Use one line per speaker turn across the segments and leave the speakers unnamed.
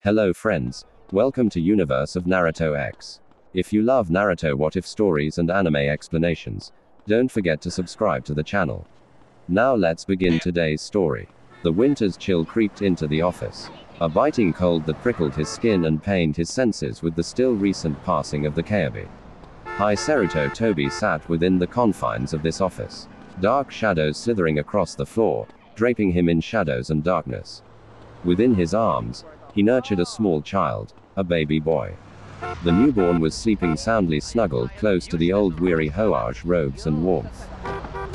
Hello friends, welcome to Universe of Naruto X. If you love Naruto what if stories and anime explanations, don't forget to subscribe to the channel. Now let's begin today's story. The winter's chill creeped into the office. A biting cold that prickled his skin and pained his senses with the still recent passing of the Kyuubi. High Sarutobi sat within the confines of this office. Dark shadows slithering across the floor, draping him in shadows and darkness. Within his arms, he nurtured a small child, a baby boy. The newborn was sleeping soundly snuggled close to the old weary Hoage robes and warmth.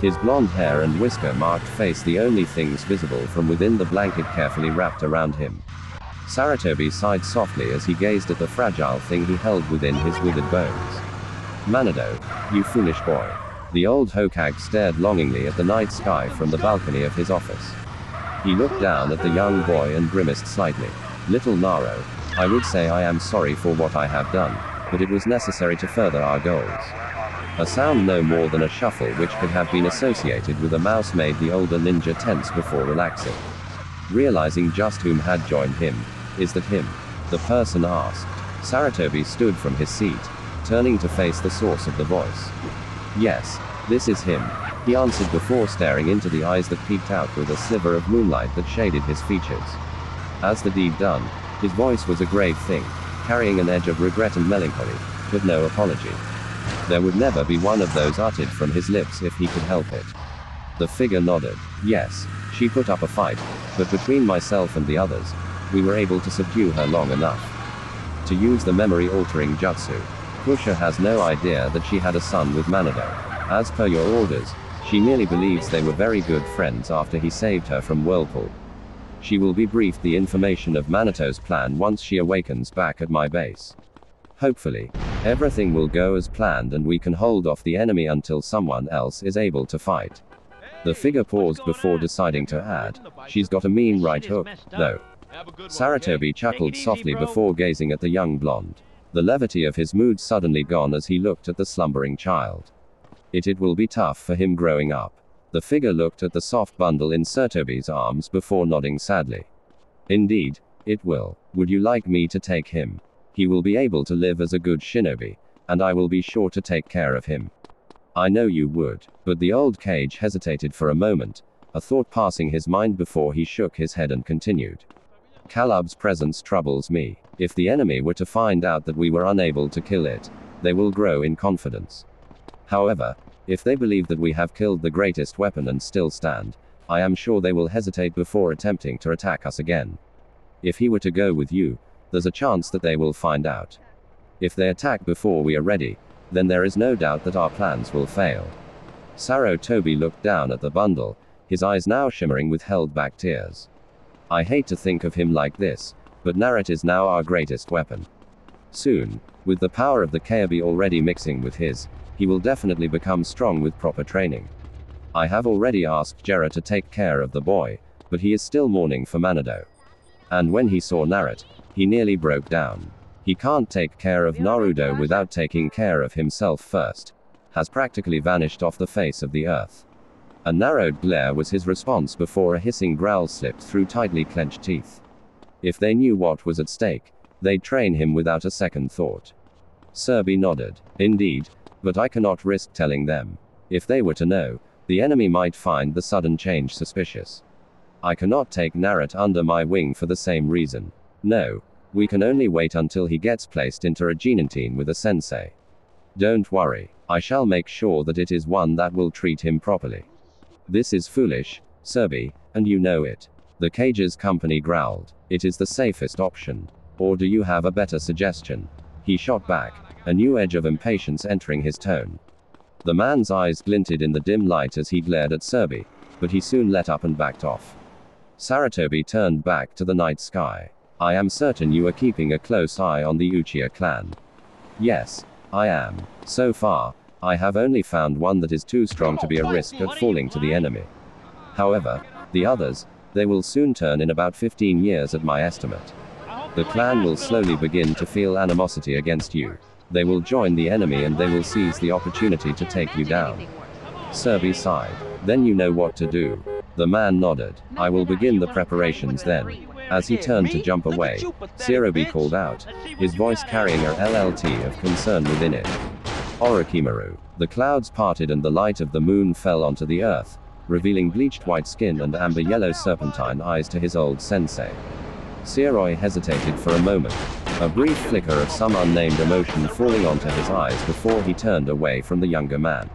His blonde hair and whisker-marked face the only things visible from within the blanket carefully wrapped around him. Sarutobi sighed softly as he gazed at the fragile thing he held within his withered bones. Manado, you foolish boy. The old Hokage stared longingly at the night sky from the balcony of his office. He looked down at the young boy and grimaced slightly. Little Naro, I would say I am sorry for what I have done, but it was necessary to further our goals. A sound no more than a shuffle which could have been associated with a mouse made the older ninja tense before relaxing. Realizing just whom had joined him, is that him? The person asked. Sarutobi stood from his seat, turning to face the source of the voice. Yes, this is him, he answered before staring into the eyes that peeked out with a sliver of moonlight that shaded his features. As the deed done, his voice was a grave thing, carrying an edge of regret and melancholy, but no apology. There would never be one of those uttered from his lips if he could help it. The figure nodded. Yes, she put up a fight, but between myself and the others, we were able to subdue her long enough. To use the memory-altering jutsu, Kusha has no idea that she had a son with Manado. As per your orders, she merely believes they were very good friends after he saved her from Whirlpool. She will be briefed the information of Manato's plan once she awakens back at my base. Hopefully, everything will go as planned and we can hold off the enemy until someone else is able to fight. The figure paused before deciding to add, she's got a mean right hook, though. Sarutobi chuckled softly before gazing at the young blonde. The levity of his mood suddenly gone as he looked at the slumbering child. It will be tough for him growing up. The figure looked at the soft bundle in Sarutobi's arms before nodding sadly. Indeed, it will. Would you like me to take him? He will be able to live as a good shinobi, and I will be sure to take care of him. I know you would. But the old Kage hesitated for a moment, a thought passing his mind before he shook his head and continued. Caleb's presence troubles me. If the enemy were to find out that we were unable to kill it, they will grow in confidence. However, if they believe that we have killed the greatest weapon and still stand, I am sure they will hesitate before attempting to attack us again. If he were to go with you, there's a chance that they will find out. If they attack before we are ready, then there is no doubt that our plans will fail. Sarutobi looked down at the bundle, his eyes now shimmering with held back tears. I hate to think of him like this, but Naruto is now our greatest weapon. Soon, with the power of the Kyuubi already mixing with his, he will definitely become strong with proper training. I have already asked Jera to take care of the boy, but he is still mourning for Manado. And when he saw Naruto, he nearly broke down. He can't take care of Naruto without taking care of himself first. Has practically vanished off the face of the earth. A narrowed glare was his response before a hissing growl slipped through tightly clenched teeth. If they knew what was at stake, they'd train him without a second thought. Serby nodded. Indeed, but I cannot risk telling them. If they were to know, the enemy might find the sudden change suspicious. I cannot take Naruto under my wing for the same reason. No, we can only wait until he gets placed into a Genantine with a sensei. Don't worry, I shall make sure that it is one that will treat him properly. This is foolish, Serby, and you know it. The Kage's company growled. It is the safest option. Or do you have a better suggestion? He shot back, a new edge of impatience entering his tone. The man's eyes glinted in the dim light as he glared at Serby, but he soon let up and backed off. Sarutobi turned back to the night sky. I am certain you are keeping a close eye on the Uchiha clan. Yes, I am. So far, I have only found one that is too strong to be a risk at falling to the enemy. However, the others, they will soon turn in about 15 years at my estimate. The clan will slowly begin to feel animosity against you. They will join the enemy and they will seize the opportunity to take you down. Serby sighed. Then you know what to do. The man nodded. I will begin the preparations then. As he turned to jump away, Shirobi called out, his voice carrying a LLT of concern within it. Orochimaru. The clouds parted and the light of the moon fell onto the earth, revealing bleached white skin and amber yellow serpentine eyes to his old sensei. Shiroi hesitated for a moment, a brief flicker of some unnamed emotion falling onto his eyes before he turned away from the younger man.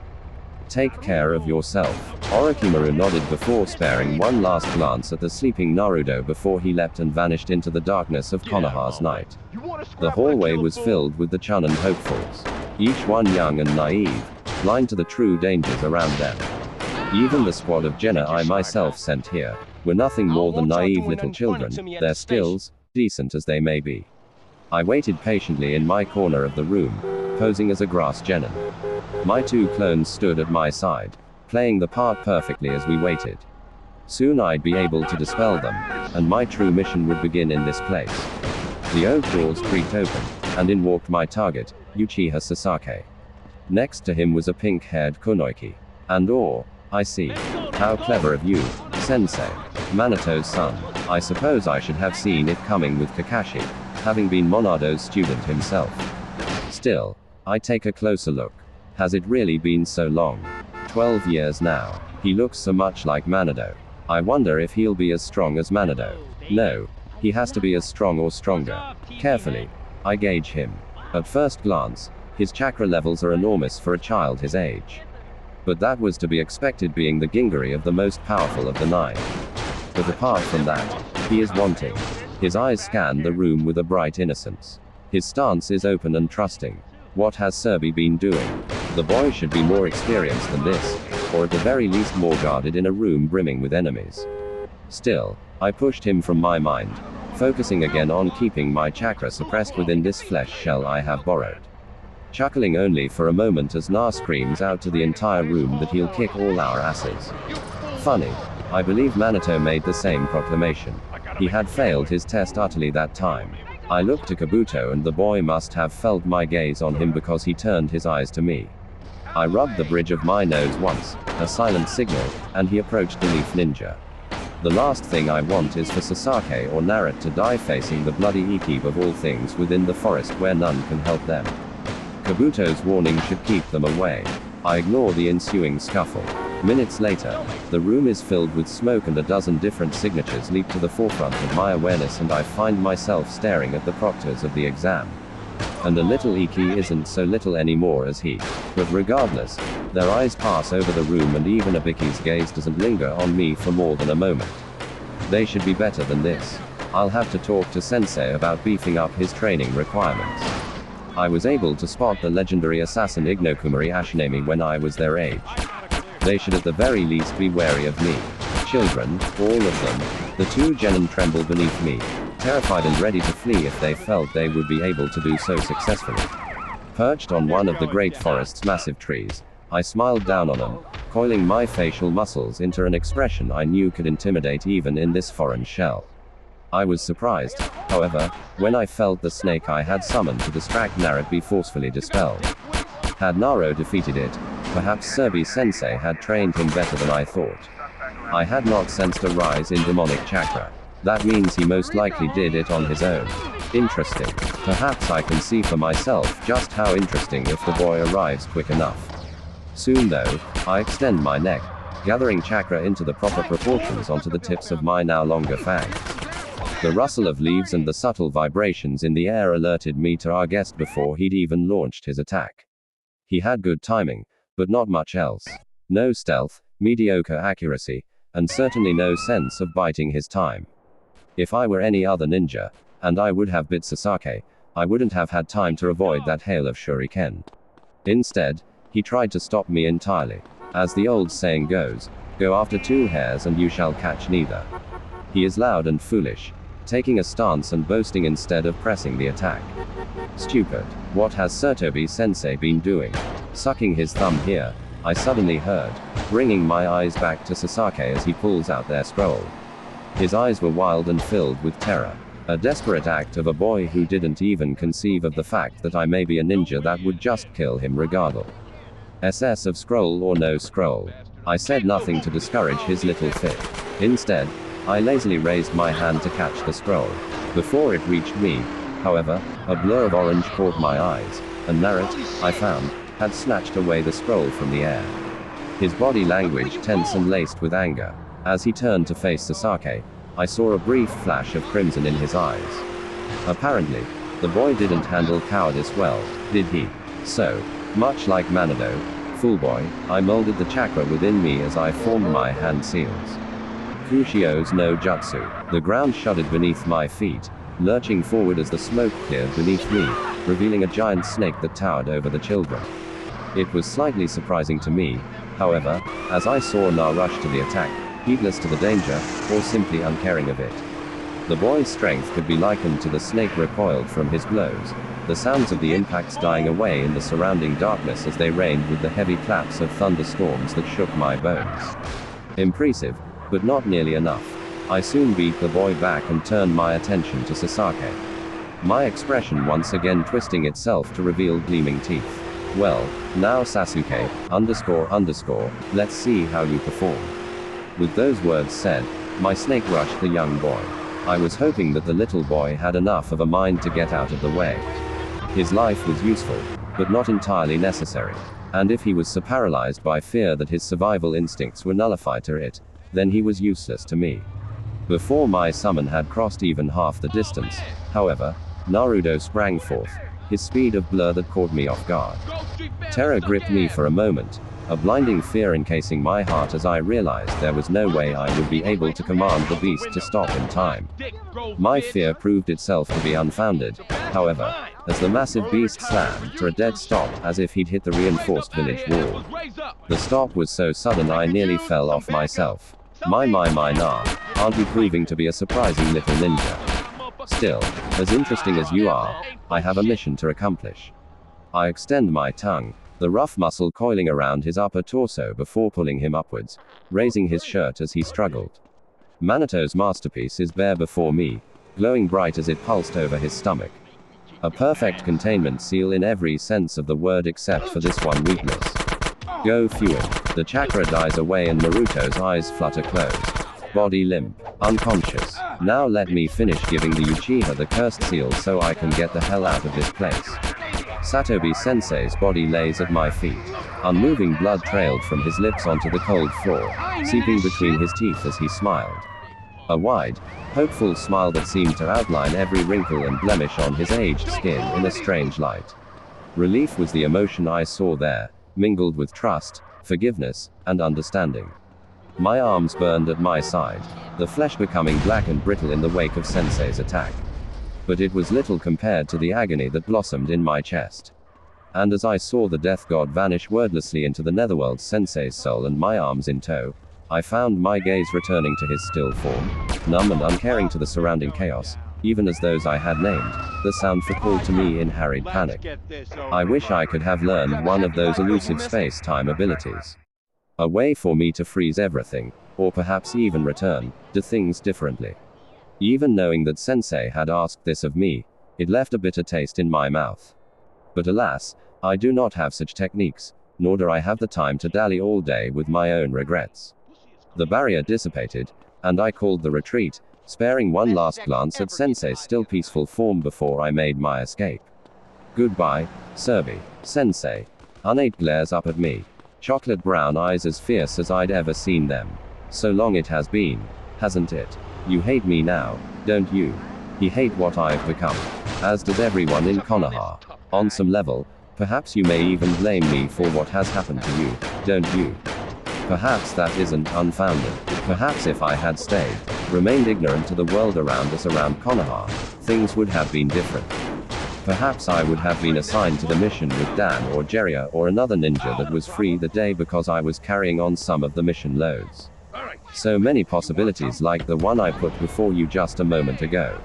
Take care of yourself. Orochimaru nodded before sparing one last glance at the sleeping Naruto before he leapt and vanished into the darkness of Konoha's night. The hallway was filled with the Chunin hopefuls, each one young and naive, blind to the true dangers around them. Even the squad of Jenna I myself sent here were nothing more than naive little children, their skills, decent as they may be. I waited patiently in my corner of the room, posing as a grass genin. My two clones stood at my side, playing the part perfectly as we waited. Soon I'd be able to dispel them, and my true mission would begin in this place. The oak doors creaked open, and in walked my target, Uchiha Sasake. Next to him was a pink-haired Kunoichi. And I see. How clever of you, Sensei. Manato's son. I suppose I should have seen it coming with Kakashi, having been Monado's student himself. Still, I take a closer look. Has it really been so long? 12 years now. He looks so much like Manado. I wonder if he'll be as strong as Manado. No. He has to be as strong or stronger. Carefully, I gauge him. At first glance, his chakra levels are enormous for a child his age. But that was to be expected, being the Gingari of the most powerful of the 9. But apart from that, he is wanting. His eyes scan the room with a bright innocence. His stance is open and trusting. What has Serbi been doing? The boy should be more experienced than this, or at the very least more guarded in a room brimming with enemies. Still, I pushed him from my mind, focusing again on keeping my chakra suppressed within this flesh shell I have borrowed. Chuckling only for a moment as Na screams out to the entire room that he'll kick all our asses. Funny, I believe Minato made the same proclamation. He had failed his test utterly that time. I looked to Kabuto and the boy must have felt my gaze on him because he turned his eyes to me. I rubbed the bridge of my nose once, a silent signal, and he approached the Leaf Ninja. The last thing I want is for Sasake or Naruto to die facing the bloody Ikibe of all things within the forest where none can help them. Kabuto's warning should keep them away. I ignore the ensuing scuffle. Minutes later, the room is filled with smoke and a dozen different signatures leap to the forefront of my awareness and I find myself staring at the proctors of the exam. And the little Iki isn't so little anymore as he. But regardless, their eyes pass over the room and even Abiki's gaze doesn't linger on me for more than a moment. They should be better than this. I'll have to talk to Sensei about beefing up his training requirements. I was able to spot the legendary assassin Ignokumari Ashinemi when I was their age. They should at the very least be wary of me. Children, all of them. The two genin tremble beneath me, terrified and ready to flee if they felt they would be able to do so successfully. Perched on one of the great forest's massive trees, I smiled down on them, coiling my facial muscles into an expression I knew could intimidate even in this foreign shell. I was surprised, however, when I felt the snake I had summoned to distract Naruto be forcefully dispelled. Had Naruto defeated it, perhaps Serbi-sensei had trained him better than I thought. I had not sensed a rise in demonic chakra. That means he most likely did it on his own. Interesting. Perhaps I can see for myself just how interesting if the boy arrives quick enough. Soon though, I extend my neck, gathering chakra into the proper proportions onto the tips of my now longer fangs. The rustle of leaves and the subtle vibrations in the air alerted me to our guest before he'd even launched his attack. He had good timing, but not much else. No stealth, mediocre accuracy, and certainly no sense of biding his time. If I were any other ninja, and I would have bit Sasake, I wouldn't have had time to avoid that hail of shuriken. Instead, he tried to stop me entirely. As the old saying goes, go after two hares and you shall catch neither. He is loud and foolish, taking a stance and boasting instead of pressing the attack. Stupid. What has Sertobi-sensei been doing? Sucking his thumb here, I suddenly heard, bringing my eyes back to Sasake as he pulls out their scroll. His eyes were wild and filled with terror. A desperate act of a boy who didn't even conceive of the fact that I may be a ninja that would just kill him regardless. Of scroll or no scroll. I said nothing to discourage his little fit. Instead, I lazily raised my hand to catch the scroll. Before it reached me, however, a blur of orange caught my eyes, and Naruto, I found, had snatched away the scroll from the air. His body language tense and laced with anger. As he turned to face Sasaki, I saw a brief flash of crimson in his eyes. Apparently, the boy didn't handle cowardice well, did he? So, much like Manado, Fool Boy, I molded the chakra within me as I formed my hand seals. Kushio's no jutsu. The ground shuddered beneath my feet, lurching forward as the smoke cleared beneath me, revealing a giant snake that towered over the children. It was slightly surprising to me, however, as I saw Na rush to the attack, heedless to the danger, or simply uncaring of it. The boy's strength could be likened to the snake recoiled from his blows, the sounds of the impacts dying away in the surrounding darkness as they rained with the heavy claps of thunderstorms that shook my bones. Impressive, but not nearly enough. I soon beat the boy back and turned my attention to Sasaki. My expression once again twisting itself to reveal gleaming teeth. Well, now Sasuke, __, let's see how you perform. With those words said, my snake rushed the young boy. I was hoping that the little boy had enough of a mind to get out of the way. His life was useful, but not entirely necessary. And if he was so paralyzed by fear that his survival instincts were nullified to it, then he was useless to me. Before my summon had crossed even half the distance, however, Naruto sprang forth, his speed of blur that caught me off guard. Terror gripped me for a moment, a blinding fear encasing my heart as I realized there was no way I would be able to command the beast to stop in time. My fear proved itself to be unfounded, however, as the massive beast slammed to a dead stop as if he'd hit the reinforced village wall. The stop was so sudden I nearly fell off myself. My nah, aren't you proving to be a surprising little ninja? Still, as interesting as you are, I have a mission to accomplish. I extend my tongue, the rough muscle coiling around his upper torso before pulling him upwards, raising his shirt as he struggled. Manato's masterpiece is bare before me, glowing bright as it pulsed over his stomach. A perfect containment seal in every sense of the word except for this one weakness. Go Fuin. The chakra dies away and Naruto's eyes flutter closed. Body limp. Unconscious. Now let me finish giving the Uchiha the cursed seal so I can get the hell out of this place. Satobi Sensei's body lays at my feet. Unmoving blood trailed from his lips onto the cold floor, seeping between his teeth as he smiled. A wide, hopeful smile that seemed to outline every wrinkle and blemish on his aged skin in a strange light. Relief was the emotion I saw there, mingled with trust, forgiveness, and understanding. My arms burned at my side, the flesh becoming black and brittle in the wake of Sensei's attack. But it was little compared to the agony that blossomed in my chest. And as I saw the death god vanish wordlessly into the netherworld, Sensei's soul and my arms in tow, I found my gaze returning to his still form, numb and uncaring to the surrounding chaos, even as those I had named, the sound recalled to me in harried panic. I wish I could have learned one of those elusive space-time abilities. A way for me to freeze everything, or perhaps even return to things differently. Even knowing that Sensei had asked this of me, it left a bitter taste in my mouth. But alas, I do not have such techniques, nor do I have the time to dally all day with my own regrets. The barrier dissipated, and I called the retreat, sparing one last glance at Sensei's still peaceful form before I made my escape. Goodbye, Serbi. Sensei. Unate glares up at me. Chocolate brown eyes as fierce as I'd ever seen them. So long it has been, hasn't it? You hate me now, don't you? He hate what I've become. As does everyone in Konoha. On some level, perhaps you may even blame me for what has happened to you, don't you? Perhaps that isn't unfounded. Perhaps if I had stayed, remained ignorant to the world around us around Konoha, things would have been different. Perhaps I would have been assigned to the mission with Dan or Jiraiya or another ninja that was free the day because I was carrying on some of the mission loads. So many possibilities like the one I put before you just a moment ago.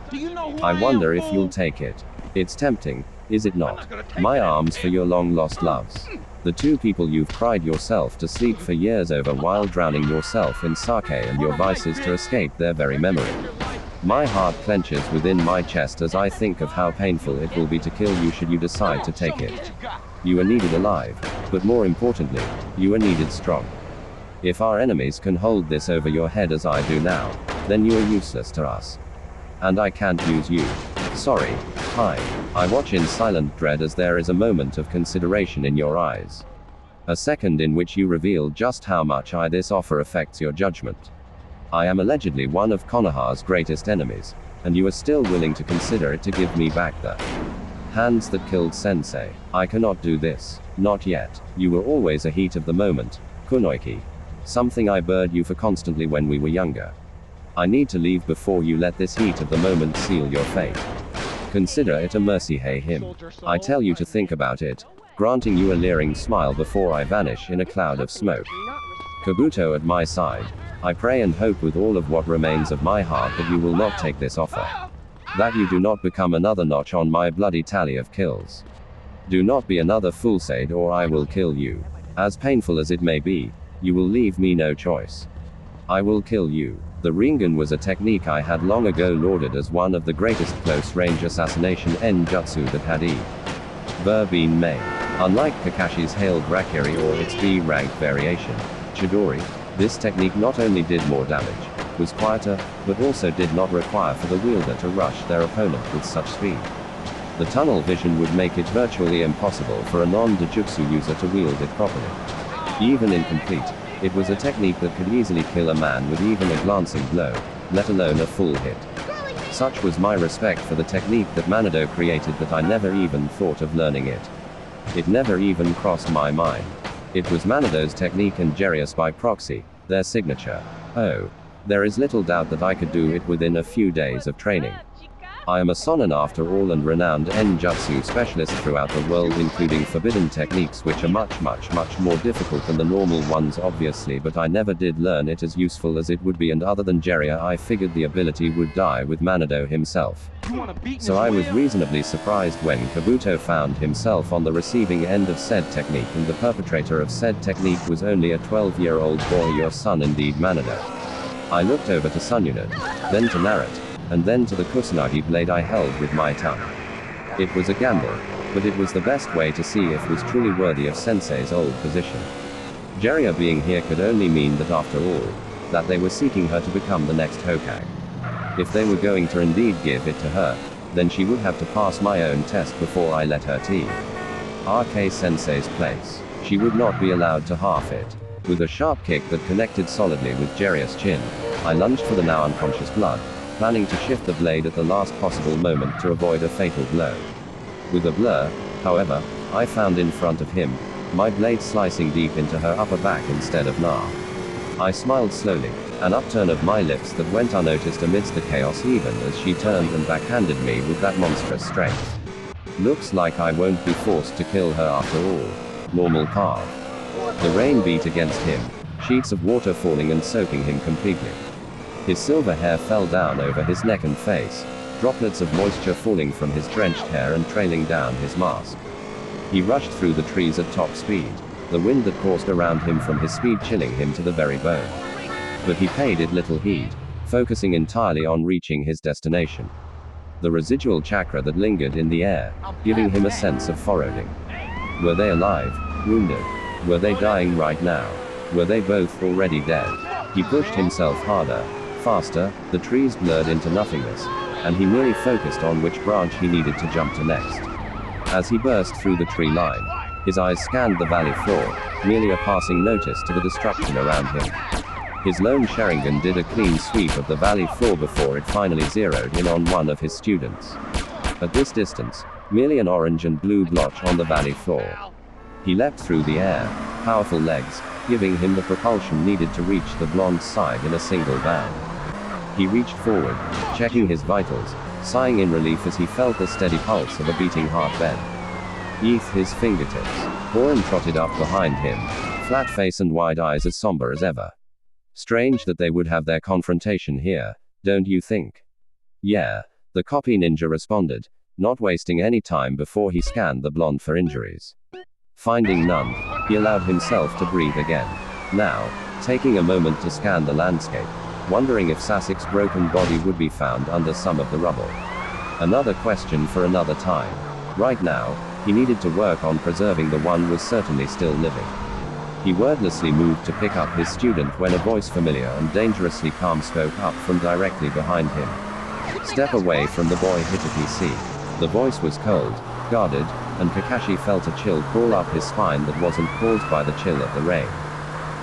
I wonder if you'll take it. It's tempting, is it not? My arms for your long-lost loves. The two people you've cried yourself to sleep for years over while drowning yourself in sake and your vices to escape their very memory. My heart clenches within my chest as I think of how painful it will be to kill you should you decide to take it. You are needed alive, but more importantly, you are needed strong. If our enemies can hold this over your head as I do now, then you are useless to us. And I can't use you. Sorry. Hi. I watch in silent dread as there is a moment of consideration in your eyes. A second in which you reveal just how much this offer affects your judgment. I am allegedly one of Konoha's greatest enemies, and you are still willing to consider it to give me back the hands that killed Sensei. I cannot do this. Not yet. You were always a heat of the moment, Kunoiki. Something I burned you for constantly when we were younger. I need to leave before you let this heat of the moment seal your fate. Consider it a mercy, hey him. I tell you to think about it, granting you a leering smile before I vanish in a cloud of smoke. Kabuto at my side. I pray and hope with all of what remains of my heart that you will not take this offer. That you do not become another notch on my bloody tally of kills. Do not be another Fulsade or I will kill you. As painful as it may be, you will leave me no choice. I will kill you. The Ringan was a technique I had long ago lauded as one of the greatest close-range assassination ninjutsu that had ever been made. Unlike Kakashi's hailed Rakiri or its B-ranked variation, Chidori, this technique not only did more damage, was quieter, but also did not require for the wielder to rush their opponent with such speed. The tunnel vision would make it virtually impossible for a non-Dojutsu user to wield it properly. Even incomplete, it was a technique that could easily kill a man with even a glancing blow, let alone a full hit. Such was my respect for the technique that Manado created that I never even thought of learning it. It never even crossed my mind. It was Manado's technique and Jerius by proxy, their signature. Oh. There is little doubt that I could do it within a few days of training. I am a Sonin after all and renowned ninjutsu specialist throughout the world, including forbidden techniques which are much more difficult than the normal ones obviously, but I never did learn it as useful as it would be, and other than Jiraiya I figured the ability would die with Manado himself. So I was reasonably surprised when Kabuto found himself on the receiving end of said technique, and the perpetrator of said technique was only a 12-year-old boy, your son indeed, Manado. I looked over to Sunyunad, then to Naruto, and then to the Kusanagi blade I held with my tongue. It was a gamble, but it was the best way to see if it was truly worthy of Sensei's old position. Jiraiya being here could only mean that after all, that they were seeking her to become the next Hokage. If they were going to indeed give it to her, then she would have to pass my own test before I let her take RK Sensei's place. She would not be allowed to half it. With a sharp kick that connected solidly with Jiraiya's chin, I lunged for the now unconscious blood, planning to shift the blade at the last possible moment to avoid a fatal blow. With a blur, however, I found in front of him, my blade slicing deep into her upper back instead of nah. I smiled slowly, an upturn of my lips that went unnoticed amidst the chaos even as she turned and backhanded me with that monstrous strength. Looks like I won't be forced to kill her after all. Normal path. The rain beat against him, sheets of water falling and soaking him completely. His silver hair fell down over his neck and face, droplets of moisture falling from his drenched hair and trailing down his mask. He rushed through the trees at top speed, the wind that coursed around him from his speed chilling him to the very bone. But he paid it little heed, focusing entirely on reaching his destination. The residual chakra that lingered in the air, giving him a sense of foreboding. Were they alive? Wounded? Were they dying right now? Were they both already dead? He pushed himself harder, faster, the trees blurred into nothingness, and he merely focused on which branch he needed to jump to next. As he burst through the tree line, his eyes scanned the valley floor, merely a passing notice to the destruction around him. His lone Sharingan did a clean sweep of the valley floor before it finally zeroed in on one of his students. At this distance, merely an orange and blue blotch on the valley floor. He leapt through the air, powerful legs, giving him the propulsion needed to reach the blonde's side in a single bound. He reached forward, checking his vitals, sighing in relief as he felt the steady pulse of a beating heart bend. Beneath his fingertips, Boren trotted up behind him, flat face and wide eyes as somber as ever. Strange that they would have their confrontation here, don't you think? Yeah, the copy ninja responded, not wasting any time before he scanned the blonde for injuries. Finding none, he allowed himself to breathe again. Now, taking a moment to scan the landscape, wondering if Sasek's broken body would be found under some of the rubble. Another question for another time. Right now, he needed to work on preserving the one was certainly still living. He wordlessly moved to pick up his student when a voice familiar and dangerously calm spoke up from directly behind him. Step away from the boy, Hitaki see. The voice was cold, guarded, and Kakashi felt a chill crawl up his spine that wasn't caused by the chill of the rain.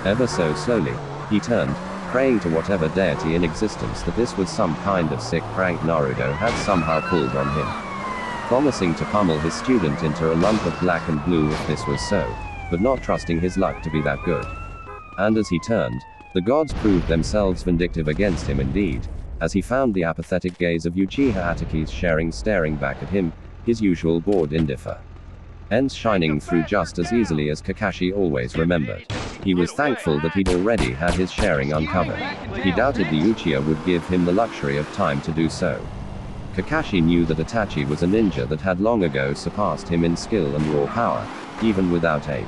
Ever so slowly, he turned, praying to whatever deity in existence that this was some kind of sick prank Naruto had somehow pulled on him. Promising to pummel his student into a lump of black and blue if this was so, but not trusting his luck to be that good. And as he turned, the gods proved themselves vindictive against him indeed, as he found the apathetic gaze of Uchiha Ataki's staring back at him, his usual bored indiffer. Ends shining through just as easily as Kakashi always remembered. He was thankful that he'd already had his sharing uncovered. He doubted the Uchiha would give him the luxury of time to do so. Kakashi knew that Itachi was a ninja that had long ago surpassed him in skill and raw power, even without age.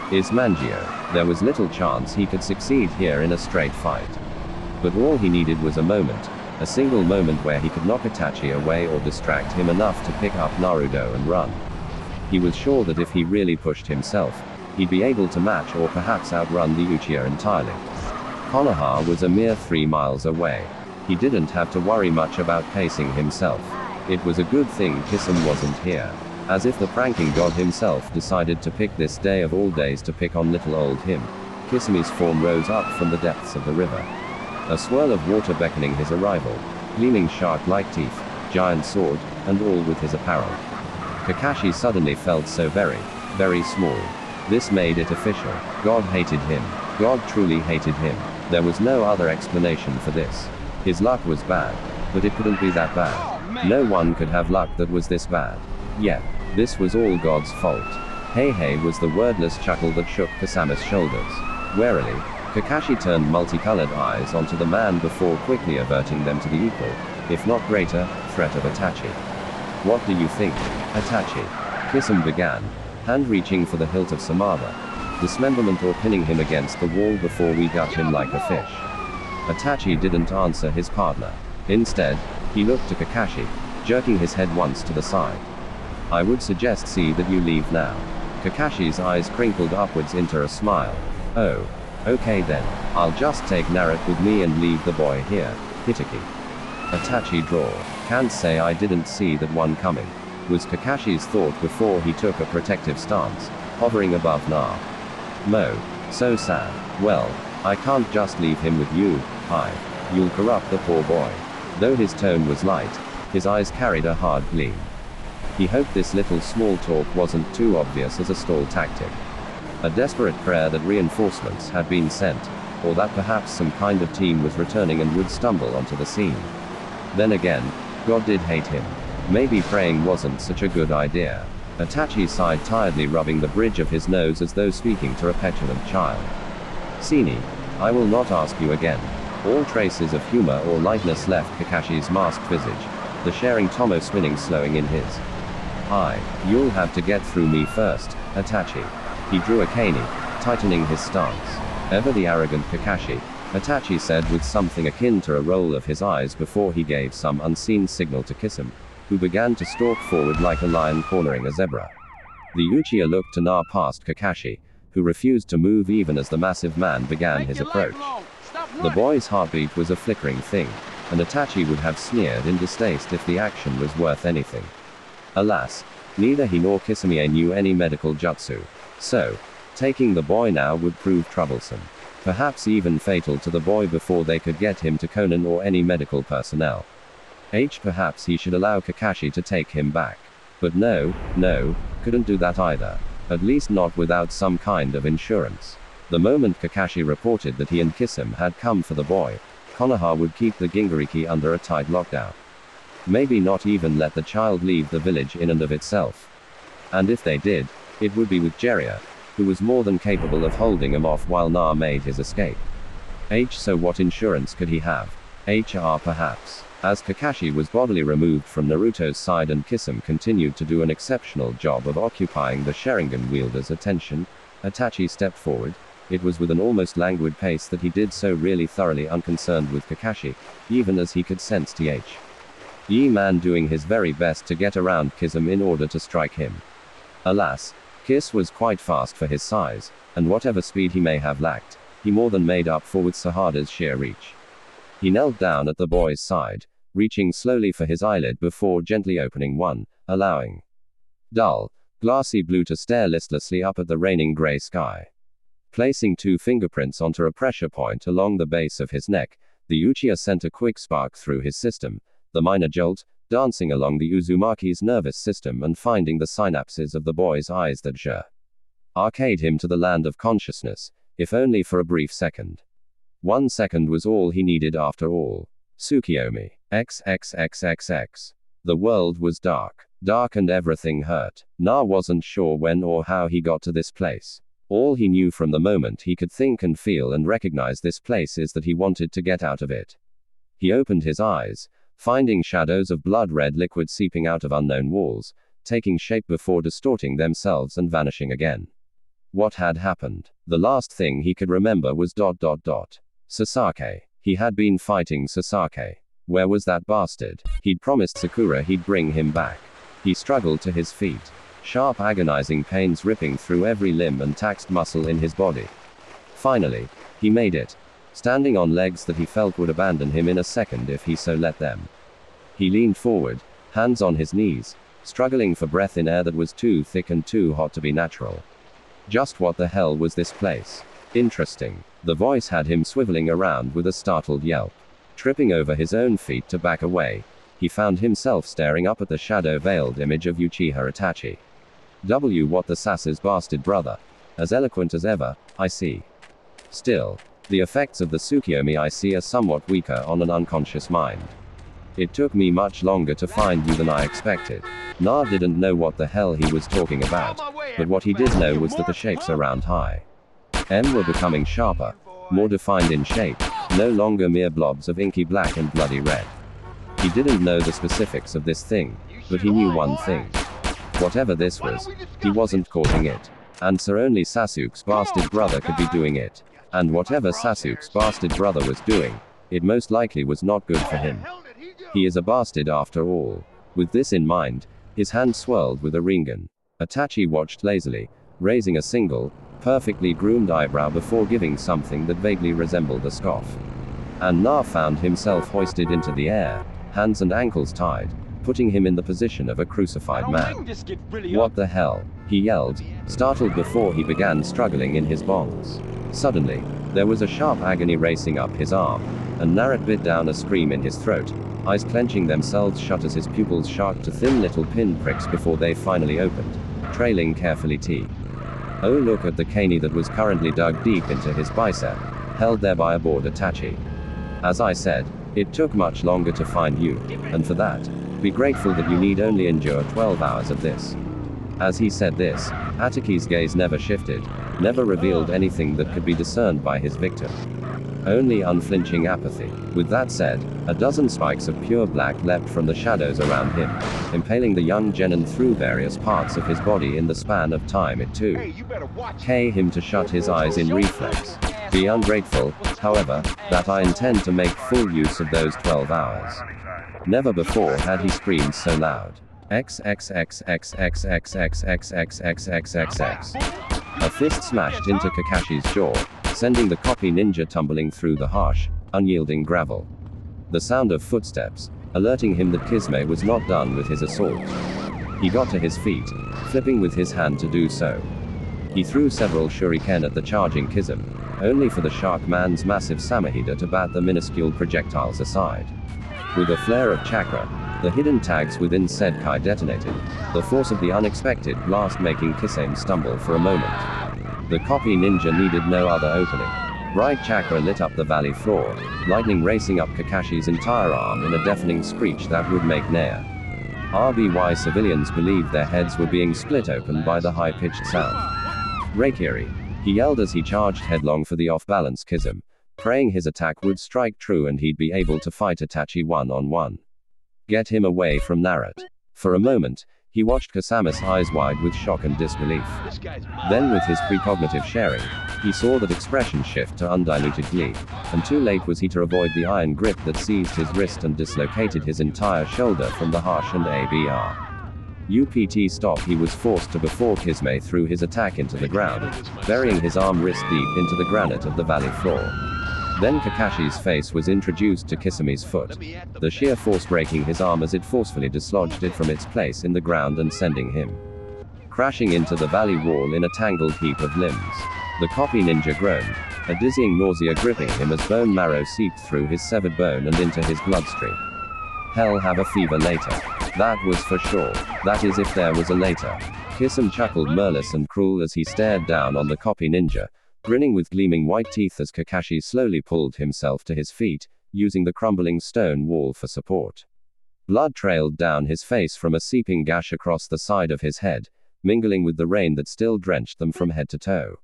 Mangio, there was little chance he could succeed here in a straight fight. But all he needed was a moment, a single moment where he could knock Itachi away or distract him enough to pick up Naruto and run. He was sure that if he really pushed himself, he'd be able to match or perhaps outrun the Uchiha entirely. Konoha was a mere 3 miles away. He didn't have to worry much about pacing himself. It was a good thing Kisame wasn't here. As if the pranking god himself decided to pick this day of all days to pick on little old him. Kisame's form rose up from the depths of the river. A swirl of water beckoning his arrival, gleaming shark-like teeth, giant sword, and all with his apparel. Kakashi suddenly felt so very, very small. This made it official. God hated him. God truly hated him. There was no other explanation for this. His luck was bad, but it couldn't be that bad. No one could have luck that was this bad. Yet, this was all God's fault. Hey was the wordless chuckle that shook Kasame's shoulders. Warily, Kakashi turned multicolored eyes onto the man before quickly averting them to the equal, if not greater, threat of Itachi. What do you think, Itachi? Kisame began, hand reaching for the hilt of Samada. Dismemberment or pinning him against the wall before we gut him like a fish. Itachi didn't answer his partner. Instead, he looked to Kakashi, jerking his head once to the side. I would suggest that you leave now. Kakashi's eyes crinkled upwards into a smile. Oh. Okay then, I'll just take Naruto with me and leave the boy here, Hitaki. Itachi draw. Can't say I didn't see that one coming, was Kakashi's thought before he took a protective stance, hovering above Mo. So sad. Well, I can't just leave him with you, you'll corrupt the poor boy. Though his tone was light, his eyes carried a hard gleam. He hoped this little small talk wasn't too obvious as a stall tactic. A desperate prayer that reinforcements had been sent, or that perhaps some kind of team was returning and would stumble onto the scene. Then again, God did hate him. Maybe praying wasn't such a good idea. Itachi sighed tiredly, rubbing the bridge of his nose as though speaking to a petulant child. Sini, I will not ask you again. All traces of humor or lightness left Kakashi's masked visage, the sharing Tomo spinning slowing in his. You'll have to get through me first, Itachi. He drew Akane, tightening his stance. Ever the arrogant Kakashi, Itachi said with something akin to a roll of his eyes before he gave some unseen signal to Kisame, who began to stalk forward like a lion cornering a zebra. The Uchiha looked to past Kakashi, who refused to move even as the massive man began his approach. The boy's heartbeat was a flickering thing, and Itachi would have sneered in distaste if the action was worth anything. Alas, neither he nor Kisame knew any medical jutsu. So, taking the boy now would prove troublesome. Perhaps even fatal to the boy before they could get him to Konan or any medical personnel. Perhaps he should allow Kakashi to take him back. But no, couldn't do that either. At least not without some kind of insurance. The moment Kakashi reported that he and Kisame had come for the boy, Konoha would keep the Gingariki under a tight lockdown. Maybe not even let the child leave the village in and of itself. And if they did, it would be with Jiraiya, who was more than capable of holding him off while made his escape. So what insurance could he have? HR perhaps. As Kakashi was bodily removed from Naruto's side and Kisame continued to do an exceptional job of occupying the Sharingan wielder's attention, Itachi stepped forward. It was with an almost languid pace that he did so, really thoroughly unconcerned with Kakashi, even as he could sense man doing his very best to get around Kisame in order to strike him. Alas, Kiss was quite fast for his size, and whatever speed he may have lacked, he more than made up for with Sahada's sheer reach. He knelt down at the boy's side, reaching slowly for his eyelid before gently opening one, allowing dull, glassy blue to stare listlessly up at the raining gray sky. Placing 2 fingerprints onto a pressure point along the base of his neck, the Uchiha sent a quick spark through his system, the minor jolt, dancing along the Uzumaki's nervous system and finding the synapses of the boy's eyes that arcade him to the land of consciousness, if only for a brief second. 1 second was all he needed after all. Tsukiyomi. XXXXX. The world was dark. Dark and everything hurt. Na wasn't sure when or how he got to this place. All he knew from the moment he could think and feel and recognize this place is that he wanted to get out of it. He opened his eyes, finding shadows of blood-red liquid seeping out of unknown walls, taking shape before distorting themselves and vanishing again. What had happened? The last thing he could remember was ... Sasaki. He had been fighting Sasaki. Where was that bastard? He'd promised Sakura he'd bring him back. He struggled to his feet. Sharp agonizing pains ripping through every limb and taxed muscle in his body. Finally, he made it. Standing on legs that he felt would abandon him in a second if he so let them. He leaned forward, hands on his knees, struggling for breath in air that was too thick and too hot to be natural. Just what the hell was this place? Interesting. The voice had him swiveling around with a startled yelp. Tripping over his own feet to back away, he found himself staring up at the shadow-veiled image of Uchiha Itachi. What the sass's bastard brother. As eloquent as ever, I see. Still, the effects of the Tsukiyomi I see are somewhat weaker on an unconscious mind. It took me much longer to find you than I expected. Na didn't know what the hell he was talking about, but what he did know was that the shapes around high M were becoming sharper, more defined in shape, no longer mere blobs of inky black and bloody red. He didn't know the specifics of this thing, but he knew one thing. Whatever this was, he wasn't causing it. And so only Sasuke's bastard brother could be doing it. And whatever Sasuke's bastard brother was doing, it most likely was not good for him. He is a bastard after all. With this in mind, his hand swirled with a ringan. Itachi watched lazily, raising a single, perfectly groomed eyebrow before giving something that vaguely resembled a scoff. And Na found himself hoisted into the air, hands and ankles tied, putting him in the position of a crucified man. What the hell? He yelled, startled before he began struggling in his bonds. Suddenly, there was a sharp agony racing up his arm, and Naruto bit down a scream in his throat, eyes clenching themselves shut as his pupils sharked to thin little pinpricks before they finally opened, trailing carefully T. Oh, look at the cane that was currently dug deep into his bicep, held there by a bored Itachi. As I said, it took much longer to find you, and for that, be grateful that you need only endure 12 hours of this. As he said this, Ataki's gaze never shifted, never revealed anything that could be discerned by his victim. Only unflinching apathy. With that said, a dozen spikes of pure black leapt from the shadows around him, impaling the young genin through various parts of his body in the span of time it took him to shut his eyes in reflex. Be ungrateful, however, that I intend to make full use of those 12 hours. Never before had he screamed so loud. XXXXXXXXXXXXXX. A fist smashed into Kakashi's jaw, sending the copy ninja tumbling through the harsh, unyielding gravel. The sound of footsteps, alerting him that Kisame was not done with his assault. He got to his feet, flipping with his hand to do so. He threw several shuriken at the charging Kisame, only for the shark man's massive samahida to bat the minuscule projectiles aside. With a flare of chakra, the hidden tags within said Kai detonated, the force of the unexpected blast making Kisame stumble for a moment. The copy ninja needed no other opening. Bright chakra lit up the valley floor, lightning racing up Kakashi's entire arm in a deafening screech that would make Nea RBY civilians believed their heads were being split open by the high-pitched sound. Reikiri, he yelled as he charged headlong for the off-balance Kisame, praying his attack would strike true and he'd be able to fight Itachi one-on-one. Get him away from Naruto. For a moment, he watched Kasame's eyes wide with shock and disbelief. Then with his precognitive sharing, he saw that expression shift to undiluted glee, and too late was he to avoid the iron grip that seized his wrist and dislocated his entire shoulder from the harsh and ABR. UPT stop he was forced to before Kisame threw his attack into the ground, burying his arm wrist deep into the granite of the valley floor. Then Kakashi's face was introduced to Kisame's foot, the sheer force breaking his arm as it forcefully dislodged it from its place in the ground and sending him crashing into the valley wall in a tangled heap of limbs. The copy ninja groaned, a dizzying nausea gripping him as bone marrow seeped through his severed bone and into his bloodstream. Hell have a fever later. That was for sure. That is if there was a later. Kisame chuckled mirthless and cruel as he stared down on the copy ninja, grinning with gleaming white teeth as Kakashi slowly pulled himself to his feet, using the crumbling stone wall for support. Blood trailed down his face from a seeping gash across the side of his head, mingling with the rain that still drenched them from head to toe.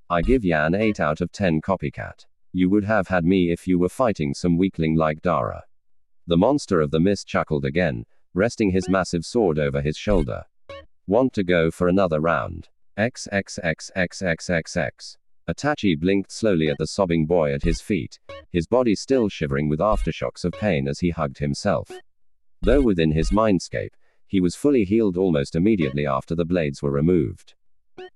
I give ya an 8 out of 10 copycat. You would have had me if you were fighting some weakling like Dara. The monster of the mist chuckled again, resting his massive sword over his shoulder. Want to go for another round? XXXXXXX. Itachi blinked slowly at the sobbing boy at his feet, his body still shivering with aftershocks of pain as he hugged himself. Though within his mindscape, he was fully healed almost immediately after the blades were removed.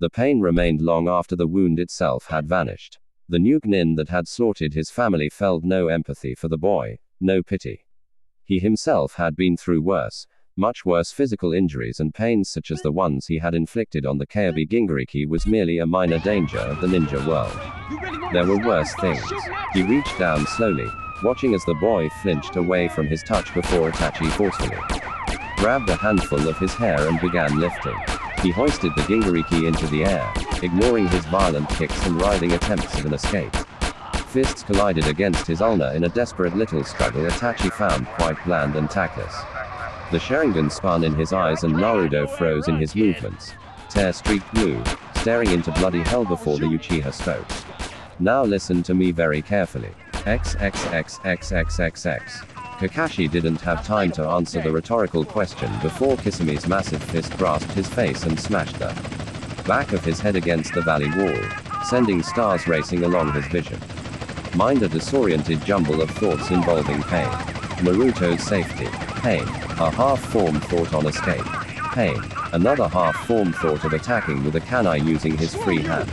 The pain remained long after the wound itself had vanished. The nuke nin that had slaughtered his family felt no empathy for the boy, no pity. He himself had been through worse, much worse physical injuries, and pains such as the ones he had inflicted on the Kyuubi Gingariki was merely a minor danger of the ninja world. There were worse things. He reached down slowly, watching as the boy flinched away from his touch before Itachi forcefully grabbed a handful of his hair and began lifting. He hoisted the Gingariki into the air, ignoring his violent kicks and writhing attempts at an escape. Fists collided against his ulna in a desperate little struggle Itachi found quite bland and tactless. The Sharingan spun in his eyes and Naruto froze in his movements. Tear streaked blue, staring into bloody hell before the Uchiha spoke. Now listen to me very carefully. XXXXXXX. Kakashi didn't have time to answer the rhetorical question before Kisame's massive fist grasped his face and smashed the back of his head against the valley wall, sending stars racing along his vision. Mind a disoriented jumble of thoughts involving pain. Naruto's safety. Pain. A half-formed thought on escape. Pain. Another half-formed thought of attacking with a kunai using his free hand.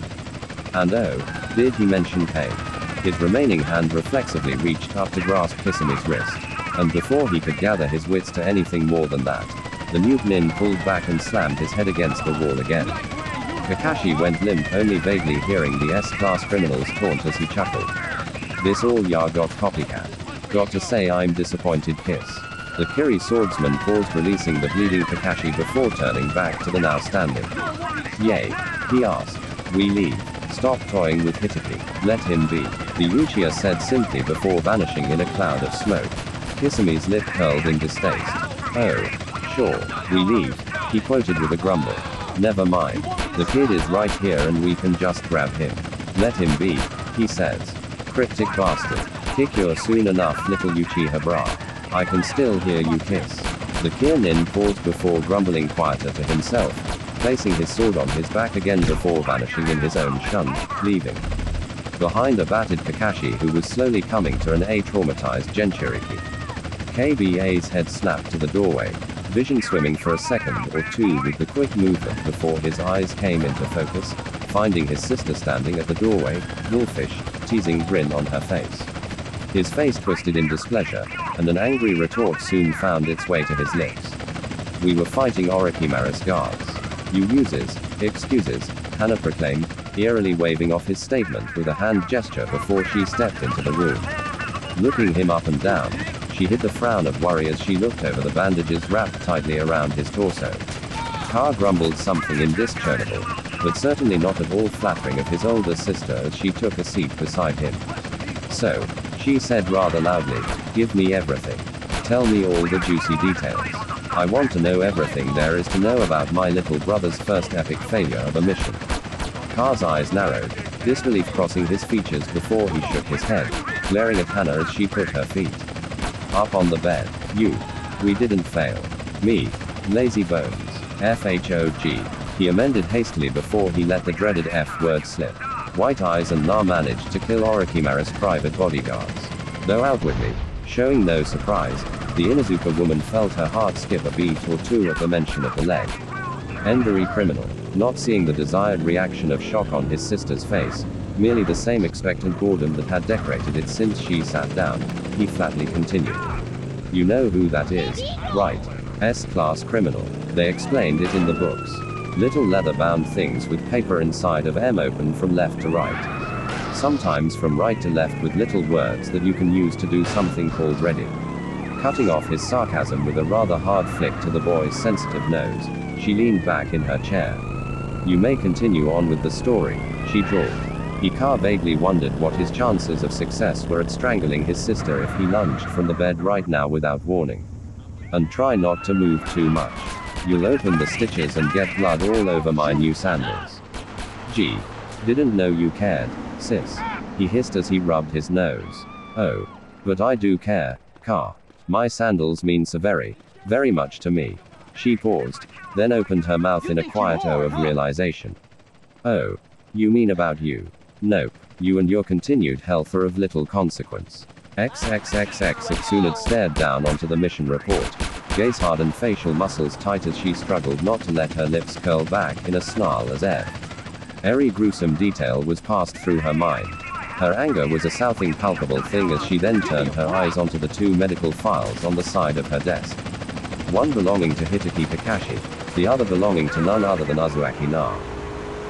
And oh, did he mention pain? His remaining hand reflexively reached up to grasp Kisame's wrist. And before he could gather his wits to anything more than that, the nuke nin pulled back and slammed his head against the wall again. Kakashi went limp, only vaguely hearing the S-class criminal's taunt as he chuckled. This all ya got, copycat. Got to say I'm disappointed, kiss. The Kiri swordsman paused, releasing the bleeding Kakashi before turning back to the now standing. Yay, he asked. We leave. Stop toying with Hitaki. Let him be. The Uchiha said simply before vanishing in a cloud of smoke. Kisame's lip curled in distaste. Oh, sure, we leave, he quoted with a grumble. Never mind. The kid is right here and we can just grab him. Let him be, he says. Cryptic bastard. Kick you soon enough, little Uchiha bra. I can still hear you kiss. The Kyonin paused before grumbling quieter to himself, placing his sword on his back again before vanishing in his own shun, leaving behind a battered Kakashi who was slowly coming to an traumatized Jinchuriki. KBA's head snapped to the doorway, vision swimming for a second or two with the quick movement before his eyes came into focus, finding his sister standing at the doorway, wolfish, teasing grin on her face. His face twisted in displeasure, and an angry retort soon found its way to his lips. We were fighting Orochimaru's guards. You uses, excuses, Hana proclaimed, eerily waving off his statement with a hand gesture before she stepped into the room. Looking him up and down, she hid the frown of worry as she looked over the bandages wrapped tightly around his torso. Ka grumbled something indiscernible, but certainly not at all flattering of his older sister as she took a seat beside him. So, she said rather loudly, give me everything. Tell me all the juicy details. I want to know everything there is to know about my little brother's first epic failure of a mission. Ka's eyes narrowed, disbelief crossing his features before he shook his head, glaring at Hana as she put her feet up on the bed. We didn't fail. Me. Lazy bones. FHOG. He amended hastily before he let the dreaded F word slip. White Eyes and Na managed to kill Orochimaru's private bodyguards. Though outwardly showing no surprise, The Inuzuka woman felt her heart skip a beat or two at the mention of the leg. Angry criminal. Not seeing the desired reaction of shock on his sister's face, merely the same expectant boredom that had decorated it since she sat down, he flatly continued. You know who that is, right? S-class criminal. They explained it in the books. Little leather-bound things with paper inside of M open from left to right. Sometimes from right to left with little words that you can use to do something called ready. Cutting off his sarcasm with a rather hard flick to the boy's sensitive nose, she leaned back in her chair. You may continue on with the story, she drawled. Ika vaguely wondered what his chances of success were at strangling his sister if he lunged from the bed right now without warning. And try not to move too much. You'll open the stitches and get blood all over my new sandals. Gee. Didn't know you cared, sis. He hissed as he rubbed his nose. Oh. But I do care, Ka. My sandals mean so very, very much to me. She paused, then opened her mouth in a quiet O of realization. Oh. You mean about you? Nope. You and your continued health are of little consequence. XXXX Itsunad stared down onto the mission report. Gaze hardened, facial muscles tight as she struggled not to let her lips curl back in a snarl as every gruesome detail was passed through her mind. Her anger was a southing palpable thing as she then turned her eyes onto the two medical files on the side of her desk. One belonging to Hitaki Kakashi, the other belonging to none other than Uzumaki Na.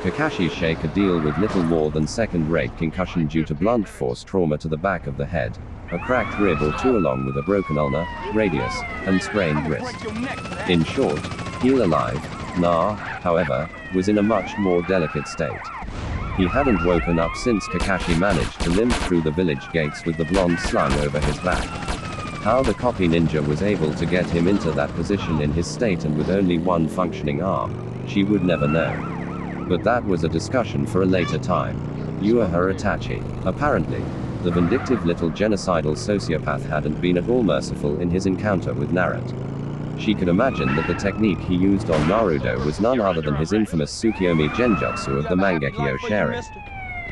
Kakashi's shake a deal with little more than second-rate concussion due to blunt force trauma to the back of the head, a cracked rib or two along with a broken ulna, radius, and sprained wrist. In short, heel alive. Na, however, was in a much more delicate state. He hadn't woken up since Kakashi managed to limp through the village gates with the blonde slung over his back. How the copy ninja was able to get him into that position in his state and with only one functioning arm, she would never know. But that was a discussion for a later time. You are her Itachi. Apparently, the vindictive little genocidal sociopath hadn't been at all merciful in his encounter with Naruto. She could imagine that the technique he used on Naruto was none other than his infamous Tsukiyomi Genjutsu of the Mangekyo sharing.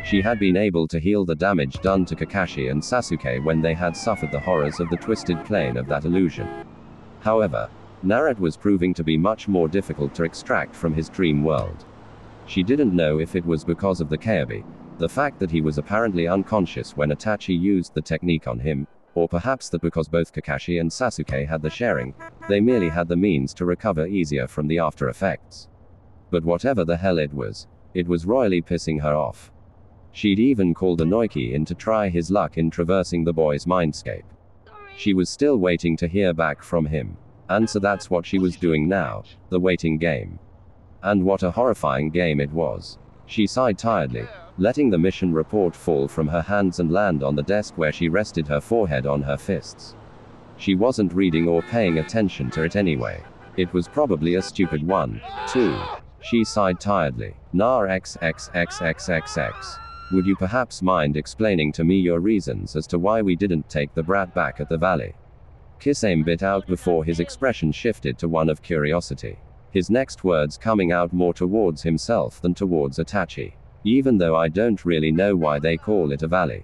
She had been able to heal the damage done to Kakashi and Sasuke when they had suffered the horrors of the twisted plane of that illusion. However, Naruto was proving to be much more difficult to extract from his dream world. She didn't know if it was because of the Kyuubi, the fact that he was apparently unconscious when Itachi used the technique on him, or perhaps that because both Kakashi and Sasuke had the sharing, they merely had the means to recover easier from the after effects. But whatever the hell it was royally pissing her off. She'd even called Inoiki in to try his luck in traversing the boy's mindscape. She was still waiting to hear back from him. And so that's what she was doing now, the waiting game. And what a horrifying game it was. She sighed tiredly, letting the mission report fall from her hands and land on the desk where she rested her forehead on her fists. She wasn't reading or paying attention to it anyway. It was probably a stupid one, too. She sighed tiredly. Nar XXXXXX. Would you perhaps mind explaining to me your reasons as to why we didn't take the brat back at the valley? Kisame bit out before his expression shifted to one of curiosity. His next words coming out more towards himself than towards Itachi. Even though I don't really know why they call it a valley.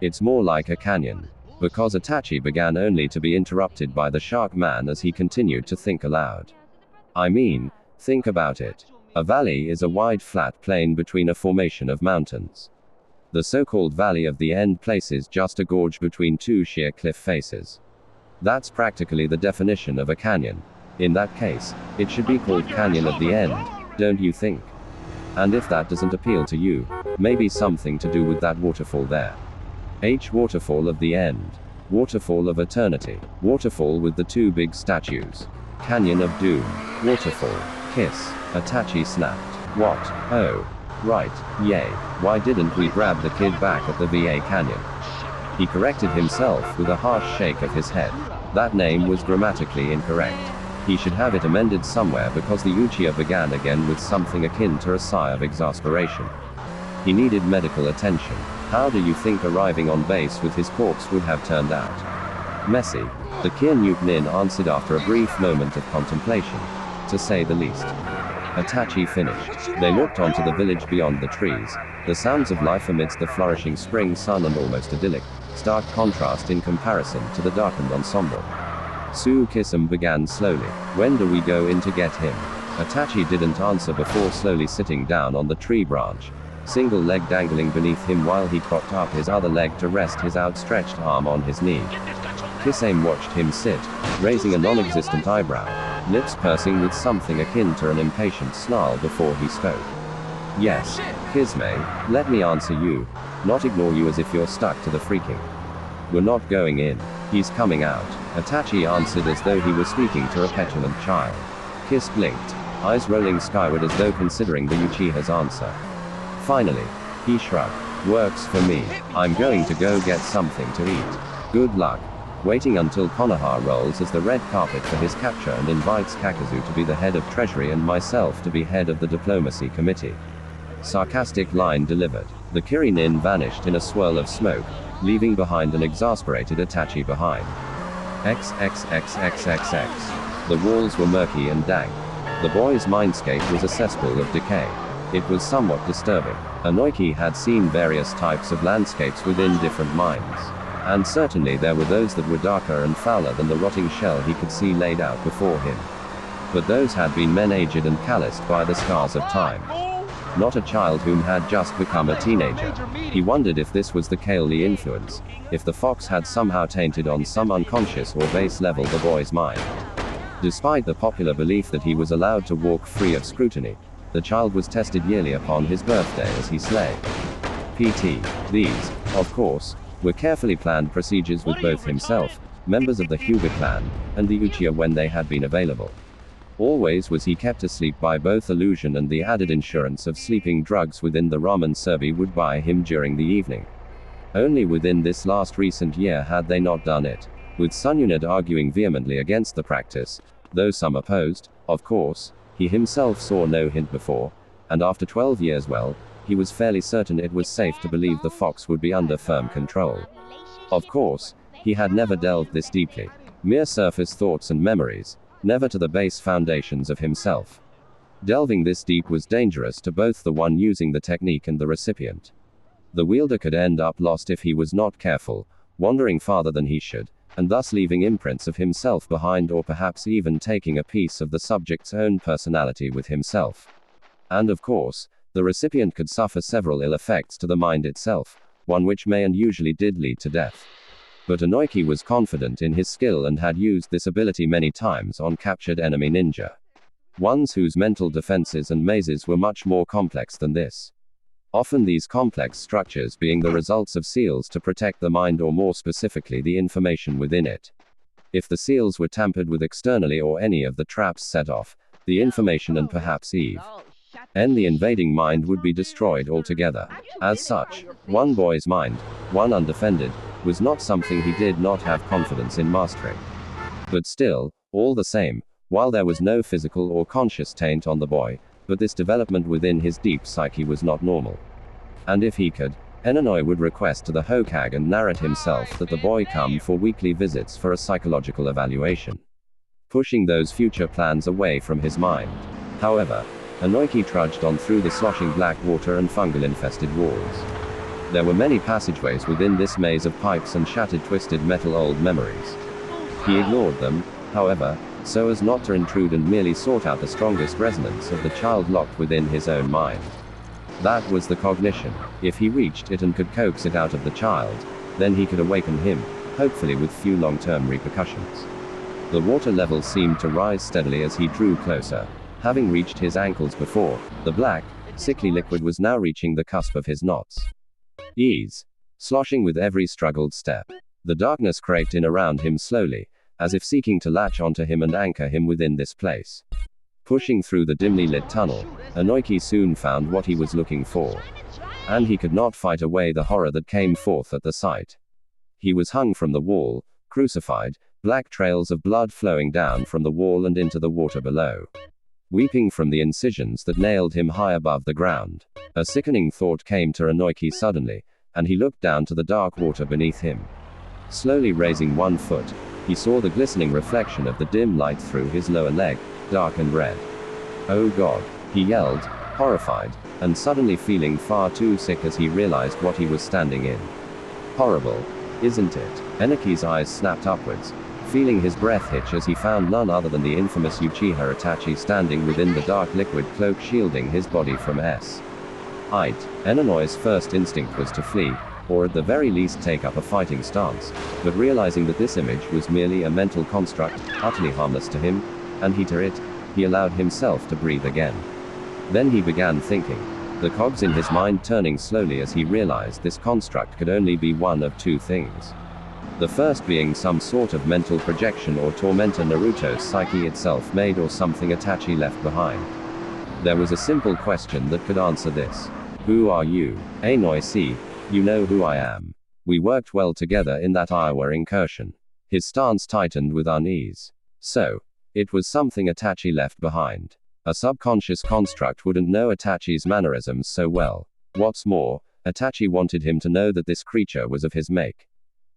It's more like a canyon. Because Itachi began only to be interrupted by the shark man as he continued to think aloud. I mean, think about it. A valley is a wide flat plain between a formation of mountains. The so-called Valley of the End places just a gorge between two sheer cliff faces. That's practically the definition of a canyon. In that case, it should be called Canyon of the End, don't you think? And if that doesn't appeal to you, maybe something to do with that waterfall there. Waterfall of the End. Waterfall of Eternity. Waterfall with the two big statues. Canyon of Doom. Waterfall. Kiss. Itachi snapped. What? Oh. Right. Yay. Why didn't we grab the kid back at the VA Canyon? He corrected himself with a harsh shake of his head. That name was grammatically incorrect. He should have it amended somewhere because the Uchiha began again with something akin to a sigh of exasperation. He needed medical attention. How do you think arriving on base with his corpse would have turned out? Messy. The Kyuubi answered after a brief moment of contemplation. To say the least. Itachi finished. They looked onto the village beyond the trees, the sounds of life amidst the flourishing spring sun and almost idyllic, stark contrast in comparison to the darkened ensemble. Kisum began slowly. When do we go in to get him? Itachi didn't answer before slowly sitting down on the tree branch, single leg dangling beneath him while he propped up his other leg to rest his outstretched arm on his knee. Kisame watched him sit, raising a non-existent eyebrow, lips pursing with something akin to an impatient snarl before he spoke. Yes, Kisame, let me answer you, not ignore you as if you're stuck to the freaking. We're not going in. He's coming out. Itachi answered as though he was speaking to a petulant child. Kiss blinked, eyes rolling skyward as though considering the Uchiha's answer. Finally, he shrugged. Works for me. I'm going to go get something to eat. Good luck. Waiting until Konoha rolls as the red carpet for his capture and invites Kakazu to be the head of treasury and myself to be head of the diplomacy committee. Sarcastic line delivered. The Kirinin vanished in a swirl of smoke, leaving behind an exasperated Itachi behind. XXXXXX. The walls were murky and dank. The boy's mindscape was a cesspool of decay. It was somewhat disturbing. Inoki had seen various types of landscapes within different minds. And certainly there were those that were darker and fouler than the rotting shell he could see laid out before him. But those had been men aged and calloused by the scars of time. Not a child whom had just become a teenager. He wondered if this was the Kaoli influence, if the fox had somehow tainted on some unconscious or base level the boy's mind. Despite the popular belief that he was allowed to walk free of scrutiny, the child was tested yearly upon his birthday as he slayed. PT. These, of course, were carefully planned procedures with both himself, members of the Kyuubi clan, and the Uchiha when they had been available. Always was he kept asleep by both illusion and the added insurance of sleeping drugs within the ramen Serbi would buy him during the evening. Only within this last recent year had they not done it, with Sunyunad arguing vehemently against the practice, though some opposed, of course, he himself saw no hint before, and after 12 years he was fairly certain it was safe to believe the fox would be under firm control. Of course, he had never delved this deeply. Mere surface thoughts and memories, never to the base foundations of himself. Delving this deep was dangerous to both the one using the technique and the recipient. The wielder could end up lost if he was not careful, wandering farther than he should, and thus leaving imprints of himself behind or perhaps even taking a piece of the subject's own personality with himself. And of course, the recipient could suffer several ill effects to the mind itself, one which may and usually did lead to death. But Inoki was confident in his skill and had used this ability many times on captured enemy ninja. Ones whose mental defenses and mazes were much more complex than this. Often these complex structures being the results of seals to protect the mind or more specifically the information within it. If the seals were tampered with externally or any of the traps set off, the information and perhaps the invading mind would be destroyed altogether. As such, one boy's mind, one undefended, was not something he did not have confidence in mastering. But still, all the same, while there was no physical or conscious taint on the boy, but this development within his deep psyche was not normal. And if he could, Enonoi would request to the Hokage and narrate himself that the boy come for weekly visits for a psychological evaluation, pushing those future plans away from his mind. However, Inoki trudged on through the sloshing black water and fungal-infested walls. There were many passageways within this maze of pipes and shattered twisted metal old memories. He ignored them, however, so as not to intrude and merely sought out the strongest resonance of the child locked within his own mind. That was the cognition. If he reached it and could coax it out of the child, then he could awaken him, hopefully with few long-term repercussions. The water level seemed to rise steadily as he drew closer. Having reached his ankles before, the black, sickly liquid was now reaching the cusp of his knots. Ease. Sloshing with every struggled step. The darkness crept in around him slowly, as if seeking to latch onto him and anchor him within this place. Pushing through the dimly lit tunnel, Inoki soon found what he was looking for. And he could not fight away the horror that came forth at the sight. He was hung from the wall, crucified, black trails of blood flowing down from the wall and into the water below. Weeping from the incisions that nailed him high above the ground. A sickening thought came to Inoki suddenly, and he looked down to the dark water beneath him. Slowly raising one foot, he saw the glistening reflection of the dim light through his lower leg, dark and red. Oh God, he yelled, horrified, and suddenly feeling far too sick as he realized what he was standing in. Horrible, isn't it? Inoki's eyes snapped upwards, feeling his breath hitch as he found none other than the infamous Uchiha Itachi standing within the dark liquid cloak shielding his body from It. Enanoi's first instinct was to flee, or at the very least take up a fighting stance, but realizing that this image was merely a mental construct, utterly harmless to him, and he allowed himself to breathe again. Then he began thinking, the cogs in his mind turning slowly as he realized this construct could only be one of two things. The first being some sort of mental projection or tormentor Naruto's psyche itself made or something Itachi left behind. There was a simple question that could answer this. Who are you? Anoi, see, you know who I am. We worked well together in that Iowa incursion. His stance tightened with unease. So, it was something Itachi left behind. A subconscious construct wouldn't know Itachi's mannerisms so well. What's more, Itachi wanted him to know that this creature was of his make.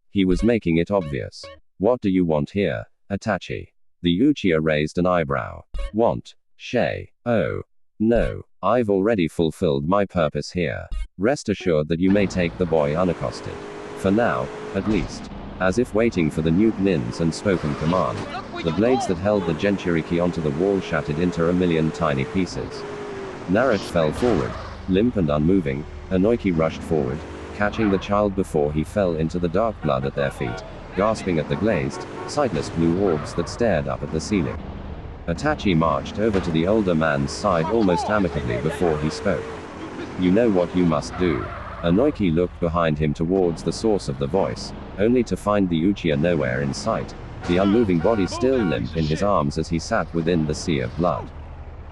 He was making it obvious. What do you want here, Itachi? The Uchiha raised an eyebrow. Want? Shay. Oh. No. I've already fulfilled my purpose here. Rest assured that you may take the boy unaccosted. For now, at least. As if waiting for the nuke nin's unspoken command, the blades that held the Jinchuriki onto the wall shattered into a million tiny pieces. Naruto fell forward, limp and unmoving. Inoki rushed forward, catching the child before he fell into the dark blood at their feet, gasping at the glazed, sightless blue orbs that stared up at the ceiling. Itachi marched over to the older man's side almost amicably before he spoke. You know what you must do. Inoki looked behind him towards the source of the voice, only to find the Uchiha nowhere in sight, the unmoving body still limp in his arms as he sat within the sea of blood.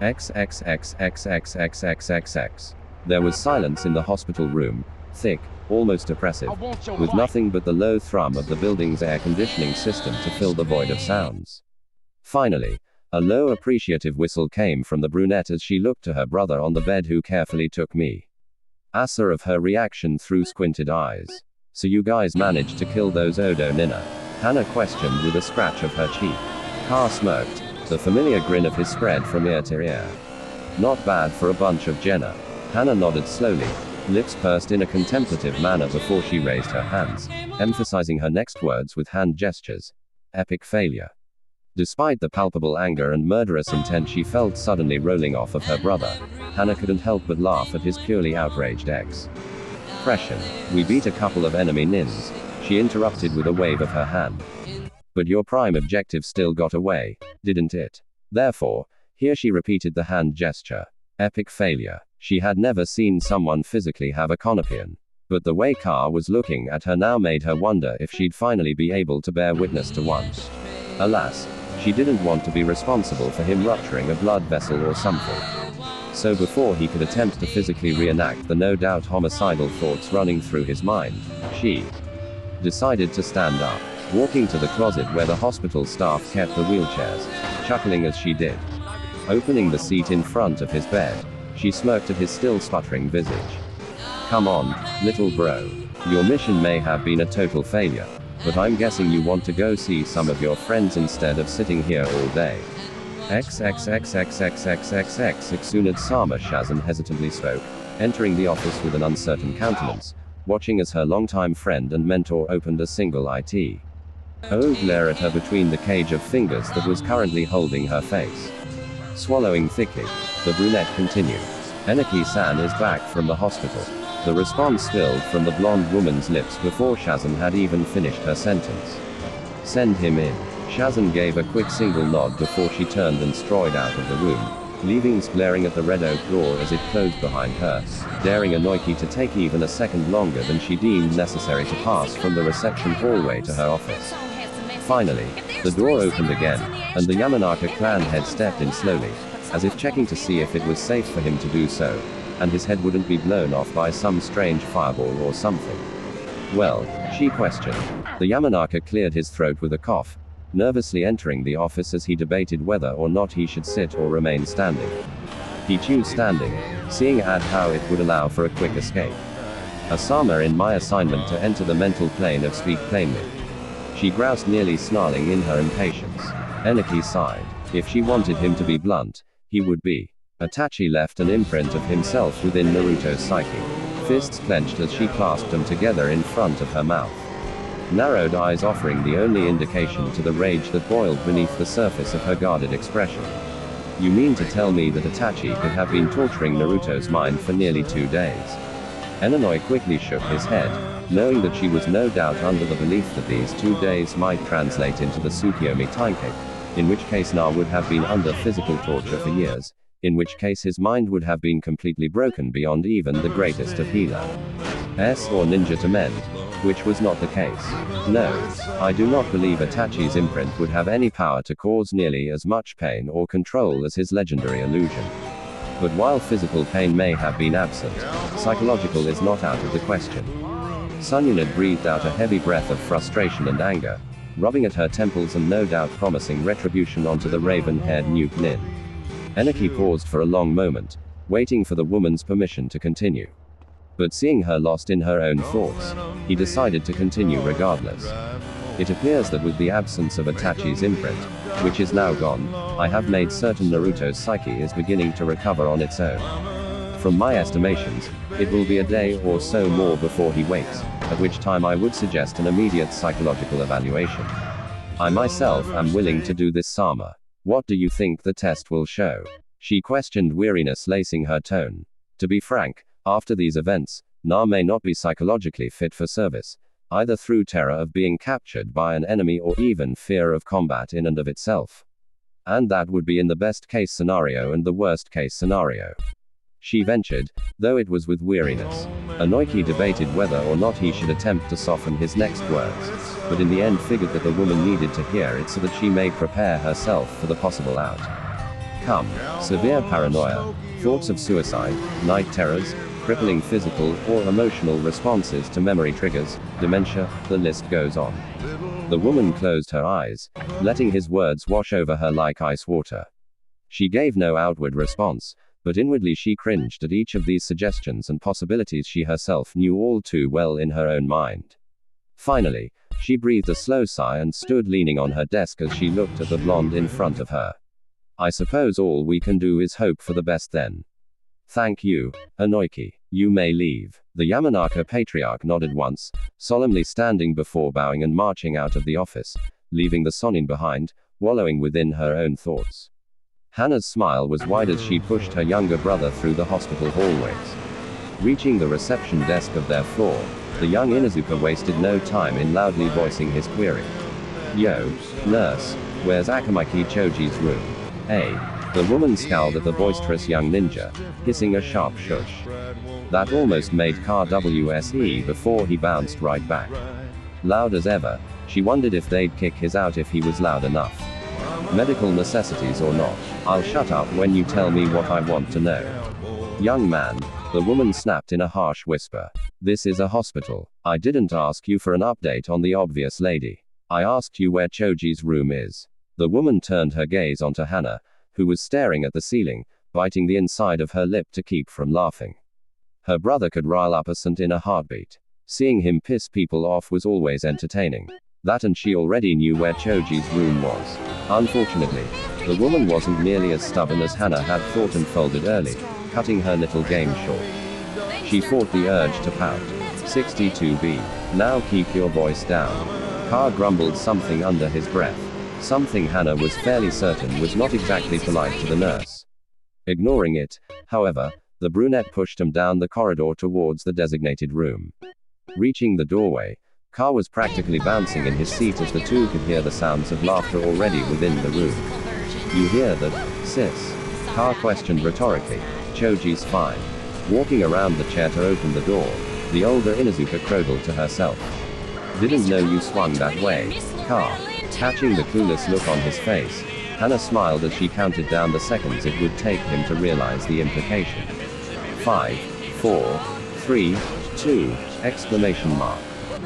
XXXXXXXXX. There was silence in the hospital room, thick, almost oppressive, with nothing but the low thrum of the building's air conditioning system to fill the void of sounds. Finally, a low appreciative whistle came from the brunette as she looked to her brother on the bed who carefully took me. Asa of her reaction through squinted eyes. So you guys managed to kill those Odo Nina? Hana questioned with a scratch of her cheek. Car smirked, the familiar grin of his spread from ear to ear. Not bad for a bunch of Jenna. Hana nodded slowly, lips pursed in a contemplative manner before she raised her hands, emphasizing her next words with hand gestures. Epic failure. Despite the palpable anger and murderous intent she felt suddenly rolling off of her brother, Hana couldn't help but laugh at his purely outraged expression. We beat a couple of enemy nins, she interrupted with a wave of her hand. But your prime objective still got away, didn't it? Therefore, here she repeated the hand gesture. Epic failure. She had never seen someone physically have a conopion. But the way Ka was looking at her now made her wonder if she'd finally be able to bear witness to one. Alas, she didn't want to be responsible for him rupturing a blood vessel or something. So before he could attempt to physically reenact the no doubt homicidal thoughts running through his mind, she decided to stand up, walking to the closet where the hospital staff kept the wheelchairs, chuckling as she did. Opening the seat in front of his bed, she smirked at his still sputtering visage. Come on, little bro. Your mission may have been a total failure, but I'm guessing you want to go see some of your friends instead of sitting here all day. XXXXXXXXX Exunad Sama Shazam hesitantly spoke, entering the office with an uncertain countenance, watching as her longtime friend and mentor opened a single IT. O glare at her between the cage of fingers that was currently holding her face. Swallowing thickly, the brunette continued. Enaki-san is back from the hospital. The response spilled from the blonde woman's lips before Shazam had even finished her sentence. Send him in. Shazam gave a quick single nod before she turned and strode out of the room, leaving us glaring at the red oak door as it closed behind her, daring Inoki to take even a second longer than she deemed necessary to pass from the reception hallway to her office. Finally, the door opened again, and the Yamanaka clan head stepped in slowly, as if checking to see if it was safe for him to do so, and his head wouldn't be blown off by some strange fireball or something. Well, she questioned. The Yamanaka cleared his throat with a cough, nervously entering the office as he debated whether or not he should sit or remain standing. He chose standing, seeing how it would allow for a quick escape. Asama in my assignment to enter the mental plane of speak plainly. She groused, nearly snarling in her impatience. Enaki sighed. If she wanted him to be blunt, he would be. Itachi left an imprint of himself within Naruto's psyche. Fists clenched as she clasped them together in front of her mouth. narrowed eyes offering the only indication to the rage that boiled beneath the surface of her guarded expression. You mean to tell me that Itachi could have been torturing Naruto's mind for nearly 2 days? Enonoi quickly shook his head, knowing that she was no doubt under the belief that these 2 days might translate into the Tsukiyomi timecake, in which case Na would have been under physical torture for years, in which case his mind would have been completely broken beyond even the greatest of healers or ninja to mend, which was not the case. No, I do not believe Itachi's imprint would have any power to cause nearly as much pain or control as his legendary illusion. But while physical pain may have been absent, psychological is not out of the question. Sun Yunade breathed out a heavy breath of frustration and anger, rubbing at her temples and no doubt promising retribution onto the raven-haired Nuke Nin. Enaki paused for a long moment, waiting for the woman's permission to continue. But seeing her lost in her own thoughts, he decided to continue regardless. It appears that with the absence of Itachi's imprint, which is now gone, I have made certain Naruto's psyche is beginning to recover on its own. From my estimations, it will be a day or so more before he wakes, at which time I would suggest an immediate psychological evaluation. I myself am willing to do this, Sama. What do you think the test will show? She questioned, weariness lacing her tone. To be frank, after these events, Na may not be psychologically fit for service, either through terror of being captured by an enemy or even fear of combat in and of itself. And that would be in the best case scenario and the worst case scenario. She ventured, though it was with weariness. Inoki debated whether or not he should attempt to soften his next words, but in the end figured that the woman needed to hear it so that she may prepare herself for the possible out. Come, severe paranoia, thoughts of suicide, night terrors, crippling physical or emotional responses to memory triggers, dementia, the list goes on. The woman closed her eyes, letting his words wash over her like ice water. She gave no outward response, but inwardly she cringed at each of these suggestions and possibilities she herself knew all too well in her own mind. Finally, she breathed a slow sigh and stood leaning on her desk as she looked at the blonde in front of her. I suppose all we can do is hope for the best then. Thank you, Inoki. You may leave. The Yamanaka patriarch nodded once, solemnly standing before bowing and marching out of the office, leaving the Sonin behind, wallowing within her own thoughts. Hana's smile was wide as she pushed her younger brother through the hospital hallways. Reaching the reception desk of their floor, the young Inuzuka wasted no time in loudly voicing his query. Yo, nurse, where's Akamaiki Choji's room? Hey. The woman scowled at the boisterous young ninja, hissing a sharp shush. That almost made Car WSE before he bounced right back. Loud as ever, she wondered if they'd kick his out if he was loud enough. Medical necessities or not, I'll shut up when you tell me what I want to know. Young man, the woman snapped in a harsh whisper. This is a hospital. I didn't ask you for an update on the obvious lady. I asked you where Choji's room is. The woman turned her gaze onto Hana, who was staring at the ceiling, biting the inside of her lip to keep from laughing. Her brother could rile up a saint in a heartbeat. Seeing him piss people off was always entertaining. That and she already knew where Choji's room was. Unfortunately, the woman wasn't nearly as stubborn as Hana had thought and folded early, cutting her little game short. She fought the urge to pout. 62B. Now keep your voice down. Car grumbled something under his breath. Something Hana was fairly certain was not exactly polite to the nurse. Ignoring it, however, the brunette pushed him down the corridor towards the designated room. Reaching the doorway, Car was practically bouncing in his seat as the two could hear the sounds of laughter already within the room. You hear that, sis? Car questioned rhetorically. Choji's fine. Walking around the chair to open the door, the older Inuzuka crodled to herself. Didn't know you swung that way, Car. Catching the clueless look on his face, Hana smiled as she counted down the seconds it would take him to realize the implication. 5, 4, 3, 2, exclamation mark.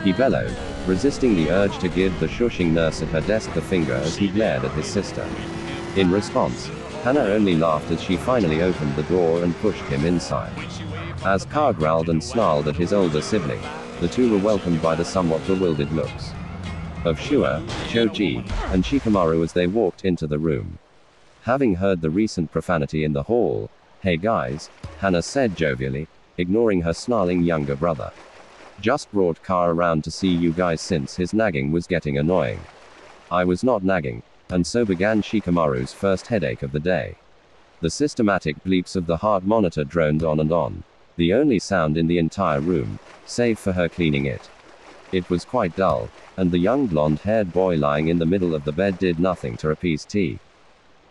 He bellowed, resisting the urge to give the shushing nurse at her desk the finger as he glared at his sister. In response, Hana only laughed as she finally opened the door and pushed him inside. As Car growled and snarled at his older sibling, the two were welcomed by the somewhat bewildered looks of Shua, Choji, and Shikamaru as they walked into the room. Having heard the recent profanity in the hall, "Hey guys," Hana said jovially, ignoring her snarling younger brother. Just brought car around to see you guys since his nagging was getting annoying. I was not nagging, and so began Shikamaru's first headache of the day. The systematic bleeps of the heart monitor droned on and on. The only sound in the entire room, save for her cleaning it. It was quite dull, and the young blonde-haired boy lying in the middle of the bed did nothing to appease T.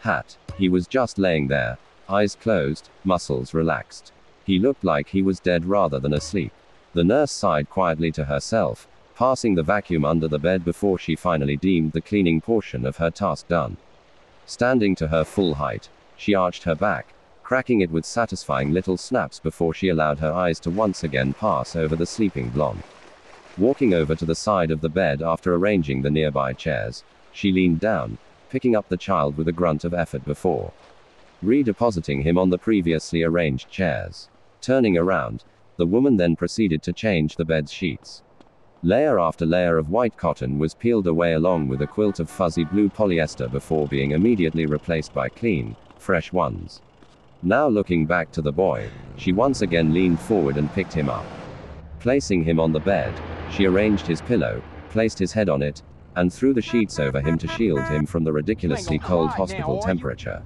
Hat. He was just laying there, eyes closed, muscles relaxed. He looked like he was dead rather than asleep. The nurse sighed quietly to herself, passing the vacuum under the bed before she finally deemed the cleaning portion of her task done. Standing to her full height, she arched her back, cracking it with satisfying little snaps before she allowed her eyes to once again pass over the sleeping blonde. Walking over to the side of the bed after arranging the nearby chairs, she leaned down, picking up the child with a grunt of effort before redepositing him on the previously arranged chairs. Turning around, the woman then proceeded to change the bed's sheets. Layer after layer of white cotton was peeled away along with a quilt of fuzzy blue polyester before being immediately replaced by clean, fresh ones. Now looking back to the boy, she once again leaned forward and picked him up. Placing him on the bed, she arranged his pillow, placed his head on it, and threw the sheets over him to shield him from the ridiculously cold hospital temperature.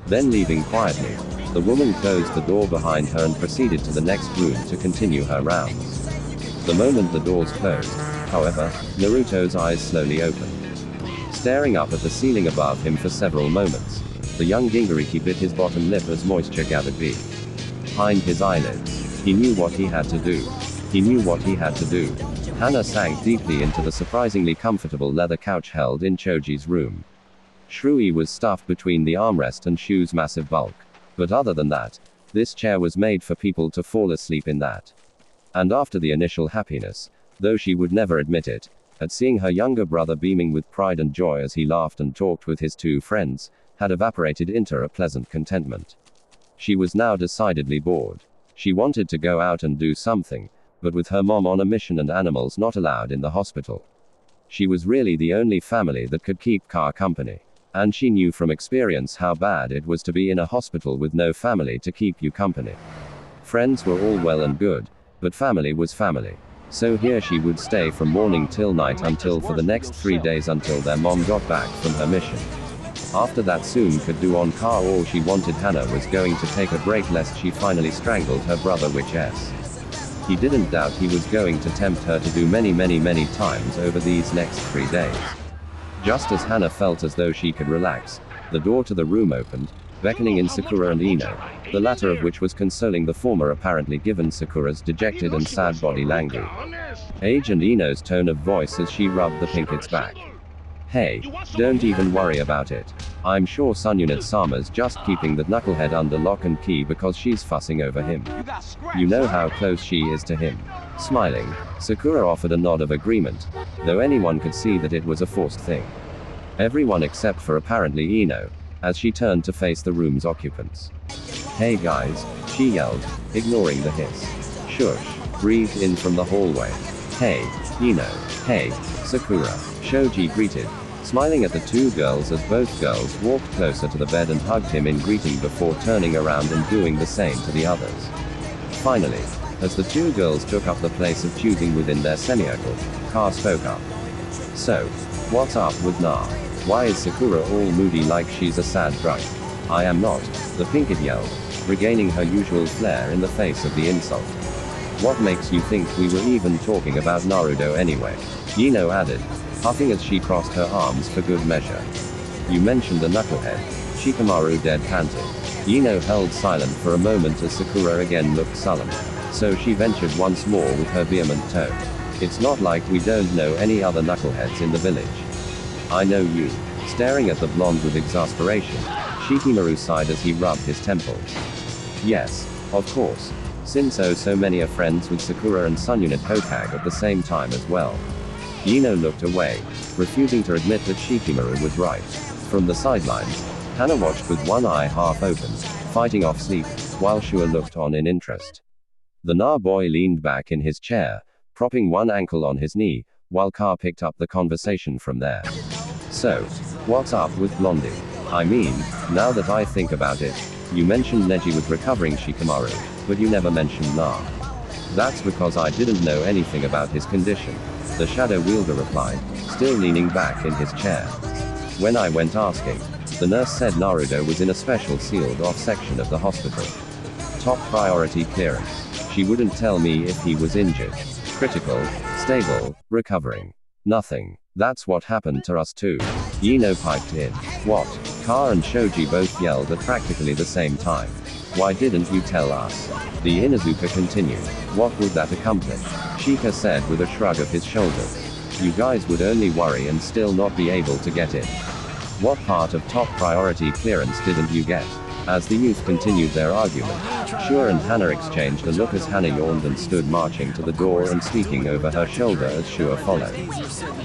Then leaving quietly, the woman closed the door behind her and proceeded to the next room to continue her rounds. The moment the doors closed, however, Naruto's eyes slowly opened. Staring up at the ceiling above him for several moments, the young Gingariki bit his bottom lip as moisture gathered behind his eyelids. He knew what he had to do. He knew what he had to do. Hana sank deeply into the surprisingly comfortable leather couch held in Choji's room. Shrui was stuffed between the armrest and Shu's massive bulk. But other than that, this chair was made for people to fall asleep in that. And after the initial happiness, though she would never admit it, at seeing her younger brother beaming with pride and joy as he laughed and talked with his two friends, had evaporated into a pleasant contentment. She was now decidedly bored. She wanted to go out and do something, but with her mom on a mission and animals not allowed in the hospital, she was really the only family that could keep Car company. And she knew from experience how bad it was to be in a hospital with no family to keep you company. Friends were all well and good, but family was family. So here she would stay from morning till night until for the next 3 days until their mom got back from her mission. After that soon could do on Car all she wanted. Hana was going to take a break lest she finally strangled her brother, which he didn't doubt he was going to tempt her to do many times over these next 3 days. Just as Hana felt as though she could relax, the door to the room opened, beckoning in Sakura and Ino, the latter of which was consoling the former apparently given Sakura's dejected and sad body language. Age and Ino's tone of voice as she rubbed the Pinket's back. Hey, don't even worry about it. I'm sure Sununit-sama's just keeping that knucklehead under lock and key because she's fussing over him. You know how close she is to him. Smiling, Sakura offered a nod of agreement, though anyone could see that it was a forced thing. Everyone except for apparently Ino, as she turned to face the room's occupants. Hey guys, she yelled, ignoring the hiss. Shush, breathed in from the hallway. Hey, Ino. Hey, Sakura. Shoji greeted, smiling at the two girls as both girls walked closer to the bed and hugged him in greeting before turning around and doing the same to the others. Finally, as the two girls took up the place of choosing within their semicircle, Car spoke up. So, what's up with Na? Why is Sakura all moody like she's a sad drunk? I am not, the Pinket yelled, regaining her usual flair in the face of the insult. What makes you think we were even talking about Naruto anyway? Ino added, puffing as she crossed her arms for good measure. You mentioned a knucklehead. Shikamaru dead-panted. Ino held silent for a moment as Sakura again looked sullen. So she ventured once more with her vehement tone. It's not like we don't know any other knuckleheads in the village. I know you. Staring at the blonde with exasperation, Shikamaru sighed as he rubbed his temples. Yes, of course. Since so many are friends with Sakura and Sununit Hokage at the same time as well. Ino looked away, refusing to admit that Shikamaru was right. From the sidelines, Hana watched with one eye half open, fighting off sleep, while Shua looked on in interest. The Na boy leaned back in his chair, propping one ankle on his knee, while Car picked up the conversation from there. So, what's up with Blondie? I mean, now that I think about it, you mentioned Neji was recovering Shikamaru, but you never mentioned Na. That's because I didn't know anything about his condition, the shadow wielder replied, still leaning back in his chair. When I went asking, the nurse said Naruto was in a special sealed off section of the hospital. Top priority clearance. She wouldn't tell me if he was injured, critical, stable, recovering. Nothing. That's what happened to us too. Yino piped in. What? Ka and Shoji both yelled at practically the same time. Why didn't you tell us? The Inuzuka continued. What would that accomplish? Shika said with a shrug of his shoulders. You guys would only worry and still not be able to get in. What part of top priority clearance didn't you get? As the youth continued their argument, Shua and Hana exchanged a look as Hana yawned and stood marching to the door and speaking over her shoulder as Shua followed.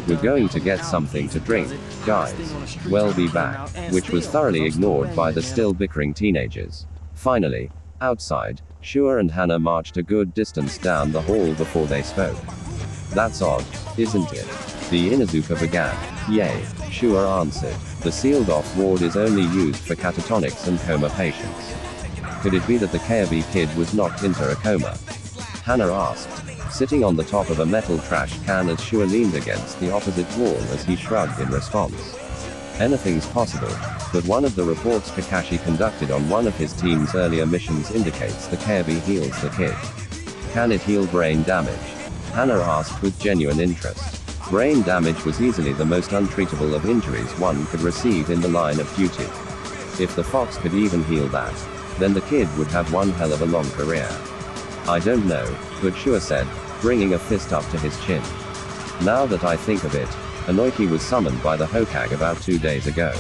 We're going to get something to drink, guys. We'll be back, which was thoroughly ignored by the still bickering teenagers. Finally, outside, Shua and Hana marched a good distance down the hall before they spoke. That's odd, isn't it? The Inuzuka began. Yay, Shua answered. The sealed-off ward is only used for catatonics and coma patients. Could it be that the Kyuubi kid was knocked into a coma? Hana asked, sitting on the top of a metal trash can as Shua leaned against the opposite wall as he shrugged in response. Anything's possible, but one of the reports Kakashi conducted on one of his team's earlier missions indicates the Kyuubi heals the kid. Can it heal brain damage? Hana asked with genuine interest. Brain damage was easily the most untreatable of injuries one could receive in the line of duty. If the fox could even heal that, then the kid would have one hell of a long career. I don't know, but Shua said, bringing a fist up to his chin. Now that I think of it, Inoki was summoned by the Hokage about 2 days ago.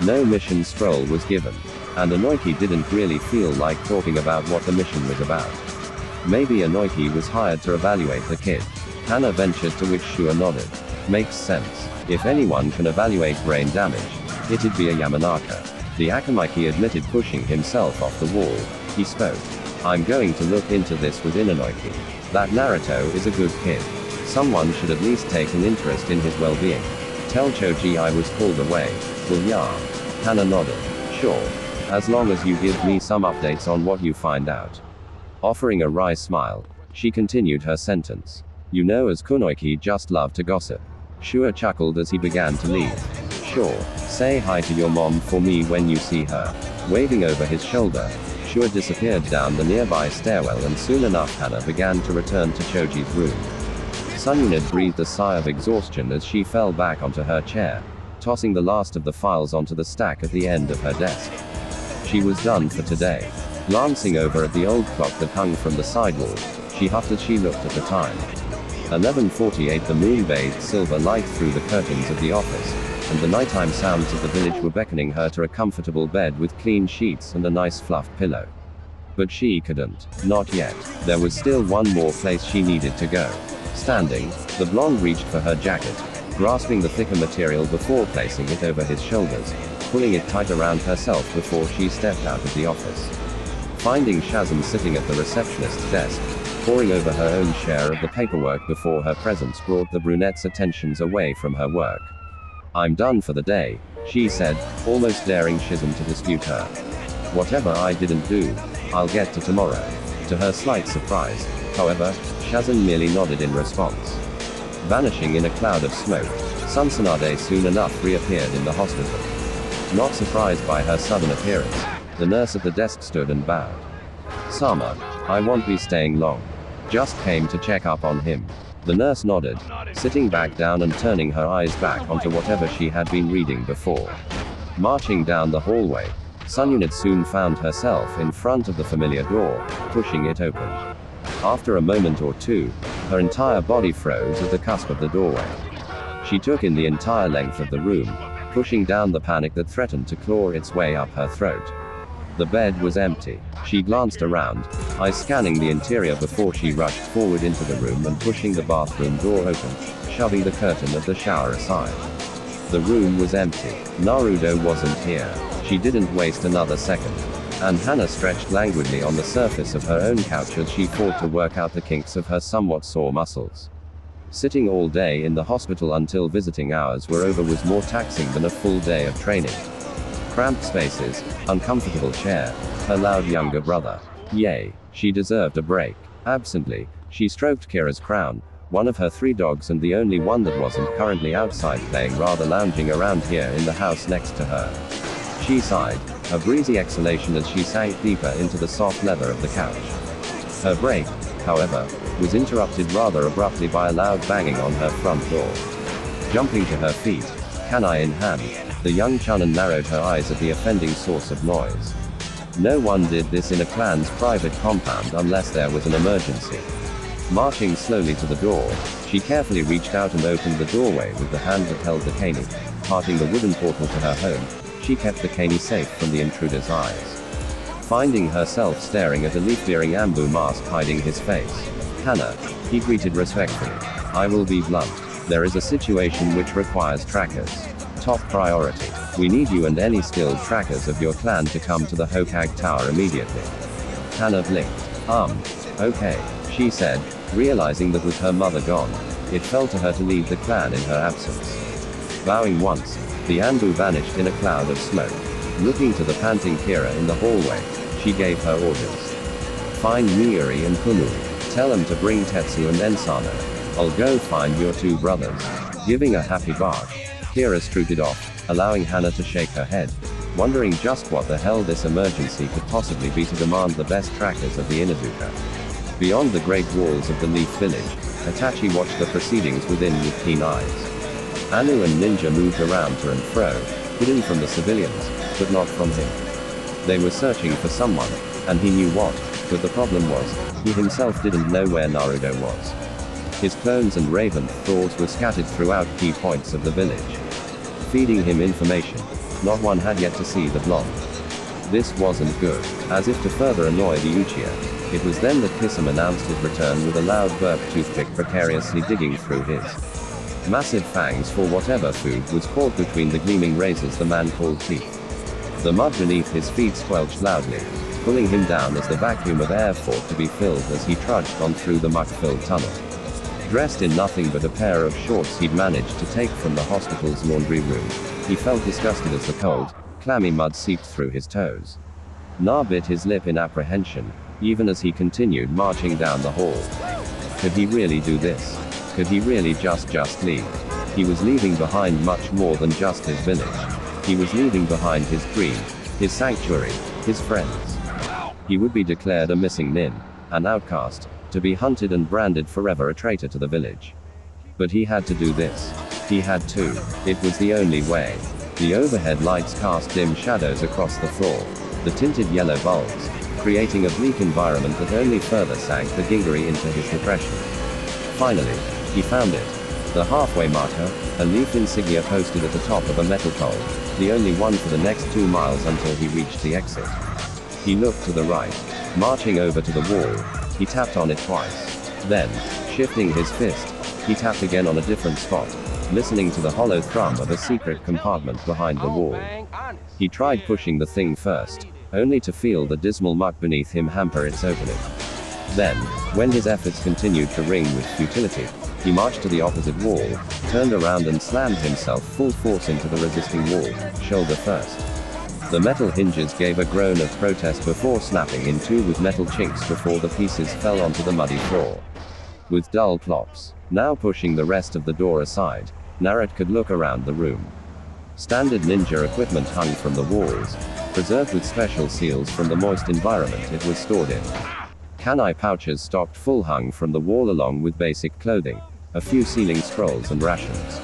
No mission scroll was given, and Inoki didn't really feel like talking about what the mission was about. Maybe Inoki was hired to evaluate the kid. Hana ventured, to which Shua nodded. Makes sense. If anyone can evaluate brain damage, it'd be a Yamanaka. The Akamaki admitted, pushing himself off the wall. He spoke. I'm going to look into this with Inoki. That Naruto is a good kid. Someone should at least take an interest in his well-being. Tell Choji I was called away. Will ya? Hana nodded. Sure. As long as you give me some updates on what you find out. Offering a wry smile, she continued her sentence. You know, as Kunoiki just love to gossip. Shua chuckled as he began to leave. Sure. Say hi to your mom for me when you see her. Waving over his shoulder, Shua disappeared down the nearby stairwell, and soon enough Hana began to return to Choji's room. Sunyunid breathed a sigh of exhaustion as she fell back onto her chair, tossing the last of the files onto the stack at the end of her desk. She was done for today. Glancing over at the old clock that hung from the sidewall, she huffed as she looked at the time. 11:48. The moon bathed silver light through the curtains of the office, and the nighttime sounds of the village were beckoning her to a comfortable bed with clean sheets and a nice fluffed pillow. But she couldn't. Not yet. There was still one more place she needed to go. Standing, the blonde reached for her jacket, grasping the thicker material before placing it over his shoulders, pulling it tight around herself before she stepped out of the office. Finding Shazam sitting at the receptionist's desk, poring over her own share of the paperwork before her presence brought the brunette's attentions away from her work. I'm done for the day, she said, almost daring Shazam to dispute her. Whatever I didn't do, I'll get to tomorrow. To her slight surprise, however, Shazam merely nodded in response. Vanishing in a cloud of smoke, Sansanade soon enough reappeared in the hospital. Not surprised by her sudden appearance, the nurse at the desk stood and bowed. Sama, I won't be staying long. Just came to check up on him. The nurse nodded, sitting back down and turning her eyes back onto whatever she had been reading before. Marching down the hallway, Sunyunid soon found herself in front of the familiar door, pushing it open. After a moment or two, her entire body froze at the cusp of the doorway. She took in the entire length of the room, pushing down the panic that threatened to claw its way up her throat. The bed was empty. She glanced around, eyes scanning the interior before she rushed forward into the room and pushing the bathroom door open, shoving the curtain of the shower aside. The room was empty. Naruto wasn't here. She didn't waste another second. And Hana stretched languidly on the surface of her own couch as she fought to work out the kinks of her somewhat sore muscles. Sitting all day in the hospital until visiting hours were over was more taxing than a full day of training. Cramped spaces, uncomfortable chair, her loud younger brother. Yay, she deserved a break. Absently, she stroked Kira's crown, one of her 3 dogs and the only one that wasn't currently outside playing, rather lounging around here in the house next to her. She sighed, a breezy exhalation as she sank deeper into the soft leather of the couch. Her break, however, was interrupted rather abruptly by a loud banging on her front door. Jumping to her feet, kanai in hand, the young Chunin narrowed her eyes at the offending source of noise. No one did this in a clan's private compound unless there was an emergency. Marching slowly to the door, she carefully reached out and opened the doorway with the hand that held the kani. Parting the wooden portal to her home, she kept the kani safe from the intruder's eyes. Finding herself staring at a leaf-bearing Ambu mask hiding his face, Hana, he greeted respectfully. I will be blunt. There is a situation which requires trackers. Top priority. We need you and any skilled trackers of your clan to come to the Hokage Tower immediately. Hana blinked. Okay, she said, realizing that with her mother gone, it fell to her to lead the clan in her absence. Bowing once, the Anbu vanished in a cloud of smoke. Looking to the panting Kira in the hallway, she gave her orders. Find Miuri and Kumuri. Tell them to bring Tetsu and Ensano. I'll go find your 2 brothers. Giving a happy bark, Kira strutted off, allowing Hana to shake her head, wondering just what the hell this emergency could possibly be to demand the best trackers of the Inazuka. Beyond the great walls of the Leaf Village, Itachi watched the proceedings within with keen eyes. Anu and Ninja moved around to and fro, hidden from the civilians, but not from him. They were searching for someone, and he knew what, but the problem was, he himself didn't know where Naruto was. His clones and Raven thralls were scattered throughout key points of the village, feeding him information. Not one had yet to see the blonde. This wasn't good. As if to further annoy the Uchiha, it was then that Kisame announced his return with a loud burp, toothpick precariously digging through his massive fangs for whatever food was caught between the gleaming razors the man called teeth. The mud beneath his feet squelched loudly, pulling him down as the vacuum of air fought to be filled as he trudged on through the muck-filled tunnel. Dressed in nothing but a pair of shorts he'd managed to take from the hospital's laundry room, he felt disgusted as the cold, clammy mud seeped through his toes. Na bit his lip in apprehension, even as he continued marching down the hall. Could he really do this? Could he really just leave? He was leaving behind much more than just his village. He was leaving behind his dream, his sanctuary, his friends. He would be declared a missing nin, an outcast, to be hunted and branded forever, a traitor to the village. But he had to do this. He had to. It was the only way. The overhead lights cast dim shadows across the floor, the tinted yellow bulbs, creating a bleak environment that only further sank the Gingery into his depression. Finally, he found it. The halfway marker, a leaf insignia posted at the top of a metal pole, the only one for the next 2 miles until he reached the exit. He looked to the right. Marching over to the wall, he tapped on it twice. Then, shifting his fist, he tapped again on a different spot, listening to the hollow thrum of a secret compartment behind the wall. He tried pushing the thing first, only to feel the dismal muck beneath him hamper its opening. Then, when his efforts continued to ring with futility, he marched to the opposite wall, turned around and slammed himself full force into the resisting wall, shoulder first. The metal hinges gave a groan of protest before snapping in two with metal chinks before the pieces fell onto the muddy floor. With dull plops, now pushing the rest of the door aside, Naruto could look around the room. Standard ninja equipment hung from the walls, preserved with special seals from the moist environment it was stored in. Kanai pouches stocked full hung from the wall along with basic clothing, a few sealing scrolls and rations.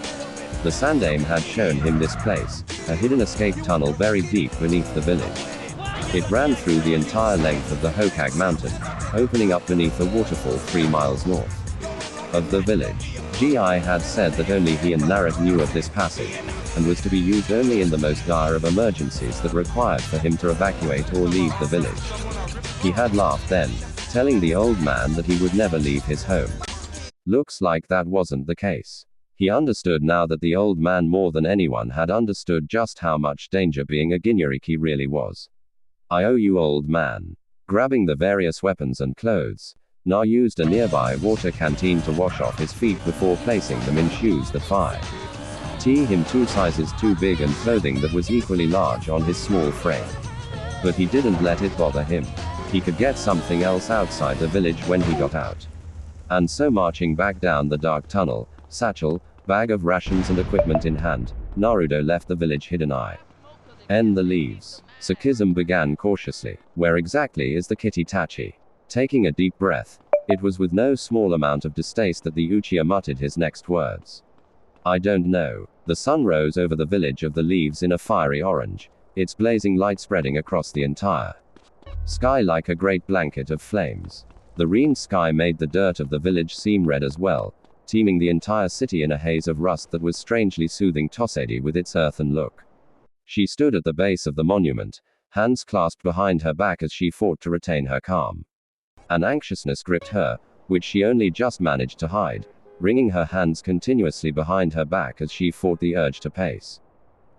The Sandaime had shown him this place, a hidden escape tunnel buried deep beneath the village. It ran through the entire length of the Hokage mountain, opening up beneath a waterfall 3 miles north of the village. Gi had said that only he and Naruto knew of this passage, and was to be used only in the most dire of emergencies that required for him to evacuate or leave the village. He had laughed then, telling the old man that he would never leave his home. Looks like that wasn't the case. He understood now that the old man more than anyone had understood just how much danger being a Ginuriki really was. I owe you, old man. Grabbing the various weapons and clothes, Na used a nearby water canteen to wash off his feet before placing them in shoes that him 2 sizes too big and clothing that was equally large on his small frame. But he didn't let it bother him. He could get something else outside the village when he got out. And so marching back down the dark tunnel, satchel, bag of rations and equipment in hand, Naruto left the village hidden eye. The leaves. Sakism began cautiously. Where exactly is the kitty Tachi? Taking a deep breath, it was with no small amount of distaste that the Uchiha muttered his next words. I don't know. The sun rose over the village of the leaves in a fiery orange, its blazing light spreading across the entire sky like a great blanket of flames. The green sky made the dirt of the village seem red as well, teeming the entire city in a haze of rust that was strangely soothing Tosedi with its earthen look. She stood at the base of the monument, hands clasped behind her back as she fought to retain her calm. An anxiousness gripped her, which she only just managed to hide, wringing her hands continuously behind her back as she fought the urge to pace.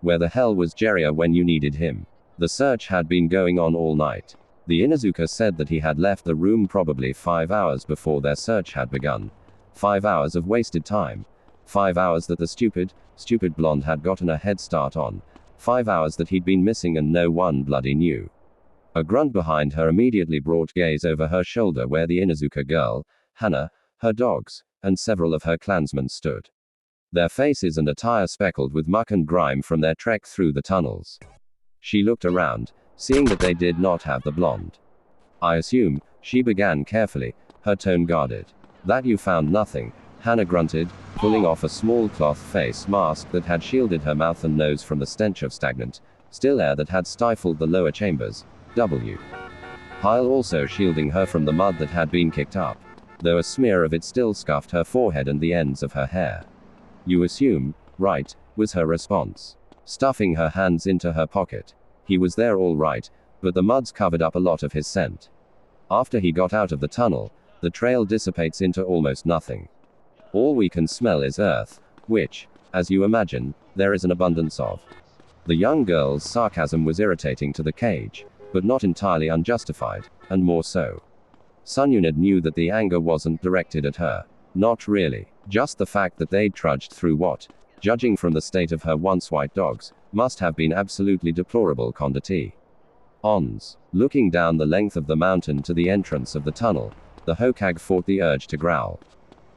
Where the hell was Jiraiya when you needed him? The search had been going on all night. The Inuzuka said that he had left the room probably 5 hours before their search had begun. 5 hours of wasted time. 5 hours that the stupid blonde had gotten a head start on. 5 hours that he'd been missing and no one bloody knew. A grunt behind her immediately brought gaze over her shoulder where the Inuzuka girl, Hana, her dogs, and several of her clansmen stood. Their faces and attire speckled with muck and grime from their trek through the tunnels. She looked around, seeing that they did not have the blonde. I assume, she began carefully, her tone guarded. That you found nothing, Hana grunted, pulling off a small cloth face mask that had shielded her mouth and nose from the stench of stagnant, still air that had stifled the lower chambers. While also shielding her from the mud that had been kicked up, though a smear of it still scuffed her forehead and the ends of her hair. You assume, right, was her response. Stuffing her hands into her pocket. He was there all right, but the mud's covered up a lot of his scent. After he got out of the tunnel, the trail dissipates into almost nothing. All we can smell is earth, which, as you imagine, there is an abundance of. The young girl's sarcasm was irritating to the cage, but not entirely unjustified, and more so. Sun Yunad knew that the anger wasn't directed at her. Not really. Just the fact that they'd trudged through what, judging from the state of her once white dogs, must have been absolutely deplorable conditions. Looking down the length of the mountain to the entrance of the tunnel, the Hokage fought the urge to growl.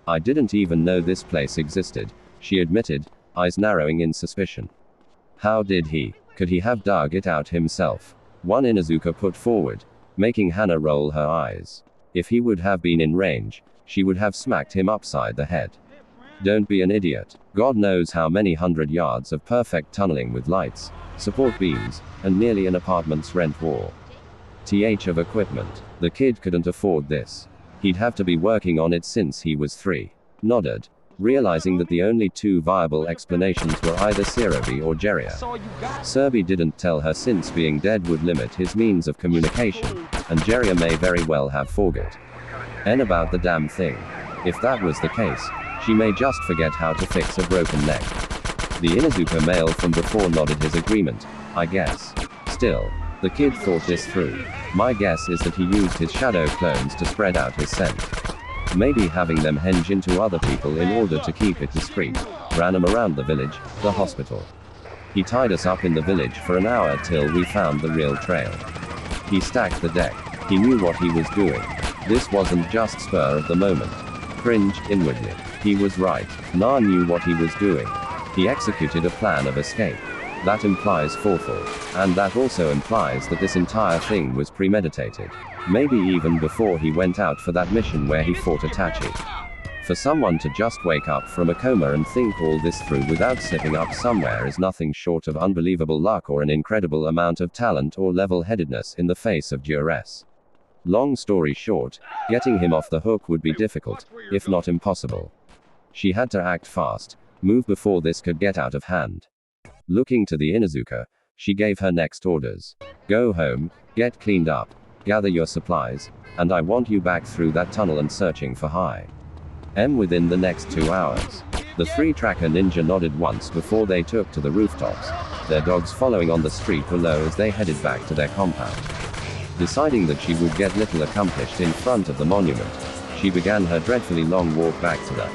I didn't even know this place existed, she admitted, eyes narrowing in suspicion. How did he? Could he have dug it out himself? One Inuzuka put forward, making Hana roll her eyes. If he would have been in range, she would have smacked him upside the head. Don't be an idiot. God knows how many 100 yards of perfect tunneling with lights, support beams, and nearly an apartment's rent war. Of equipment. The kid couldn't afford this. He'd have to be working on it since he was 3. Nodded, realizing that the only two viable explanations were either Serobi or Jiraiya. Serbi didn't tell her since being dead would limit his means of communication, and Jiraiya may very well have forgot about the damn thing. If that was the case, she may just forget how to fix a broken neck. The Inuzuka male from before nodded his agreement, I guess. Still, the kid thought this through. My guess is that he used his shadow clones to spread out his scent. Maybe having them henge into other people in order to keep it discreet. Ran him around the village, the hospital. He tied us up in the village for an hour till we found the real trail. He stacked the deck. He knew what he was doing. This wasn't just spur of the moment. Cringe, inwardly. He was right. Na knew what he was doing. He executed a plan of escape. That implies forethought. And that also implies that this entire thing was premeditated. Maybe even before he went out for that mission where he fought Itachi. For someone to just wake up from a coma and think all this through without slipping up somewhere is nothing short of unbelievable luck or an incredible amount of talent or level-headedness in the face of duress. Long story short, getting him off the hook would be difficult, if not impossible. She had to act fast, move before this could get out of hand. Looking to the Inuzuka, she gave her next orders. Go home, get cleaned up, gather your supplies, and I want you back through that tunnel and searching for within the next 2 hours. The 3-tracker ninja nodded once before they took to the rooftops, their dogs following on the street below as they headed back to their compound. Deciding that she would get little accomplished in front of the monument, she began her dreadfully long walk back to the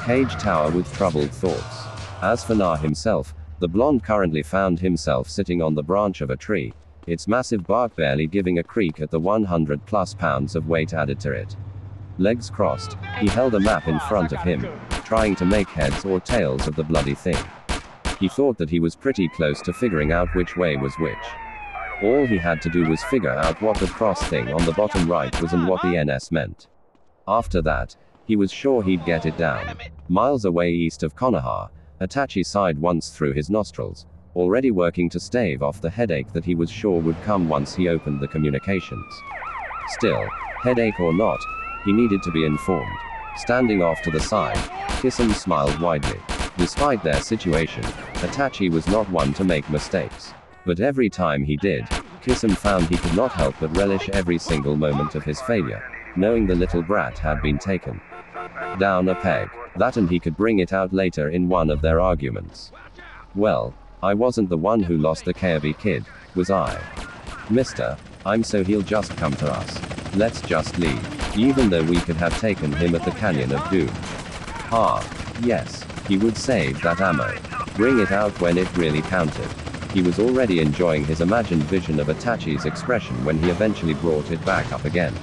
cage tower with troubled thoughts. As for Na himself, the blonde currently found himself sitting on the branch of a tree, its massive bark barely giving a creak at the 100+ pounds of weight added to it. Legs crossed, he held a map in front of him, trying to make heads or tails of the bloody thing. He thought that he was pretty close to figuring out which way was which. All he had to do was figure out what the cross thing on the bottom right was and what the NS meant. After that, he was sure he'd get it down. Miles away east of Konoha, Itachi sighed once through his nostrils, already working to stave off the headache that he was sure would come once he opened the communications. Still, headache or not, he needed to be informed. Standing off to the side, Kisame smiled widely. Despite their situation, Itachi was not one to make mistakes. But every time he did, Kisame found he could not help but relish every single moment of his failure, knowing the little brat had been taken down a peg. That and he could bring it out later in one of their arguments. Well, I wasn't the one who lost the Kyuubi kid, was I? Mister, I'm so he'll just come to us. Let's just leave. Even though we could have taken him at the Canyon of Doom. Ah, yes, he would save that ammo. Bring it out when it really counted. He was already enjoying his imagined vision of Itachi's expression when he eventually brought it back up again.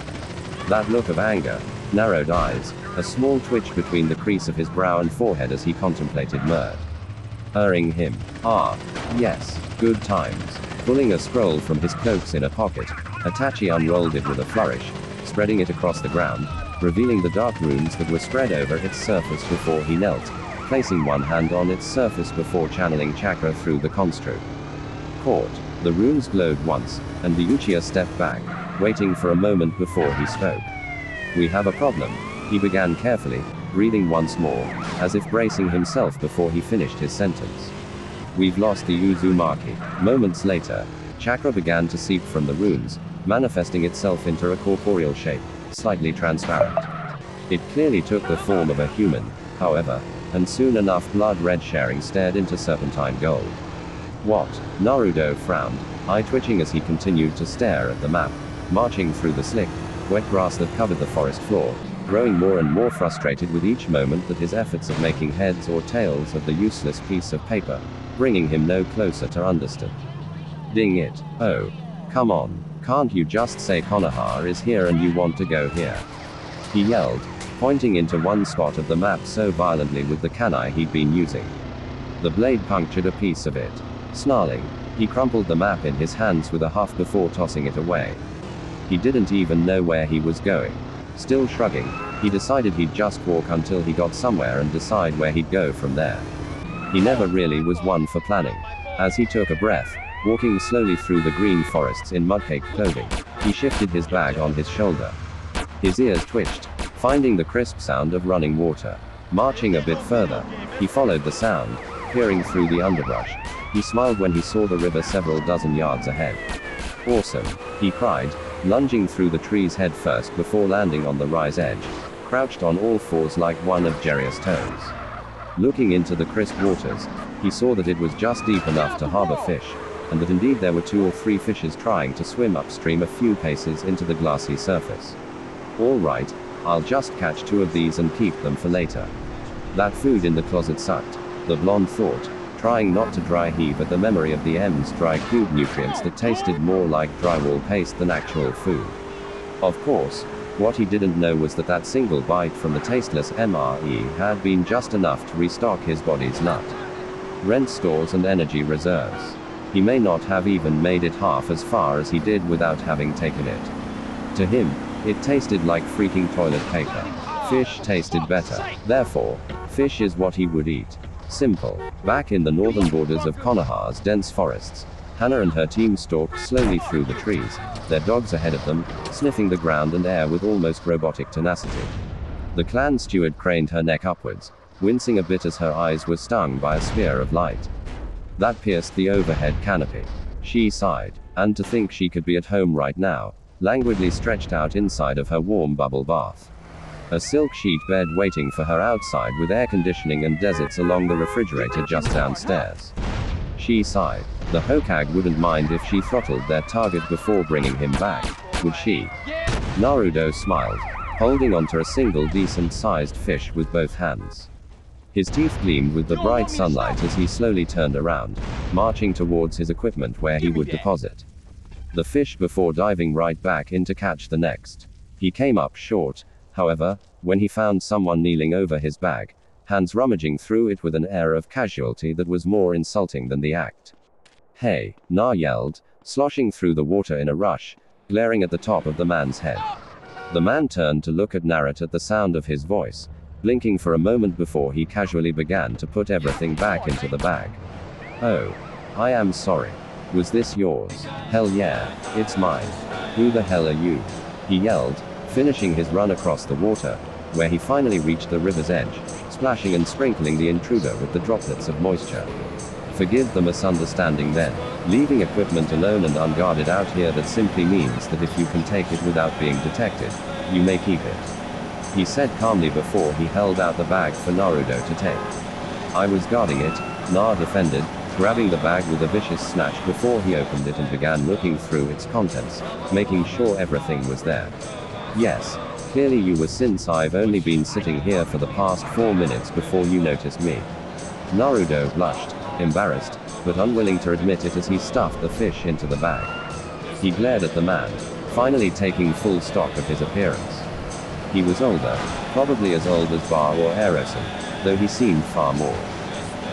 That look of anger, narrowed eyes, a small twitch between the crease of his brow and forehead as he contemplated Murd. Erring him. Ah, yes, good times. Pulling a scroll from his cloak's inner pocket, Itachi unrolled it with a flourish, spreading it across the ground, revealing the dark runes that were spread over its surface before he knelt, placing one hand on its surface before channeling chakra through the construct. Caught. The runes glowed once, and the Uchiha stepped back, waiting for a moment before he spoke. We have a problem, he began carefully, breathing once more, as if bracing himself before he finished his sentence. We've lost the Uzumaki. Moments later, chakra began to seep from the runes, manifesting itself into a corporeal shape, slightly transparent. It clearly took the form of a human, however, and soon enough blood-red sharing stared into serpentine gold. What? Naruto frowned, eye twitching as he continued to stare at the map, marching through the slick, wet grass that covered the forest floor, growing more and more frustrated with each moment that his efforts of making heads or tails of the useless piece of paper, bringing him no closer to understand. Ding it. Oh. Come on. Can't you just say Konoha is here and you want to go here? He yelled, pointing into one spot of the map so violently with the kunai he'd been using. The blade punctured a piece of it. Snarling, he crumpled the map in his hands with a huff before tossing it away. He didn't even know where he was going. Still shrugging, he decided he'd just walk until he got somewhere and decide where he'd go from there. He never really was one for planning. As he took a breath, walking slowly through the green forests in mudcaked clothing, he shifted his bag on his shoulder. His ears twitched, finding the crisp sound of running water. Marching a bit further, he followed the sound, peering through the underbrush. He smiled when he saw the river several dozen yards ahead. Awesome, he cried, lunging through the trees head first before landing on the rise edge, crouched on all fours like one of Jeria's toes. Looking into the crisp waters, he saw that it was just deep enough to harbor fish, and that indeed there were 2 or 3 fishes trying to swim upstream a few paces into the glassy surface. All right, I'll just catch 2 of these and keep them for later. That food in the closet sucked, the blonde thought, trying not to dry heave at the memory of the M's dry cube nutrients that tasted more like drywall paste than actual food. Of course, what he didn't know was that that single bite from the tasteless MRE had been just enough to restock his body's nut rent stores and energy reserves. He may not have even made it half as far as he did without having taken it. To him, it tasted like freaking toilet paper. Fish tasted better. Therefore, fish is what he would eat. Simple. Back in the northern borders of Konoha's dense forests, Hana and her team stalked slowly through the trees, their dogs ahead of them, sniffing the ground and air with almost robotic tenacity. The clan steward craned her neck upwards, wincing a bit as her eyes were stung by a spear of light that pierced the overhead canopy. She sighed, and to think she could be at home right now, languidly stretched out inside of her warm bubble bath. A silk sheet bed waiting for her outside with air conditioning and deserts along the refrigerator just downstairs. She sighed. The Hokage wouldn't mind if she throttled their target before bringing him back, would she? Naruto smiled, holding onto a single decent-sized fish with both hands. His teeth gleamed with the bright sunlight as he slowly turned around, marching towards his equipment where he would deposit the fish before diving right back in to catch the next. He came up short, however, when he found someone kneeling over his bag, hands rummaging through it with an air of casualty that was more insulting than the act. "Hey," Na yelled, sloshing through the water in a rush, glaring at the top of the man's head. The man turned to look at Naruto at the sound of his voice, blinking for a moment before he casually began to put everything back into the bag. "Oh. I am sorry. Was this yours?" "Hell yeah, it's mine. Who the hell are you?" he yelled, finishing his run across the water, where he finally reached the river's edge, splashing and sprinkling the intruder with the droplets of moisture. "Forgive the misunderstanding then. Leaving equipment alone and unguarded out here, that simply means that if you can take it without being detected, you may keep it," he said calmly before he held out the bag for Naruto to take. "I was guarding it," Na defended, grabbing the bag with a vicious snatch before he opened it and began looking through its contents, making sure everything was there. "Yes, clearly you were, since I've only been sitting here for the past 4 minutes before you noticed me." Naruto blushed, embarrassed, but unwilling to admit it as he stuffed the fish into the bag. He glared at the man, finally taking full stock of his appearance. He was older, probably as old as Bar or Erosen, though he seemed far more.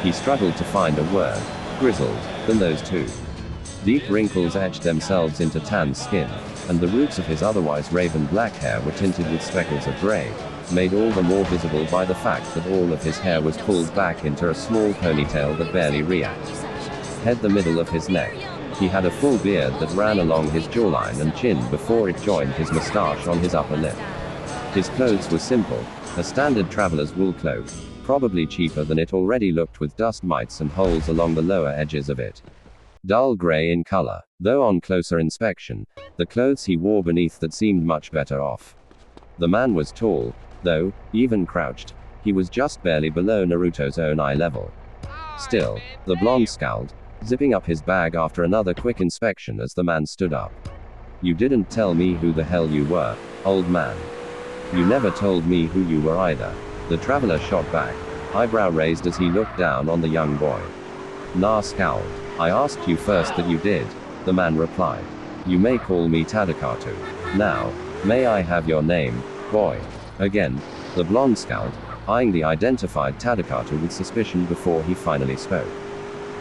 He struggled to find a word, grizzled, than those two. Deep wrinkles etched themselves into tanned skin, and the roots of his otherwise raven black hair were tinted with speckles of gray, made all the more visible by the fact that all of his hair was pulled back into a small ponytail that barely reached. Head the middle of his neck. He had a full beard that ran along his jawline and chin before it joined his mustache on his upper lip. His clothes were simple, a standard traveler's wool cloak, probably cheaper than it already looked, with dust mites and holes along the lower edges of it. Dull gray in color, though on closer inspection, the clothes he wore beneath that seemed much better off. The man was tall, though, even crouched, he was just barely below Naruto's own eye level. Still, the blonde scowled, zipping up his bag after another quick inspection as the man stood up. "You didn't tell me who the hell you were, old man." "You never told me who you were either," the traveler shot back, eyebrow raised as he looked down on the young boy. Na scowled. "I asked you first that you did," the man replied. "You may call me Tadakatu. Now, may I have your name, boy?" Again, the blonde scowled, eyeing the identified Tadakatu with suspicion before he finally spoke.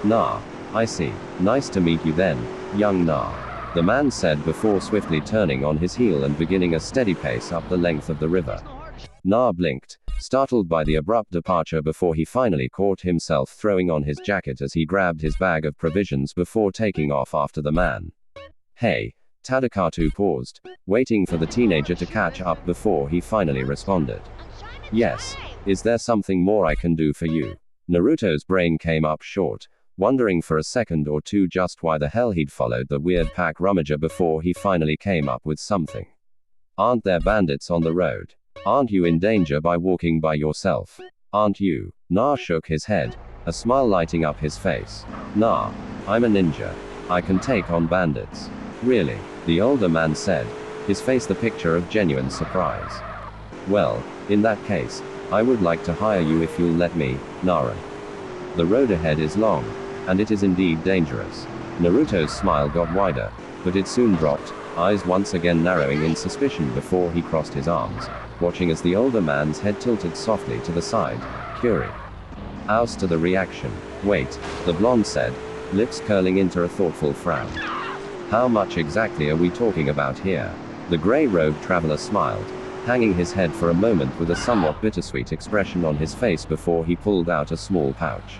"Na. I see. Nice to meet you then, young Na," the man said before swiftly turning on his heel and beginning a steady pace up the length of the river. Na blinked, startled by the abrupt departure, before he finally caught himself throwing on his jacket as he grabbed his bag of provisions before taking off after the man. "Hey." Tadakatu paused, waiting for the teenager to catch up before he finally responded. "Yes. Is there something more I can do for you?" Naruto's brain came up short, wondering for a second or two just why the hell he'd followed the weird pack rummager before he finally came up with something. "Aren't there bandits on the road? Aren't you in danger by walking by yourself? Aren't you?" Na shook his head, a smile lighting up his face. "Nah, I'm a ninja. I can take on bandits." "Really?" the older man said, his face the picture of genuine surprise. "Well, in that case, I would like to hire you if you'll let me, Nara. The road ahead is long, and it is indeed dangerous." Naruto's smile got wider, but it soon dropped, eyes once again narrowing in suspicion before he crossed his arms, watching as the older man's head tilted softly to the side, curious. "Ouse to the reaction. Wait," the blonde said, lips curling into a thoughtful frown. "How much exactly are we talking about here?" The gray-robed traveler smiled, hanging his head for a moment with a somewhat bittersweet expression on his face before he pulled out a small pouch.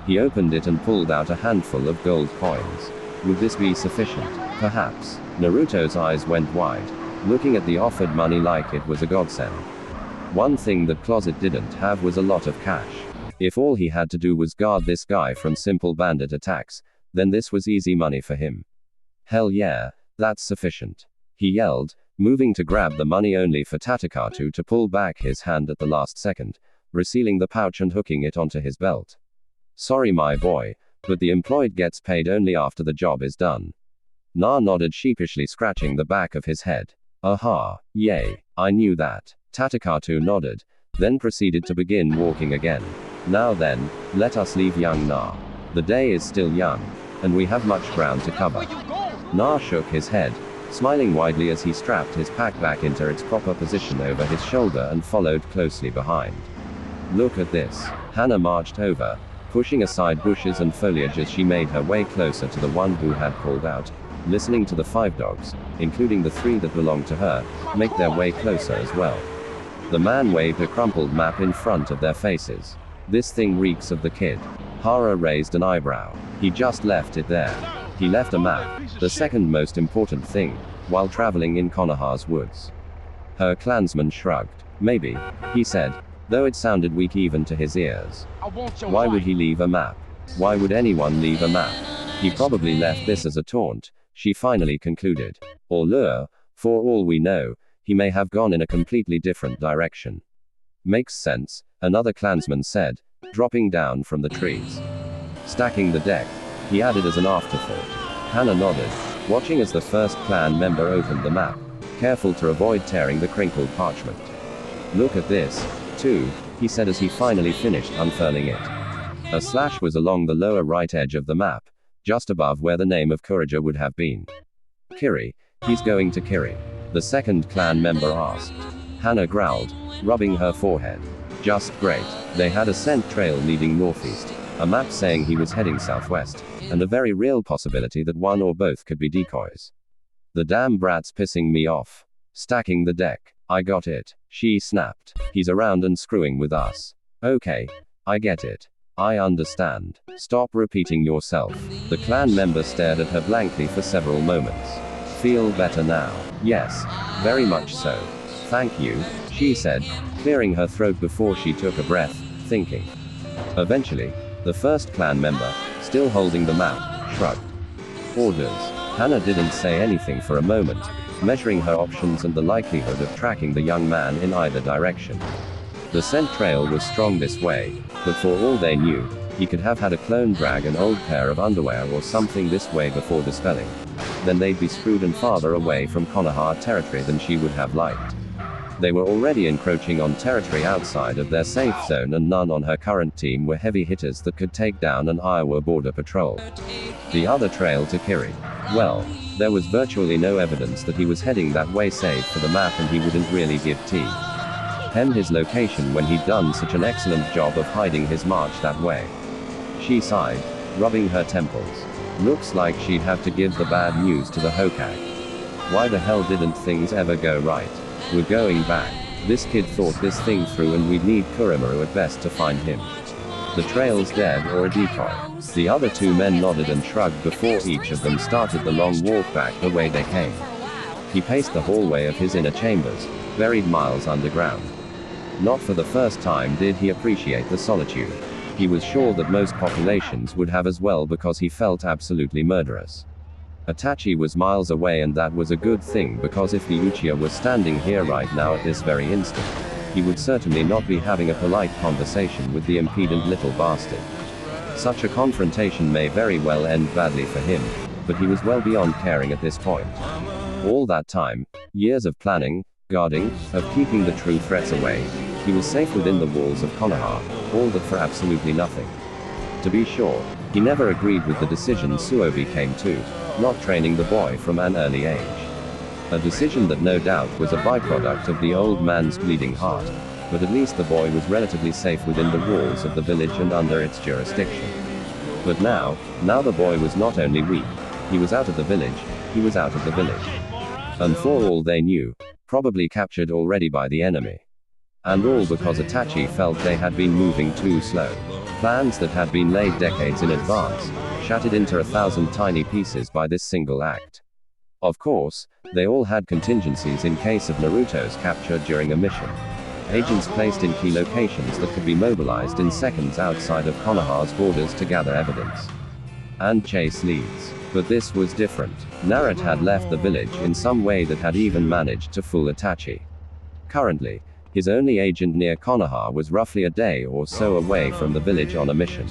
He opened it and pulled out a handful of gold coins. Would this be sufficient? Perhaps. Naruto's eyes went wide, looking at the offered money like it was a godsend. One thing that Closet didn't have was a lot of cash. If all he had to do was guard this guy from simple bandit attacks, then this was easy money for him. "Hell yeah, that's sufficient," he yelled, moving to grab the money only for Tadakatu to pull back his hand at the last second, resealing the pouch and hooking it onto his belt. "Sorry my boy, but the employed gets paid only after the job is done." Na nodded sheepishly, scratching the back of his head. "Aha, yay, I knew that." Tadakatu nodded, then proceeded to begin walking again. "Now then, let us leave young Na. The day is still young, and we have much ground to cover." Na shook his head, smiling widely as he strapped his pack back into its proper position over his shoulder and followed closely behind. Look at this. Hana marched over, pushing aside bushes and foliage as she made her way closer to the one who had called out, listening to the 5 dogs, including the 3 that belonged to her, make their way closer as well. The man waved a crumpled map in front of their faces. This thing reeks of the kid. Hara raised an eyebrow. He just left it there. He left a map, the second most important thing, while traveling in Konoha's woods. Her clansman shrugged. Maybe, he said, though it sounded weak even to his ears. Why would he leave a map? Why would anyone leave a map? He probably left this as a taunt, she finally concluded. Or lure, for all we know, he may have gone in a completely different direction. Makes sense, another clansman said, dropping down from the trees. Stacking the deck, he added as an afterthought. Hana nodded, watching as the first clan member opened the map, careful to avoid tearing the crinkled parchment. Look at this, too, he said as he finally finished unfurling it. A slash was along the lower right edge of the map, just above where the name of Kurija would have been. Kiri, he's going to Kiri. The second clan member asked. Hana growled, rubbing her forehead. Just great. They had a scent trail leading northeast, a map saying he was heading southwest, and a very real possibility that one or both could be decoys. The damn brat's pissing me off. Stacking the deck. I got it, she snapped. He's around and screwing with us. Okay. I get it. I understand. Stop repeating yourself. The clan member stared at her blankly for several moments. Feel better now? Yes. Very much so. Thank you, she said, clearing her throat before she took a breath, thinking. Eventually, the first clan member, still holding the map, shrugged. Orders. Hana didn't say anything for a moment, measuring her options and the likelihood of tracking the young man in either direction. The scent trail was strong this way, but for all they knew, he could have had a clone drag an old pair of underwear or something this way before dispelling. Then they'd be screwed and farther away from Konoha territory than she would have liked. They were already encroaching on territory outside of their safe zone, and none on her current team were heavy hitters that could take down an Iowa border patrol. The other trail to Kiri. Well, there was virtually no evidence that he was heading that way save for the map, and he wouldn't really give his location when he'd done such an excellent job of hiding his march that way. She sighed, rubbing her temples. Looks like she'd have to give the bad news to the Hokage. Why the hell didn't things ever go right? We're going back. This kid thought this thing through, and we'd need Kurimaru at best to find him. The trail's dead or a decoy. The other 2 men nodded and shrugged before each of them started the long walk back the way they came. He paced the hallway of his inner chambers, buried miles underground. Not for the first time did he appreciate the solitude. He was sure that most populations would have as well, because he felt absolutely murderous. Itachi was miles away, and that was a good thing, because if the Uchiha was standing here right now at this very instant, he would certainly not be having a polite conversation with the impudent little bastard. Such a confrontation may very well end badly for him, but he was well beyond caring at this point. All that time, years of planning, guarding, of keeping the true threats away, he was safe within the walls of Konoha, all that for absolutely nothing. To be sure, he never agreed with the decision Suobi came to, not training the boy from an early age. A decision that no doubt was a byproduct of the old man's bleeding heart, but at least the boy was relatively safe within the walls of the village and under its jurisdiction. But now the boy was not only weak, he was out of the village, he was out of the village. And for all they knew, probably captured already by the enemy. And all because Itachi felt they had been moving too slow. Plans that had been laid decades in advance, shattered into 1,000 tiny pieces by this single act. Of course, they all had contingencies in case of Naruto's capture during a mission. Agents placed in key locations that could be mobilized in seconds outside of Konoha's borders to gather evidence and chase leads. But this was different. Naruto had left the village in some way that had even managed to fool Itachi. Currently, his only agent near Konoha was roughly a day or so away from the village on a mission.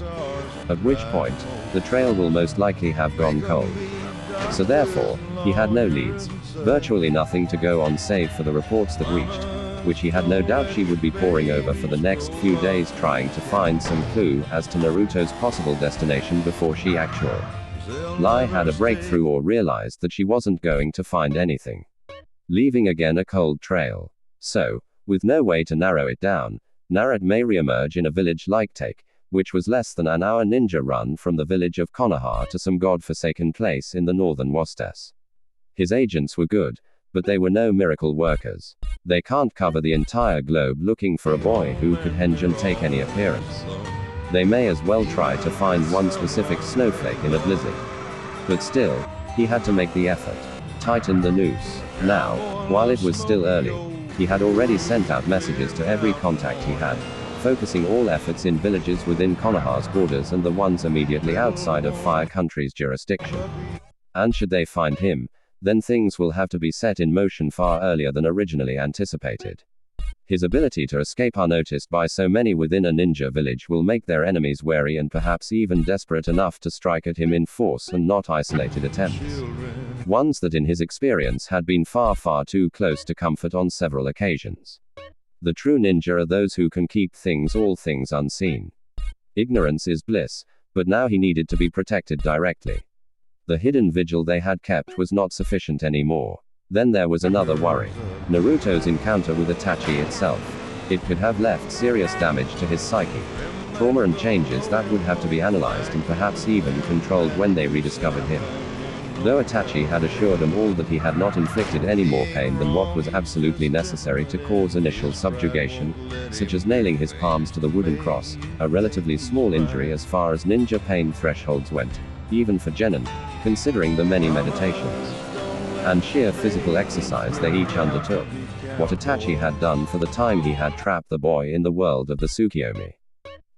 At which point, the trail will most likely have gone cold. So therefore, he had no leads, virtually nothing to go on save for the reports that reached, which he had no doubt she would be poring over for the next few days, trying to find some clue as to Naruto's possible destination before she actually Lai had a breakthrough or realized that she wasn't going to find anything. Leaving again a cold trail. So, with no way to narrow it down, Naruto may reemerge in a village like Take, which was less than an hour ninja run from the village of Konoha to some god-forsaken place in the northern Wastes. His agents were good, but they were no miracle workers. They can't cover the entire globe looking for a boy who could henge and take any appearance. They may as well try to find one specific snowflake in a blizzard. But still, he had to make the effort. Tighten the noose. Now, while it was still early, he had already sent out messages to every contact he had, focusing all efforts in villages within Konoha's borders and the ones immediately outside of Fire Country's jurisdiction. And should they find him, then things will have to be set in motion far earlier than originally anticipated. His ability to escape unnoticed by so many within a ninja village will make their enemies wary and perhaps even desperate enough to strike at him in force and not isolated attempts. Ones that in his experience had been far too close to comfort on several occasions. The true ninja are those who can keep all things unseen. Ignorance is bliss, but now he needed to be protected directly. The hidden vigil they had kept was not sufficient anymore. Then there was another worry. Naruto's encounter with Itachi itself. It could have left serious damage to his psyche. Trauma and changes that would have to be analyzed and perhaps even controlled when they rediscovered him. Though Itachi had assured them all that he had not inflicted any more pain than what was absolutely necessary to cause initial subjugation, such as nailing his palms to the wooden cross, a relatively small injury as far as ninja pain thresholds went, even for genin, considering the many meditations and sheer physical exercise they each undertook. What Itachi had done for the time he had trapped the boy in the world of the Tsukiyomi.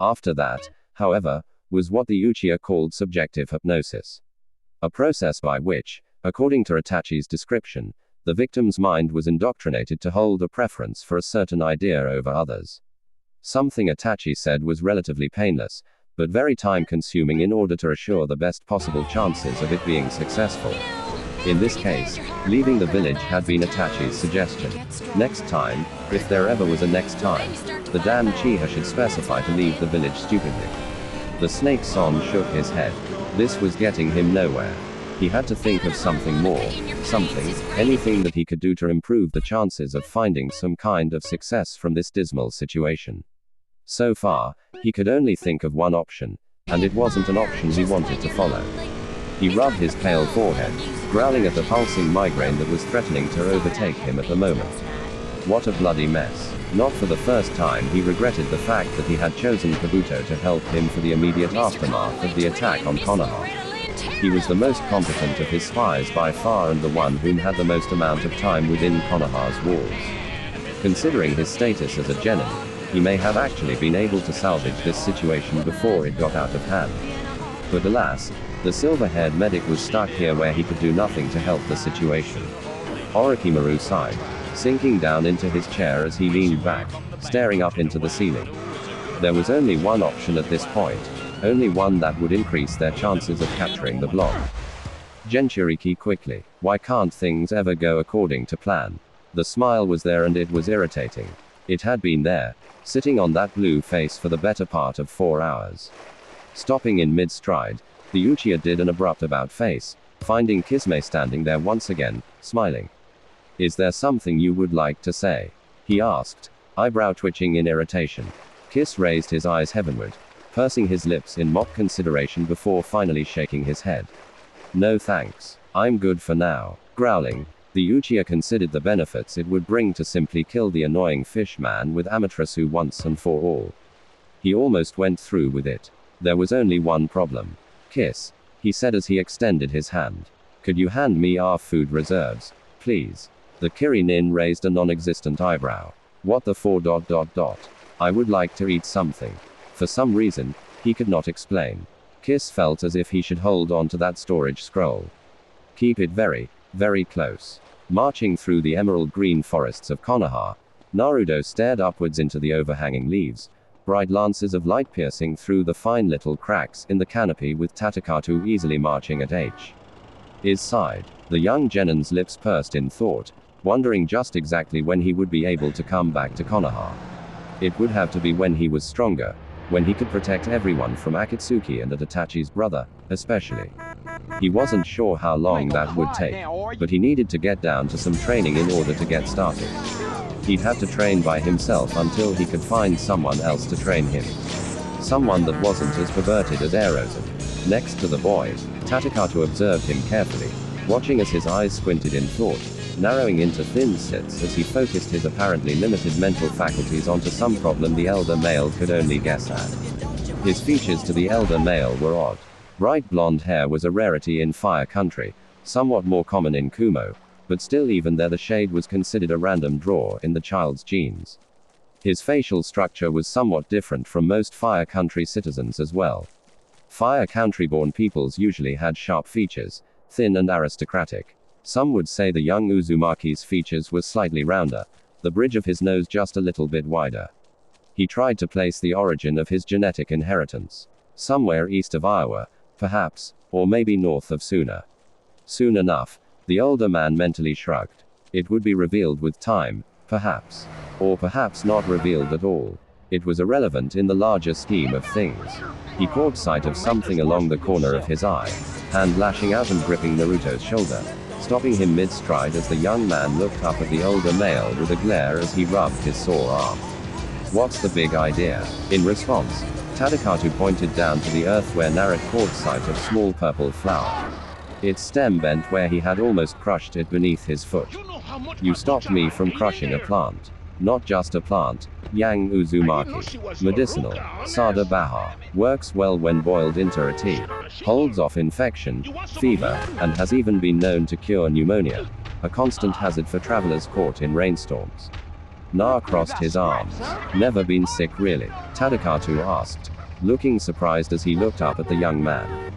After that, however, was what the Uchiha called subjective hypnosis. A process by which, according to Itachi's description, the victim's mind was indoctrinated to hold a preference for a certain idea over others. Something Itachi said was relatively painless, but very time-consuming in order to assure the best possible chances of it being successful. In this case, leaving the village had been Itachi's suggestion. Next time, if there ever was a next time, the damn Uchiha should specify to leave the village stupidly. The snake son shook his head. This was getting him nowhere. He had to think of something more, anything that he could do to improve the chances of finding some kind of success from this dismal situation. So far, he could only think of one option, and it wasn't an option he wanted to follow. He rubbed his pale forehead, growling at the pulsing migraine that was threatening to overtake him at the moment. What a bloody mess. Not for the first time he regretted the fact that he had chosen Kabuto to help him for the immediate aftermath of the attack on Konoha. He was the most competent of his spies by far and the one whom had the most amount of time within Konoha's walls. Considering his status as a genin, he may have actually been able to salvage this situation before it got out of hand. But alas, the silver-haired medic was stuck here where he could do nothing to help the situation. Orochimaru sighed, sinking down into his chair as he leaned back, staring up into the ceiling. There was only one option at this point, only one that would increase their chances of capturing the block. Jinchuriki quickly. Why can't things ever go according to plan? The smile was there and it was irritating. It had been there, sitting on that blue face for the better part of 4 hours. Stopping in mid-stride, the Uchiha did an abrupt about-face, finding Kisame standing there once again, smiling. Is there something you would like to say? He asked, eyebrow twitching in irritation. Kiss raised his eyes heavenward, pursing his lips in mock consideration before finally shaking his head. No thanks. I'm good for now. Growling, the Uchiha considered the benefits it would bring to simply kill the annoying fish man with Amaterasu once and for all. He almost went through with it. There was only one problem. Kiss, he said as he extended his hand. Could you hand me our food reserves, please? The Kirinin raised a non-existent eyebrow. What the for ... I would like to eat something. For some reason, he could not explain. Kiss felt as if he should hold on to that storage scroll. Keep it very, very close. Marching through the emerald green forests of Konoha, Naruto stared upwards into the overhanging leaves, bright lances of light piercing through the fine little cracks in the canopy with Tatakatu easily marching at his side. The young genin's lips pursed in thought, wondering just exactly when he would be able to come back to Konoha. It would have to be when he was stronger, when he could protect everyone from Akatsuki and Itachi's brother, especially. He wasn't sure how long that would take, but he needed to get down to some training in order to get started. He'd have to train by himself until he could find someone else to train him. Someone that wasn't as perverted as Erosen. Next to the boy, Tadakato observed him carefully, watching as his eyes squinted in thought, narrowing into thin slits as he focused his apparently limited mental faculties onto some problem the elder male could only guess at. His features to the elder male were odd. Bright blonde hair was a rarity in Fire Country, somewhat more common in Kumo, but still even there the shade was considered a random draw in the child's genes. His facial structure was somewhat different from most Fire Country citizens as well. Fire Country-born peoples usually had sharp features, thin and aristocratic. Some would say the young Uzumaki's features were slightly rounder, the bridge of his nose just a little bit wider. He tried to place the origin of his genetic inheritance. Somewhere east of Iowa, perhaps, or maybe north of Suna. Soon enough, the older man mentally shrugged. It would be revealed with time, perhaps. Or perhaps not revealed at all. It was irrelevant in the larger scheme of things. He caught sight of something along the corner of his eye, hand lashing out and gripping Naruto's shoulder, stopping him mid-stride as the young man looked up at the older male with a glare as he rubbed his sore arm. What's the big idea? In response, Tadakato pointed down to the earth where Naruto caught sight of small purple flower. Its stem bent where he had almost crushed it beneath his foot. You stopped me from crushing a plant. Not just a plant. Yang Uzumaki. Medicinal. Sada Baha. Works well when boiled into a tea. Holds off infection, fever, and has even been known to cure pneumonia. A constant hazard for travelers caught in rainstorms. Na crossed his arms. Never been sick really? Tadakato asked, looking surprised as he looked up at the young man.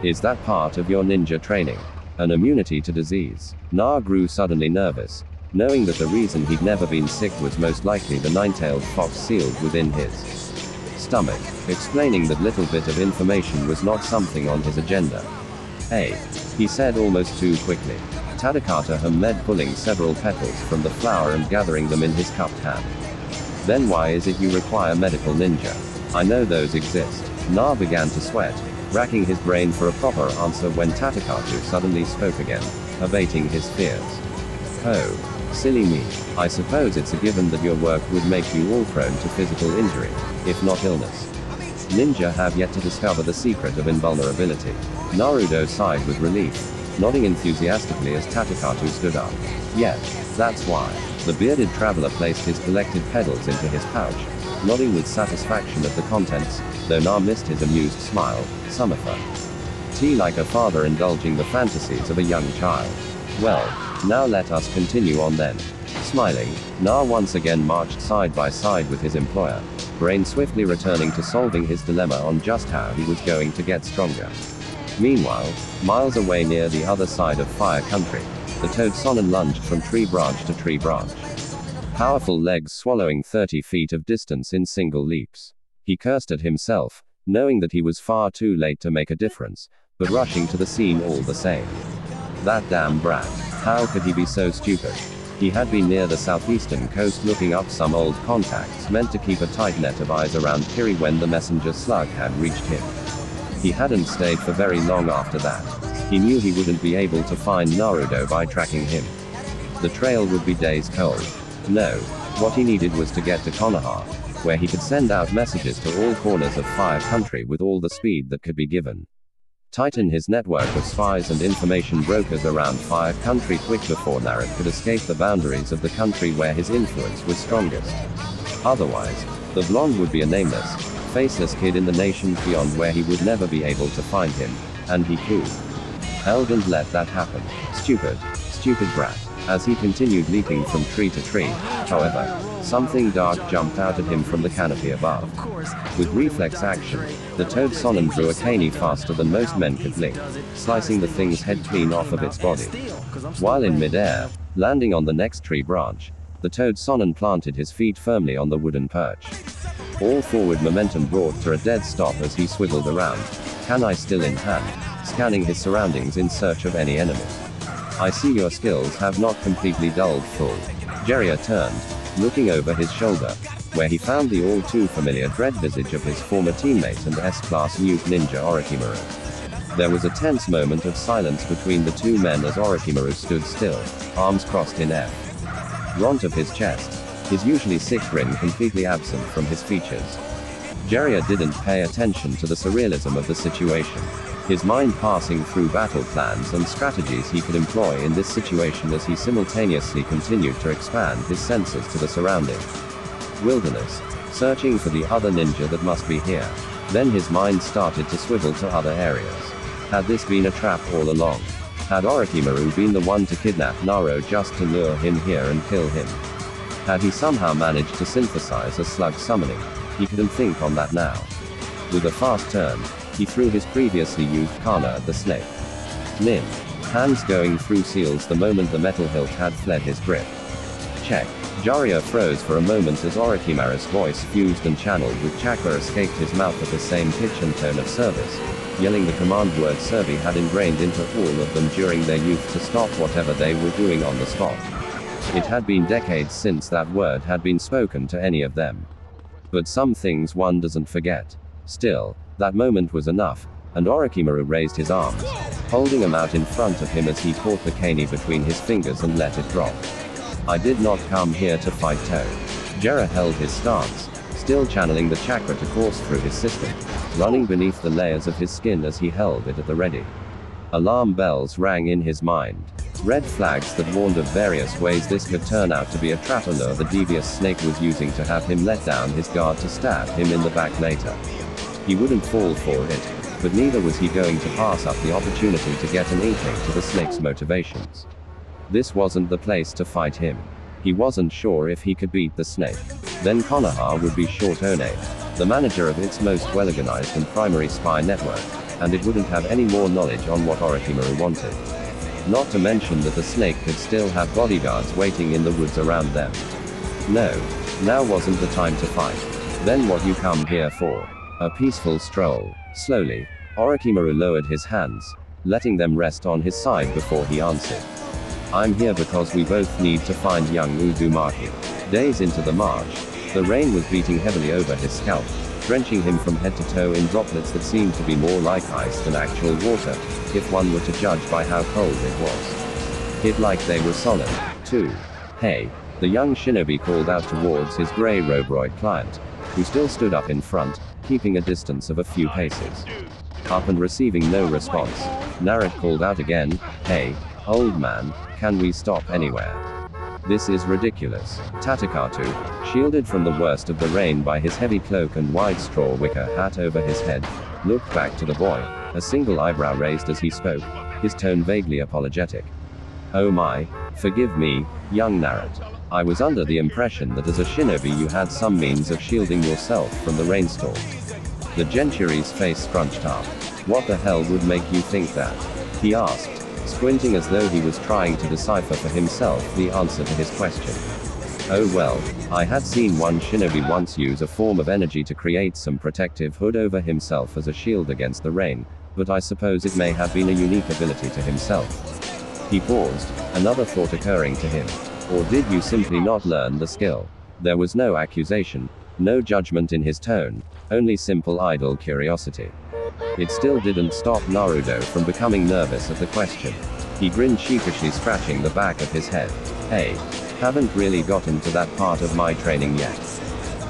Is that part of your ninja training? An immunity to disease? Na grew suddenly nervous, knowing that the reason he'd never been sick was most likely the nine-tailed fox sealed within his stomach, explaining that little bit of information was not something on his agenda. Hey, he said almost too quickly. Tadakato hummed, pulling several petals from the flower and gathering them in his cupped hand. Then why is it you require medical ninja? I know those exist. Na began to sweat, racking his brain for a proper answer when Tadakato suddenly spoke again, abating his fears. Oh, silly me. I suppose it's a given that your work would make you all prone to physical injury, if not illness. Ninja have yet to discover the secret of invulnerability. Naruto sighed with relief, nodding enthusiastically as Tadakato stood up. Yes, that's why. The bearded traveler placed his collected petals into his pouch, nodding with satisfaction at the contents, though Na missed his amused smile. Summer fun. Tea like a father indulging the fantasies of a young child. Well, now let us continue on then. Smiling, Na once again marched side by side with his employer, brain swiftly returning to solving his dilemma on just how he was going to get stronger. Meanwhile, miles away near the other side of Fire Country, the toad Sonnen lunged from tree branch to tree branch. Powerful legs swallowing 30 feet of distance in single leaps. He cursed at himself, knowing that he was far too late to make a difference, but rushing to the scene all the same. That damn brat. How could he be so stupid? He had been near the southeastern coast looking up some old contacts meant to keep a tight net of eyes around Kiri when the messenger slug had reached him. He hadn't stayed for very long after that. He knew he wouldn't be able to find Naruto by tracking him. The trail would be days cold. No, what he needed was to get to Konoha, where he could send out messages to all corners of Fire Country with all the speed that could be given. Tighten his network of spies and information brokers around Fire Country quick before Naruto could escape the boundaries of the country where his influence was strongest. Otherwise, the blonde would be a nameless, faceless kid in the nations beyond where he would never be able to find him, and he could. Held and let that happen. Stupid brat. As he continued leaping from tree to tree, however, something dark jumped out at him from the canopy above. With reflex action, the toad Sonnen drew a cane faster than most men could blink, slicing the thing's head clean off of its body. While in midair, landing on the next tree branch, the toad Sonnen planted his feet firmly on the wooden perch. All forward momentum brought to a dead stop as he swiveled around, kanai still in hand, scanning his surroundings in search of any enemy. I see your skills have not completely dulled full. Jiraiya turned, looking over his shoulder, where he found the all too familiar dread visage of his former teammate and S-class nuke ninja Orochimaru. There was a tense moment of silence between the two men as Orochimaru stood still, arms crossed in front of his chest, his usually sick grin completely absent from his features. Jiraiya didn't pay attention to the surrealism of the situation, his mind passing through battle plans and strategies he could employ in this situation as he simultaneously continued to expand his senses to the surrounding wilderness, searching for the other ninja that must be here. Then his mind started to swivel to other areas. Had this been a trap all along? Had Orochimaru been the one to kidnap Naruto just to lure him here and kill him? Had he somehow managed to synthesize a slug summoning? He couldn't think on that now. With a fast turn, he threw his previously used kana at the snake. Nin. Hands going through seals the moment the metal hilt had fled his grip. Check. Jiraiya froze for a moment as Orochimaru's voice fused and channeled with chakra escaped his mouth at the same pitch and tone of service, yelling the command word Servi had ingrained into all of them during their youth to stop whatever they were doing on the spot. It had been decades since that word had been spoken to any of them. But some things one doesn't forget. Still, that moment was enough, and Orochimaru raised his arms, holding them out in front of him as he caught the cane between his fingers and let it drop. I did not come here to fight Toe. Jiraiya held his stance, still channeling the chakra to course through his system, running beneath the layers of his skin as he held it at the ready. Alarm bells rang in his mind. Red flags that warned of various ways this could turn out to be a trap lure the devious snake was using to have him let down his guard to stab him in the back later. He wouldn't fall for it, but neither was he going to pass up the opportunity to get an inkling to the snake's motivations. This wasn't the place to fight him. He wasn't sure if he could beat the snake. Then Konoha would be short One, the manager of its most well-organized and primary spy network, and it wouldn't have any more knowledge on what Orochimaru wanted. Not to mention that the snake could still have bodyguards waiting in the woods around them. No, now wasn't the time to fight. Then what you come here for? A peaceful stroll. Slowly, Orochimaru lowered his hands, letting them rest on his side before he answered. I'm here because we both need to find young Uzumaki. Days into the march, the rain was beating heavily over his scalp, drenching him from head to toe in droplets that seemed to be more like ice than actual water, if one were to judge by how cold it was. Hit like they were solid, too. Hey, the young shinobi called out towards his grey robroid client, who still stood up in front, keeping a distance of a few paces. Up and receiving no response, Naruto called out again, hey, old man, can we stop anywhere? This is ridiculous. Tatakatu, shielded from the worst of the rain by his heavy cloak and wide straw wicker hat over his head, looked back to the boy, a single eyebrow raised as he spoke, his tone vaguely apologetic. Oh my, forgive me, young Naruto. I was under the impression that as a shinobi you had some means of shielding yourself from the rainstorm. The Genturi's face scrunched up. What the hell would make you think that? He asked, squinting as though he was trying to decipher for himself the answer to his question. Oh well, I had seen one shinobi once use a form of energy to create some protective hood over himself as a shield against the rain, but I suppose it may have been a unique ability to himself. He paused, another thought occurring to him. Or did you simply not learn the skill? There was no accusation, no judgment in his tone, only simple idle curiosity. It still didn't stop Naruto from becoming nervous at the question. He grinned sheepishly, scratching the back of his head. Hey, haven't really gotten to that part of my training yet.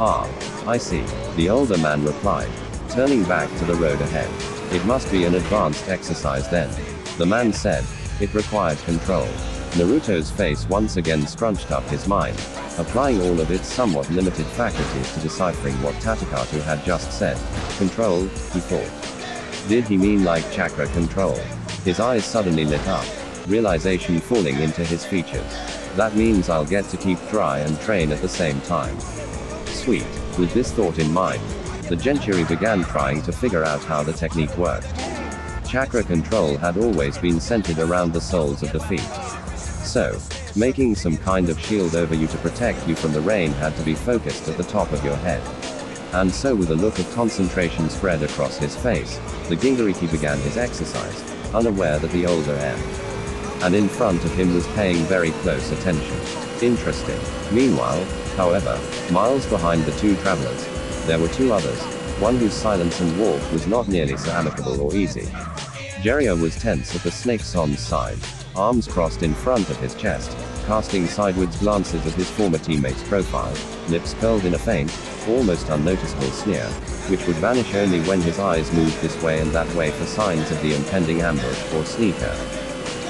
Ah, I see, the older man replied, turning back to the road ahead. It must be an advanced exercise then. The man said, it required control. Naruto's face once again scrunched up his mind, applying all of its somewhat limited faculties to deciphering what Tatakatu had just said. Control, he thought. Did he mean like chakra control? His eyes suddenly lit up, realization falling into his features. That means I'll get to keep dry and train at the same time. Sweet. With this thought in mind, the Genturi began trying to figure out how the technique worked. Chakra control had always been centered around the soles of the feet. So, making some kind of shield over you to protect you from the rain had to be focused at the top of your head. And so with a look of concentration spread across his face, the Gingeriki began his exercise, unaware that the older and in front of him was paying very close attention. Interesting. Meanwhile, however, miles behind the two travelers, there were two others, one whose silence and walk was not nearly so amicable or easy. Jiraiya was tense at the snake-son's side, arms crossed in front of his chest, casting sideways glances at his former teammate's profile, lips curled in a faint, almost unnoticeable sneer, which would vanish only when his eyes moved this way and that way for signs of the impending ambush or sneaker.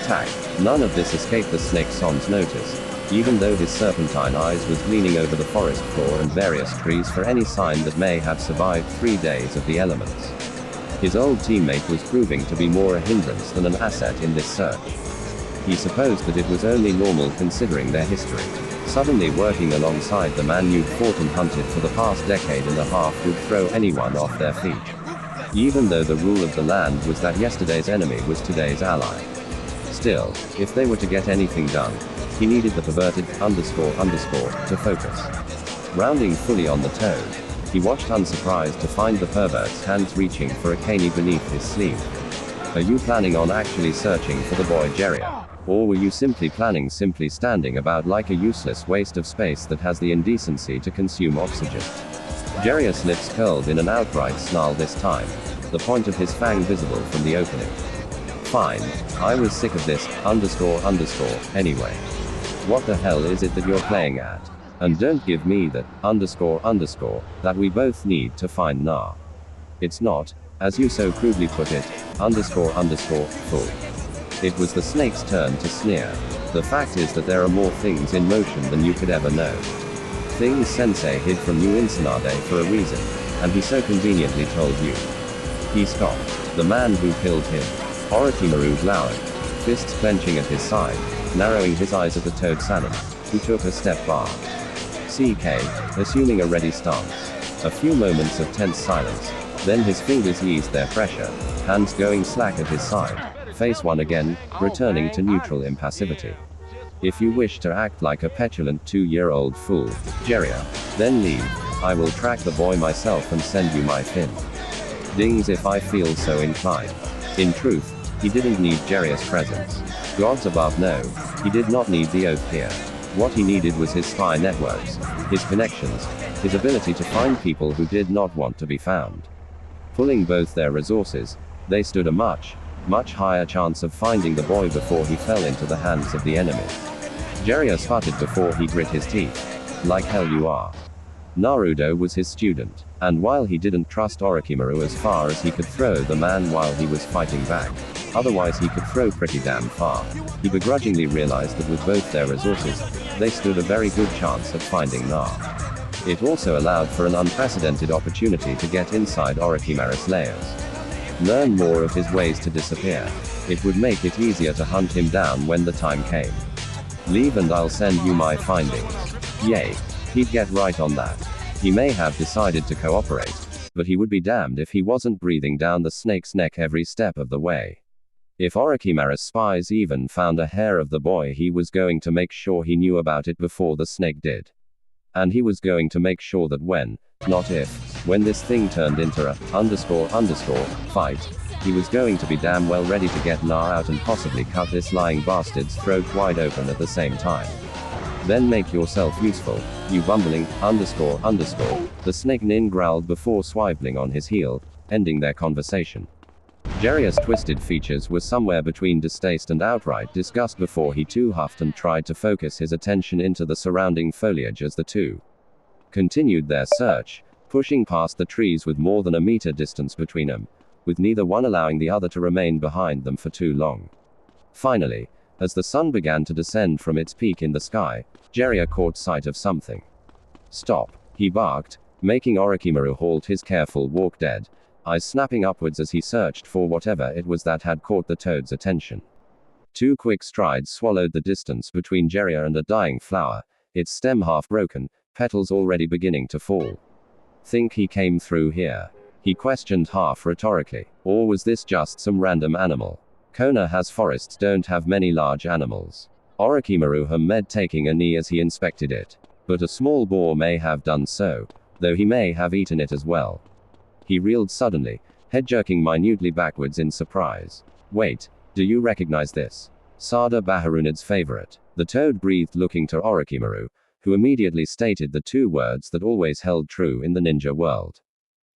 Tack. None of this escaped the snake-son's notice, even though his serpentine eyes was gleaning over the forest floor and various trees for any sign that may have survived 3 days of the elements. His old teammate was proving to be more a hindrance than an asset in this search. He supposed that it was only normal considering their history. Suddenly working alongside the man you'd fought and hunted for the past decade and a half would throw anyone off their feet. Even though the rule of the land was that yesterday's enemy was today's ally. Still, if they were to get anything done, he needed the perverted _ to focus. Rounding fully on the toad, he watched unsurprised to find the pervert's hands reaching for Akane beneath his sleeve. Are you planning on actually searching for the boy Jiraiya? Or were you simply standing about like a useless waste of space that has the indecency to consume oxygen? Jiraiya's lips curled in an outright snarl this time, the point of his fang visible from the opening. Fine. I was sick of this, _ anyway. What the hell is it that you're playing at? And don't give me that, _ that we both need to find Na. It's not, as you so crudely put it, _ full. It was the snake's turn to sneer. The fact is that there are more things in motion than you could ever know. Things Sensei hid from you in Tsunade for a reason, and he so conveniently told you. He scoffed. The man who killed him. Orochimaru glowered, fists clenching at his side, narrowing his eyes at the toad Sanin, who took a step back. CK, assuming a ready stance. A few moments of tense silence, then his fingers eased their pressure, hands going slack at his side. Face one again, returning to neutral impassivity. If you wish to act like a petulant 2-year-old fool, Jiraiya, then leave. I will track the boy myself and send you my fin. Dings if I feel so inclined. In truth, he didn't need Jiraiya's presence. Gods above no, he did not need the oath here. What he needed was his spy networks, his connections, his ability to find people who did not want to be found. Pulling both their resources, they stood a much higher chance of finding the boy before he fell into the hands of the enemy. Jiraiya sputtered before he grit his teeth. Like hell you are. Naruto was his student, and while he didn't trust Orochimaru as far as he could throw the man while he was fighting back, otherwise he could throw pretty damn far, he begrudgingly realized that with both their resources, they stood a very good chance of finding Na. It also allowed for an unprecedented opportunity to get inside Orochimaru's layers. Learn more of his ways to disappear. It would make it easier to hunt him down when the time came. Leave and I'll send you my findings. Yay. He'd get right on that. He may have decided to cooperate, but he would be damned if he wasn't breathing down the snake's neck every step of the way. If Orochimaru's spies even found a hair of the boy, he was going to make sure he knew about it before the snake did. And he was going to make sure that when, not if, when this thing turned into a _ fight, he was going to be damn well ready to get Na out and possibly cut this lying bastard's throat wide open at the same time. Then make yourself useful, you bumbling _ the snake nin growled before swiveling on his heel, ending their conversation. Jiraiya's twisted features were somewhere between distaste and outright disgust before he too huffed and tried to focus his attention into the surrounding foliage as the two continued their search, pushing past the trees with more than a meter distance between them, with neither one allowing the other to remain behind them for too long. Finally, as the sun began to descend from its peak in the sky, Jiraiya caught sight of something. Stop, he barked, making Orochimaru halt his careful walk dead, eyes snapping upwards as he searched for whatever it was that had caught the toad's attention. 2 quick strides swallowed the distance between Jiraiya and a dying flower, its stem half broken, petals already beginning to fall. Think he came through here? He questioned half rhetorically. Or was this just some random animal? Konoha has forests don't have many large animals. Orochimaru hummed taking a knee as he inspected it. But a small boar may have done so, though he may have eaten it as well. He reeled suddenly, head jerking minutely backwards in surprise. Wait, do you recognize this? Sada Baharunid's favorite. The toad breathed, looking to Orochimaru, who immediately stated the 2 words that always held true in the ninja world.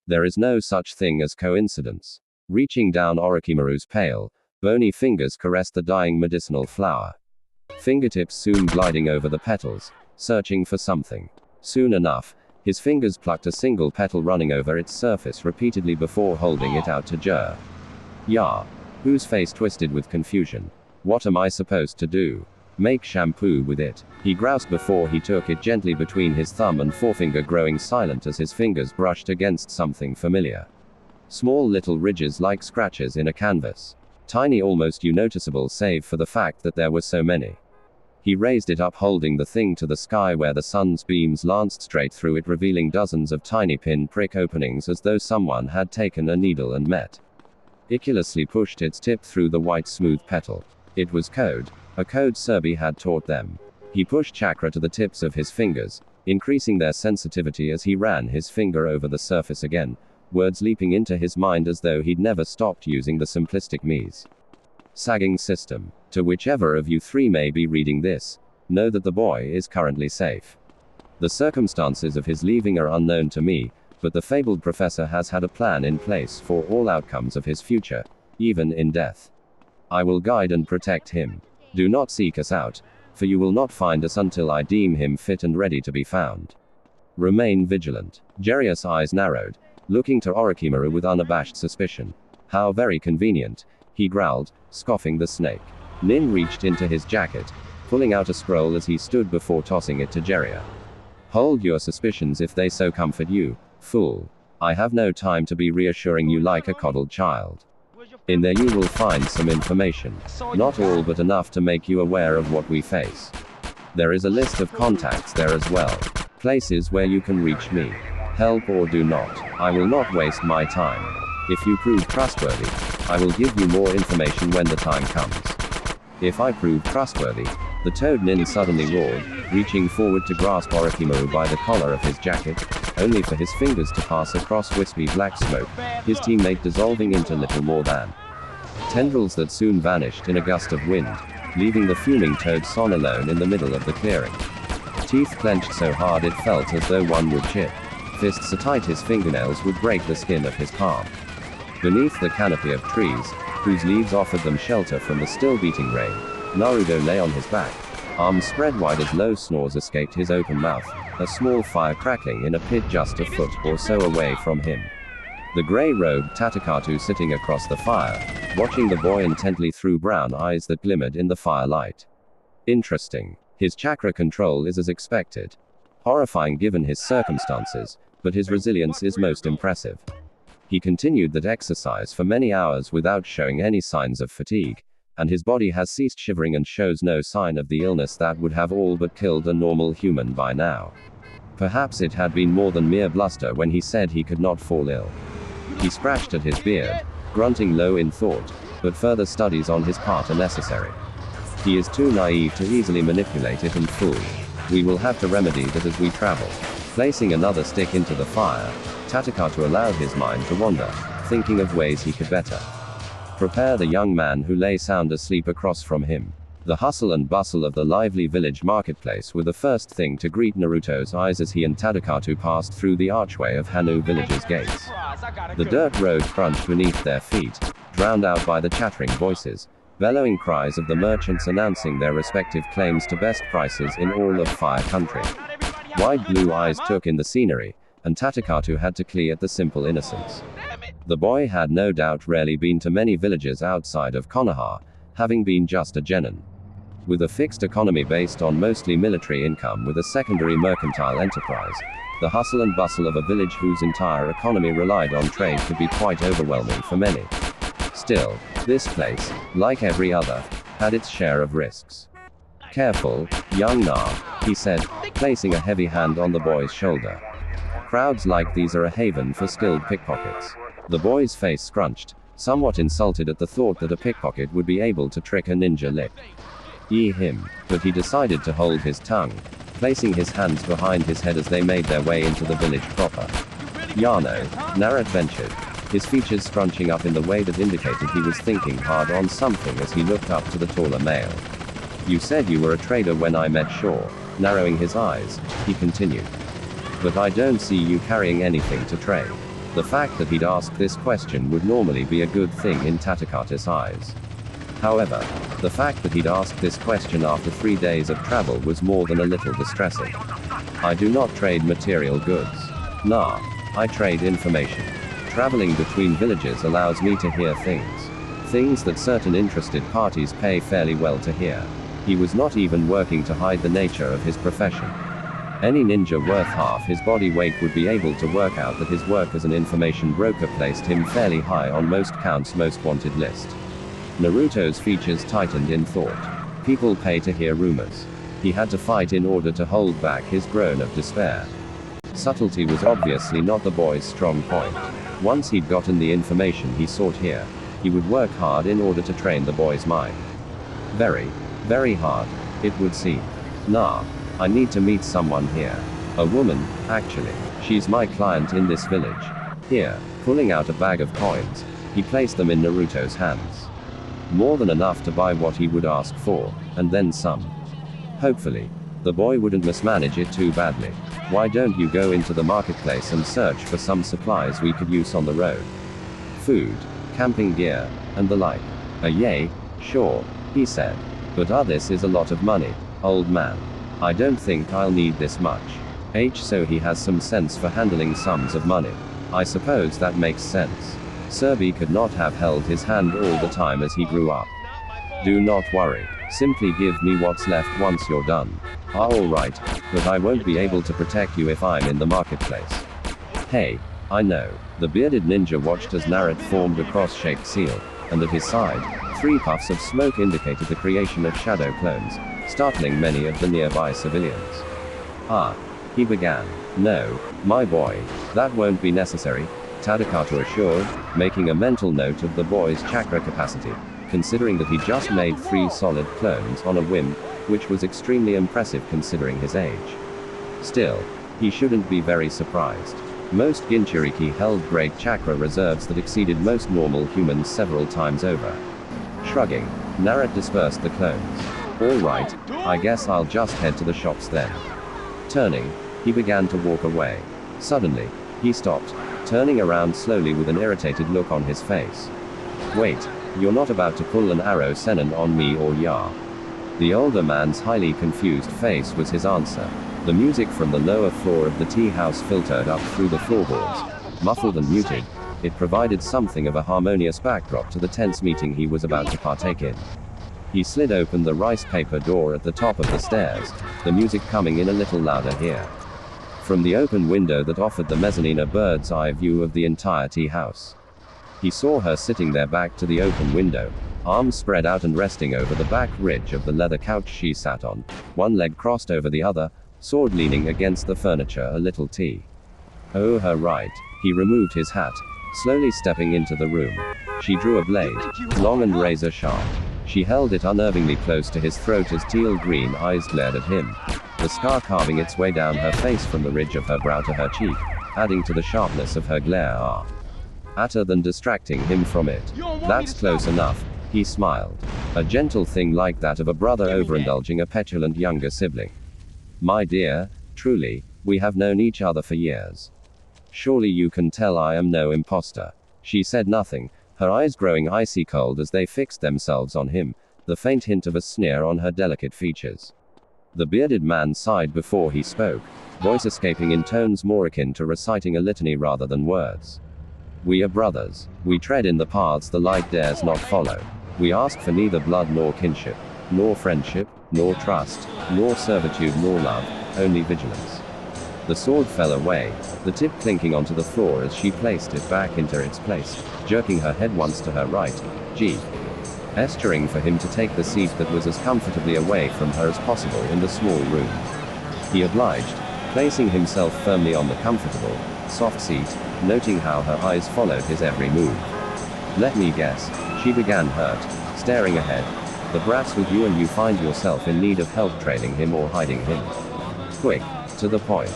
There is no such thing as coincidence. Reaching down, Orochimaru's pale, bony fingers caressed the dying medicinal flower. Fingertips soon gliding over the petals, searching for something. Soon enough, his fingers plucked a single petal, running over its surface repeatedly before holding it out to Jer. Ya, whose face twisted with confusion. What am I supposed to do? Make shampoo with it, he groused before he took it gently between his thumb and forefinger, growing silent as his fingers brushed against something familiar. Small little ridges like scratches in a canvas. Tiny, almost unnoticeable save for the fact that there were so many. He raised it up, holding the thing to the sky where the sun's beams lanced straight through it, revealing dozens of tiny pin-prick openings as though someone had taken a needle and meticulously pushed its tip through the white smooth petal. It was code, a code Serbi had taught them. He pushed chakra to the tips of his fingers, increasing their sensitivity as he ran his finger over the surface again, words leaping into his mind as though he'd never stopped using the simplistic Mies sagging system. To whichever of you three may be reading this, know that the boy is currently safe. The circumstances of his leaving are unknown to me, but the fabled professor has had a plan in place for all outcomes of his future, even in death. I will guide and protect him. Do not seek us out, for you will not find us until I deem him fit and ready to be found. Remain vigilant. Jerius' eyes narrowed, looking to Orochimaru with unabashed suspicion. How very convenient, he growled, scoffing the snake. Nin reached into his jacket, pulling out a scroll as he stood before tossing it to Jeria. Hold your suspicions if they so comfort you, fool. I have no time to be reassuring you like a coddled child. In there you will find some information. Not all, but enough to make you aware of what we face. There is a list of contacts there as well. Places where you can reach me. Help or do not. I will not waste my time. If you prove trustworthy, I will give you more information when the time comes. If I prove trustworthy, the Toad Nin suddenly roared, reaching forward to grasp Orochimaru by the collar of his jacket, only for his fingers to pass across wispy black smoke, his teammate dissolving into little more than tendrils that soon vanished in a gust of wind, leaving the fuming Toad Son alone in the middle of the clearing. Teeth clenched so hard it felt as though one would chip. Fists so tight his fingernails would break the skin of his palm. Beneath the canopy of trees, whose leaves offered them shelter from the still beating rain, Naruto lay on his back, arms spread wide as low snores escaped his open mouth, a small fire crackling in a pit just a foot or so away from him. The grey-robed Tatakatu sitting across the fire, watching the boy intently through brown eyes that glimmered in the firelight. Interesting. His chakra control is as expected. Horrifying given his circumstances, but his resilience is most impressive. He continued that exercise for many hours without showing any signs of fatigue, and his body has ceased shivering and shows no sign of the illness that would have all but killed a normal human by now. Perhaps it had been more than mere bluster when he said he could not fall ill. He scratched at his beard, grunting low in thought, but further studies on his part are necessary. He is too naive to easily manipulate it and fool. We will have to remedy that as we travel. Placing another stick into the fire, Tatakatu allowed his mind to wander, thinking of ways he could better prepare the young man who lay sound asleep across from him. The hustle and bustle of the lively village marketplace were the first thing to greet Naruto's eyes as he and Tatakatu passed through the archway of Hanu village's gates. The dirt road crunched beneath their feet, drowned out by the chattering voices, bellowing cries of the merchants announcing their respective claims to best prices in all of Fire Country. Wide blue eyes took in the scenery, and Tatakatu had to clear at the simple innocence. The boy had no doubt rarely been to many villages outside of Konoha, having been just a genin. With a fixed economy based on mostly military income with a secondary mercantile enterprise, the hustle and bustle of a village whose entire economy relied on trade could be quite overwhelming for many. Still, this place, like every other, had its share of risks. Careful, young Na, he said, placing a heavy hand on the boy's shoulder. Crowds like these are a haven for skilled pickpockets. The boy's face scrunched, somewhat insulted at the thought that a pickpocket would be able to trick a ninja lip. Him, but he decided to hold his tongue, placing his hands behind his head as they made their way into the village proper. Yano, Narat ventured, his features scrunching up in the way that indicated he was thinking hard on something as he looked up to the taller male. You said you were a trader when I met Shaw. Narrowing his eyes, he continued. But I don't see you carrying anything to trade. The fact that he'd asked this question would normally be a good thing in Tatakata's eyes. However, the fact that he'd asked this question after 3 days of travel was more than a little distressing. I do not trade material goods. Nah, I trade information. Traveling between villages allows me to hear things. Things that certain interested parties pay fairly well to hear. He was not even working to hide the nature of his profession. Any ninja worth half his body weight would be able to work out that his work as an information broker placed him fairly high on most counts' most wanted list. Naruto's features tightened in thought. People pay to hear rumors. He had to fight in order to hold back his groan of despair. Subtlety was obviously not the boy's strong point. Once he'd gotten the information he sought here, he would work hard in order to train the boy's mind. Very, very hard, it would seem. Nah, I need to meet someone here. A woman, actually. She's my client in this village. Here, pulling out a bag of coins, he placed them in Naruto's hands. More than enough to buy what he would ask for, and then some. Hopefully, the boy wouldn't mismanage it too badly. Why don't you go into the marketplace and search for some supplies we could use on the road? Food, camping gear, and the like. Yay, sure, he said. But this is a lot of money, old man. I don't think I'll need this much. So he has some sense for handling sums of money. I suppose that makes sense. Serbi could not have held his hand all the time as he grew up. Do not worry. Simply give me what's left once you're done. Alright, but I won't be able to protect you if I'm in the marketplace. Hey, I know. The bearded ninja watched as Naruto formed a cross-shaped seal, and at his side, 3 puffs of smoke indicated the creation of shadow clones, startling many of the nearby civilians. He began. No, my boy, that won't be necessary, Tadakato assured, making a mental note of the boy's chakra capacity, considering that he just made 3 solid clones on a whim, which was extremely impressive considering his age. Still, he shouldn't be very surprised. Most Ginchuriki held great chakra reserves that exceeded most normal humans several times over. Shrugging, Naruto dispersed the clones. Alright, I guess I'll just head to the shops then. Turning, he began to walk away. Suddenly, he stopped, turning around slowly with an irritated look on his face. Wait, you're not about to pull an arrow sennen on me or ya? The older man's highly confused face was his answer. The music from the lower floor of the tea house filtered up through the floorboards. Muffled and muted, it provided something of a harmonious backdrop to the tense meeting he was about to partake in. He slid open the rice paper door at the top of the stairs, the music coming in a little louder here. From the open window that offered the mezzanine a bird's eye view of the entire tea house. He saw her sitting there back to the open window, arms spread out and resting over the back ridge of the leather couch she sat on, one leg crossed over the other, sword leaning against the furniture a little tea. Oh, her right. He removed his hat, slowly stepping into the room. She drew a blade, long and razor sharp. She held it unnervingly close to his throat as teal green eyes glared at him, the scar carving its way down her face from the ridge of her brow to her cheek, adding to the sharpness of her glare. Atter than distracting him from it. That's close enough, he smiled. A gentle thing like that of a brother overindulging a petulant younger sibling. My dear, truly, we have known each other for years. Surely you can tell I am no imposter. She said nothing, her eyes growing icy cold as they fixed themselves on him, the faint hint of a sneer on her delicate features. The bearded man sighed before he spoke, voice escaping in tones more akin to reciting a litany rather than words. We are brothers. We tread in the paths the light dares not follow. We ask for neither blood nor kinship, nor friendship, nor trust, nor servitude nor love, only vigilance. The sword fell away, the tip clinking onto the floor as she placed it back into its place, jerking her head once to her right, gesturing for him to take the seat that was as comfortably away from her as possible in the small room. He obliged, placing himself firmly on the comfortable, soft seat, noting how her eyes followed his every move. Let me guess, she began, hurt, staring ahead. The brass with you, and you find yourself in need of help trailing him or hiding him. Quick, to the point.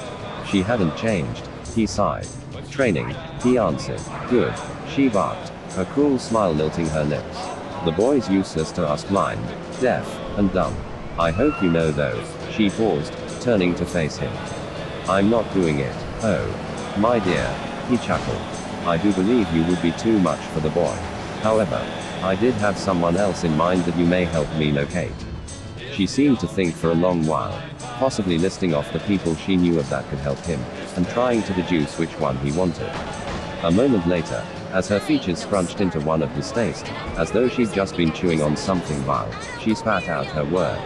She hadn't changed, he sighed. Training, he answered. Good, she barked, a cruel smile lilting her lips. The boy's useless to us, blind, deaf, and dumb. I hope you know those. She paused, turning to face him. I'm not doing it. Oh, my dear, he chuckled. I do believe you would be too much for the boy. However, I did have someone else in mind that you may help me locate. She seemed to think for a long while, possibly listing off the people she knew of that could help him, and trying to deduce which one he wanted. A moment later, as her features scrunched into one of distaste, as though she'd just been chewing on something vile, she spat out her words.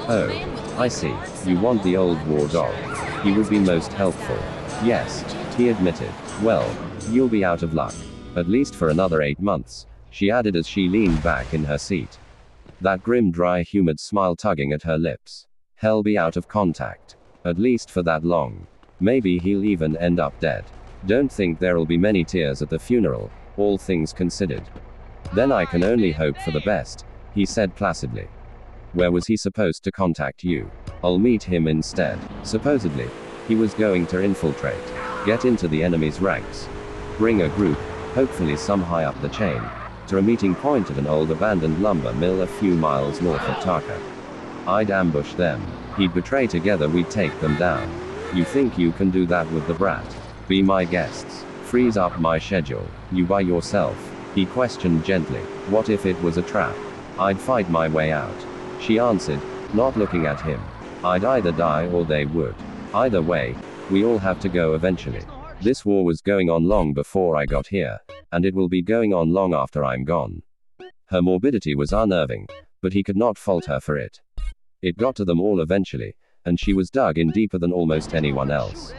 Oh, I see, you want the old war dog. He would be most helpful. Yes, he admitted. Well, you'll be out of luck. At least for another 8 months, she added as she leaned back in her seat. That grim, dry, humid smile tugging at her lips. He'll be out of contact. At least for that long. Maybe he'll even end up dead. Don't think there'll be many tears at the funeral, all things considered. Then I can only hope for the best, he said placidly. Where was he supposed to contact you? I'll meet him instead. Supposedly, he was going to infiltrate, get into the enemy's ranks, bring a group, hopefully some high up the chain, to a meeting point at an old abandoned lumber mill a few miles north of Taka. I'd ambush them. He'd betray together, we'd take them down. You think you can do that with the brat? Be my guests. Freeze up my schedule. You by yourself? He questioned gently. What if it was a trap? I'd fight my way out. She answered, not looking at him. I'd either die or they would. Either way, we all have to go eventually. This war was going on long before I got here, and it will be going on long after I'm gone. Her morbidity was unnerving, but he could not fault her for it. It got to them all eventually, and she was dug in deeper than almost anyone else.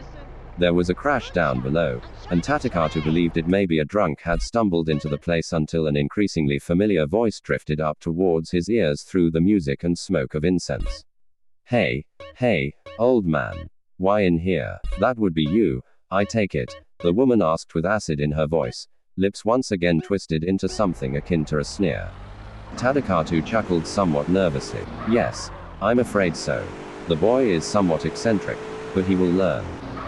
There was a crash down below, and Tatakatu believed it maybe a drunk had stumbled into the place until an increasingly familiar voice drifted up towards his ears through the music and smoke of incense. Hey, old man. Why in here? That would be you, I take it, the woman asked with acid in her voice, lips once again twisted into something akin to a sneer. Tadakatu chuckled somewhat nervously. Yes, I'm afraid so. The boy is somewhat eccentric, but he will learn.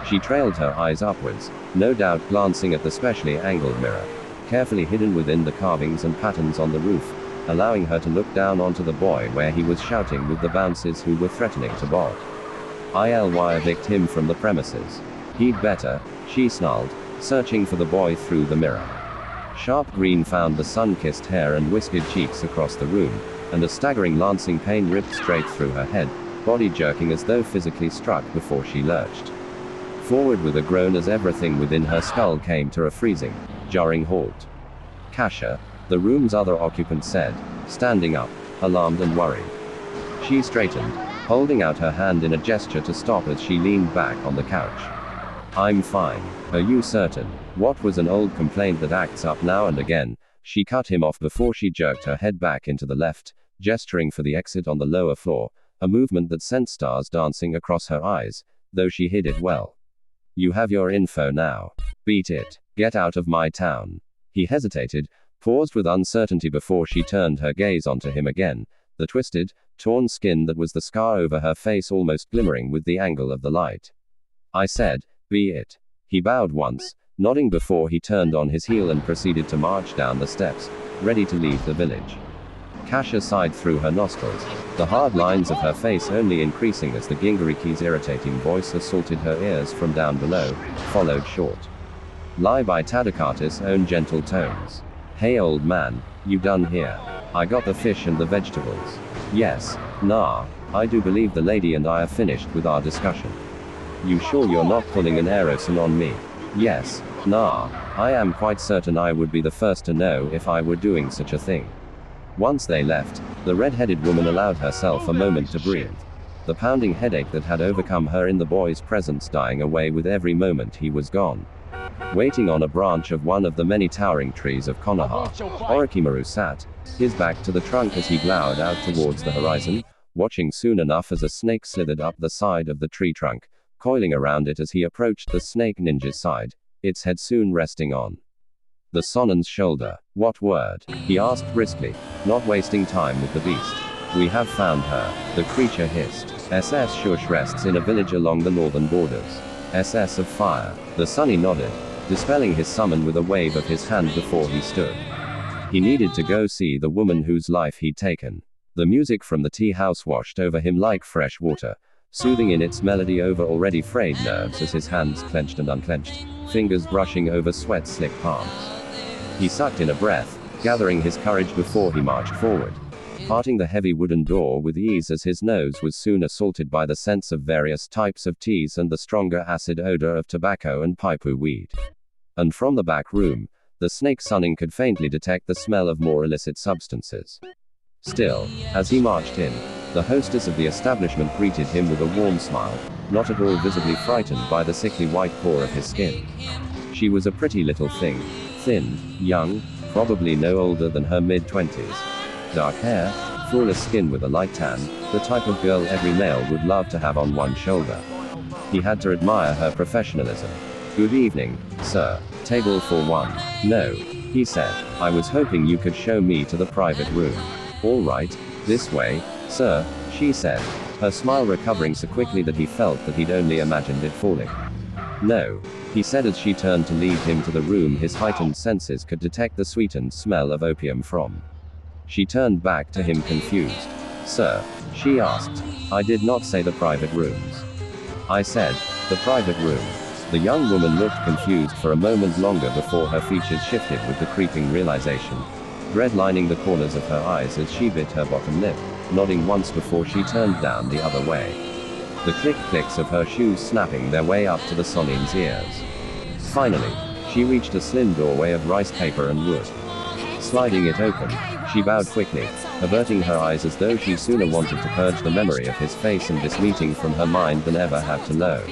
She trailed her eyes upwards, no doubt glancing at the specially angled mirror, carefully hidden within the carvings and patterns on the roof, allowing her to look down onto the boy where he was shouting with the bouncers who were threatening to bolt. I'll evict him from the premises. He'd better, she snarled, searching for the boy through the mirror. Sharp green found the sun-kissed hair and whiskered cheeks across the room, and a staggering lancing pain ripped straight through her head, body jerking as though physically struck before she lurched forward with a groan as everything within her skull came to a freezing, jarring halt. Kasha, the room's other occupant said, standing up, alarmed and worried. She straightened, holding out her hand in a gesture to stop as she leaned back on the couch. I'm fine. Are you certain? What was an old complaint that acts up now and again? She cut him off before she jerked her head back into the left, gesturing for the exit on the lower floor, a movement that sent stars dancing across her eyes, though she hid it well. You have your info now. Beat it. Get out of my town. He hesitated, paused with uncertainty before she turned her gaze onto him again, the twisted, torn skin that was the scar over her face almost glimmering with the angle of the light. I said, be it. He bowed once, nodding before he turned on his heel and proceeded to march down the steps, ready to leave the village. Kasha sighed through her nostrils, the hard lines of her face only increasing as the Gingariki's irritating voice assaulted her ears from down below, followed short. Lie by Tadakata's own gentle tones. Hey old man, you done here? I got the fish and the vegetables. Yes, nah, I do believe the lady and I are finished with our discussion. You sure you're not pulling an Erosin on me? Yes, nah, I am quite certain I would be the first to know if I were doing such a thing. Once they left, the red-headed woman allowed herself a moment to breathe. The pounding headache that had overcome her in the boy's presence dying away with every moment he was gone. Waiting on a branch of one of the many towering trees of Konoha, Orochimaru sat, his back to the trunk as he glowered out towards the horizon, watching soon enough as a snake slithered up the side of the tree trunk, coiling around it as he approached the snake ninja's side, its head soon resting on the Sonnen's shoulder. What word? He asked briskly, not wasting time with the beast. We have found her, the creature hissed. SS Shush rests in a village along the northern borders. SS of Fire. The Sunny nodded, dispelling his summon with a wave of his hand before he stood. He needed to go see the woman whose life he'd taken. The music from the tea house washed over him like fresh water, soothing in its melody over already frayed nerves as his hands clenched and unclenched, fingers brushing over sweat-slick palms. He sucked in a breath, gathering his courage before he marched forward, parting the heavy wooden door with ease as his nose was soon assaulted by the scents of various types of teas and the stronger acid odor of tobacco and paipu weed. And from the back room, the snake Sunning could faintly detect the smell of more illicit substances. Still, as he marched in, the hostess of the establishment greeted him with a warm smile, not at all visibly frightened by the sickly white core of his skin. She was a pretty little thing, thin, young, probably no older than her mid-20s. Dark hair, flawless skin with a light tan, the type of girl every male would love to have on one shoulder. He had to admire her professionalism. "Good evening, sir. Table for one." "No," he said. "I was hoping you could show me to the private room." "All right, this way, sir," she said, her smile recovering so quickly that he felt that he'd only imagined it falling. "No," he said as she turned to lead him to the room his heightened senses could detect the sweetened smell of opium from. She turned back to him confused. "Sir," she asked. "I did not say the private rooms. I said, the private room." The young woman looked confused for a moment longer before her features shifted with the creeping realization, dread lining the corners of her eyes as she bit her bottom lip, nodding once before she turned down the other way. The click-clicks of her shoes snapping their way up to the Sonin's ears. Finally, she reached a slim doorway of rice paper and wood. Sliding it open, she bowed quickly, averting her eyes as though she sooner wanted to purge the memory of his face and this meeting from her mind than ever have to load.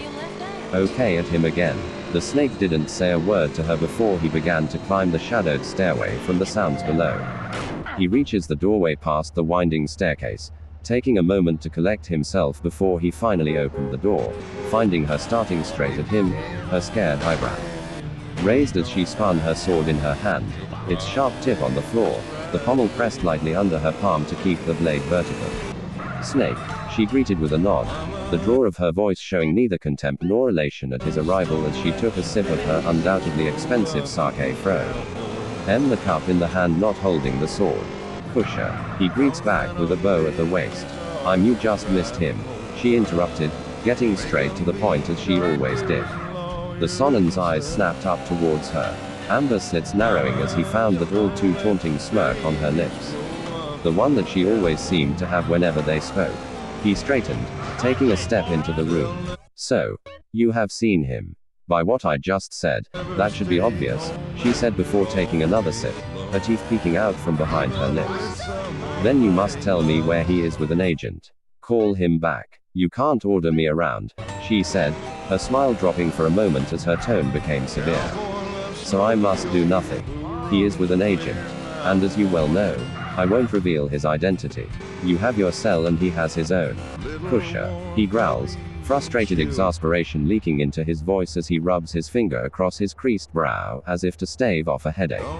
Okay at him again. The snake didn't say a word to her before he began to climb the shadowed stairway from the sounds below. He reaches the doorway past the winding staircase, taking a moment to collect himself before he finally opened the door, finding her starting straight at him, her scared eyebrow raised as she spun her sword in her hand, its sharp tip on the floor, the pommel pressed lightly under her palm to keep the blade vertical. "Snake," she greeted with a nod, the drawl of her voice showing neither contempt nor elation at his arrival as she took a sip of her undoubtedly expensive sake fro. The cup in the hand not holding the sword. "Kusha," he greets back with a bow at the waist. "You just missed him," she interrupted, getting straight to the point as she always did. The Sonin's eyes snapped up towards her, amber slits narrowing as he found that all too taunting smirk on her lips. The one that she always seemed to have whenever they spoke. He straightened, taking a step into the room. "So, you have seen him. By what I just said, that should be obvious," she said before taking another sip, her teeth peeking out from behind her lips. "Then you must tell me where he is with an agent. Call him back. You can't order me around," she said, her smile dropping for a moment as her tone became severe. "So I must do nothing. He is with an agent. And as you well know, I won't reveal his identity. You have your cell and he has his own." "Kusha," he growls, frustrated exasperation leaking into his voice as he rubs his finger across his creased brow as if to stave off a headache.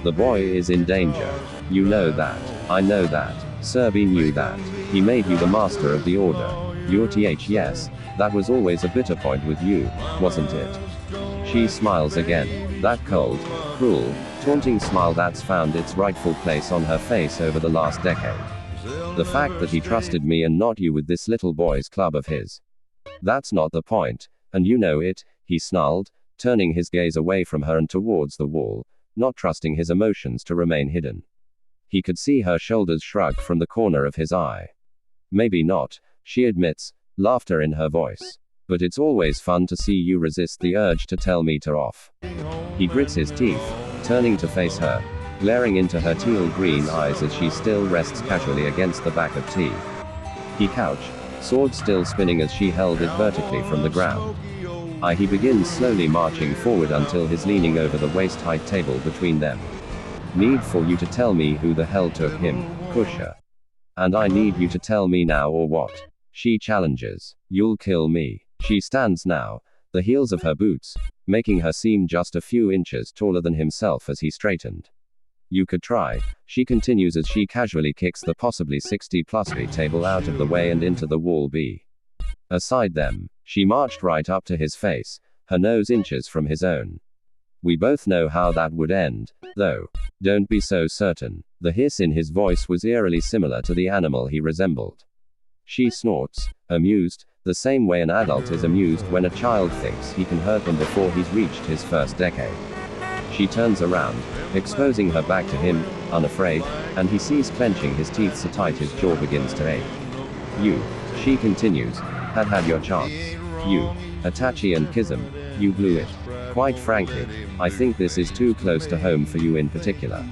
"The boy is in danger. You know that. I know that. Serby knew that. He made you the master of the order. Your yes, that was always a bitter point with you, wasn't it?" She smiles again. That cold, cruel, taunting smile that's found its rightful place on her face over the last decade. "The fact that he trusted me and not you with this little boys' club of his. That's not the point, and you know it," he snarled, turning his gaze away from her and towards the wall, not trusting his emotions to remain hidden. He could see her shoulders shrug from the corner of his eye. "Maybe not," she admits, laughter in her voice. "But it's always fun to see you resist the urge to tell me to off." He grits his teeth, turning to face her, glaring into her teal-green eyes as she still rests casually against the back of tea. He couch, sword still spinning as she held it vertically from the ground. He begins slowly marching forward until he's leaning over the waist-height table between them. "Need for you to tell me who the hell took him, Kusha. And I need you to tell me now or what?" She challenges. "You'll kill me." She stands now, the heels of her boots, making her seem just a few inches taller than himself as he straightened. "You could try," she continues as she casually kicks the possibly 60+ feet table out of the way and into the wall B. Aside them, she marched right up to his face, her nose inches from his own. "We both know how that would end, though. Don't be so certain." The hiss in his voice was eerily similar to the animal he resembled. She snorts, amused, the same way an adult is amused when a child thinks he can hurt them before he's reached his first decade. She turns around, exposing her back to him, unafraid, and he sees clenching his teeth so tight his jaw begins to ache. You, she continues, had your chance. You, Itachi and Kizum, you blew it. Quite frankly, I think this is too close to home for you in particular.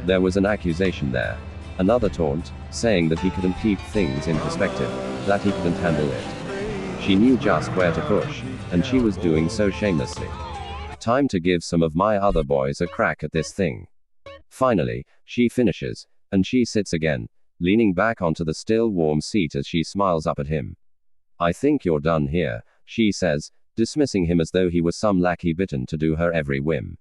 There was an accusation there. Another taunt, saying that he couldn't keep things in perspective, that he couldn't handle it. She knew just where to push, and she was doing so shamelessly. Time to give some of my other boys a crack at this thing. Finally, she finishes, and she sits again, leaning back onto the still warm seat as she smiles up at him. I think you're done here, she says, dismissing him as though he was some lackey bitten to do her every whim.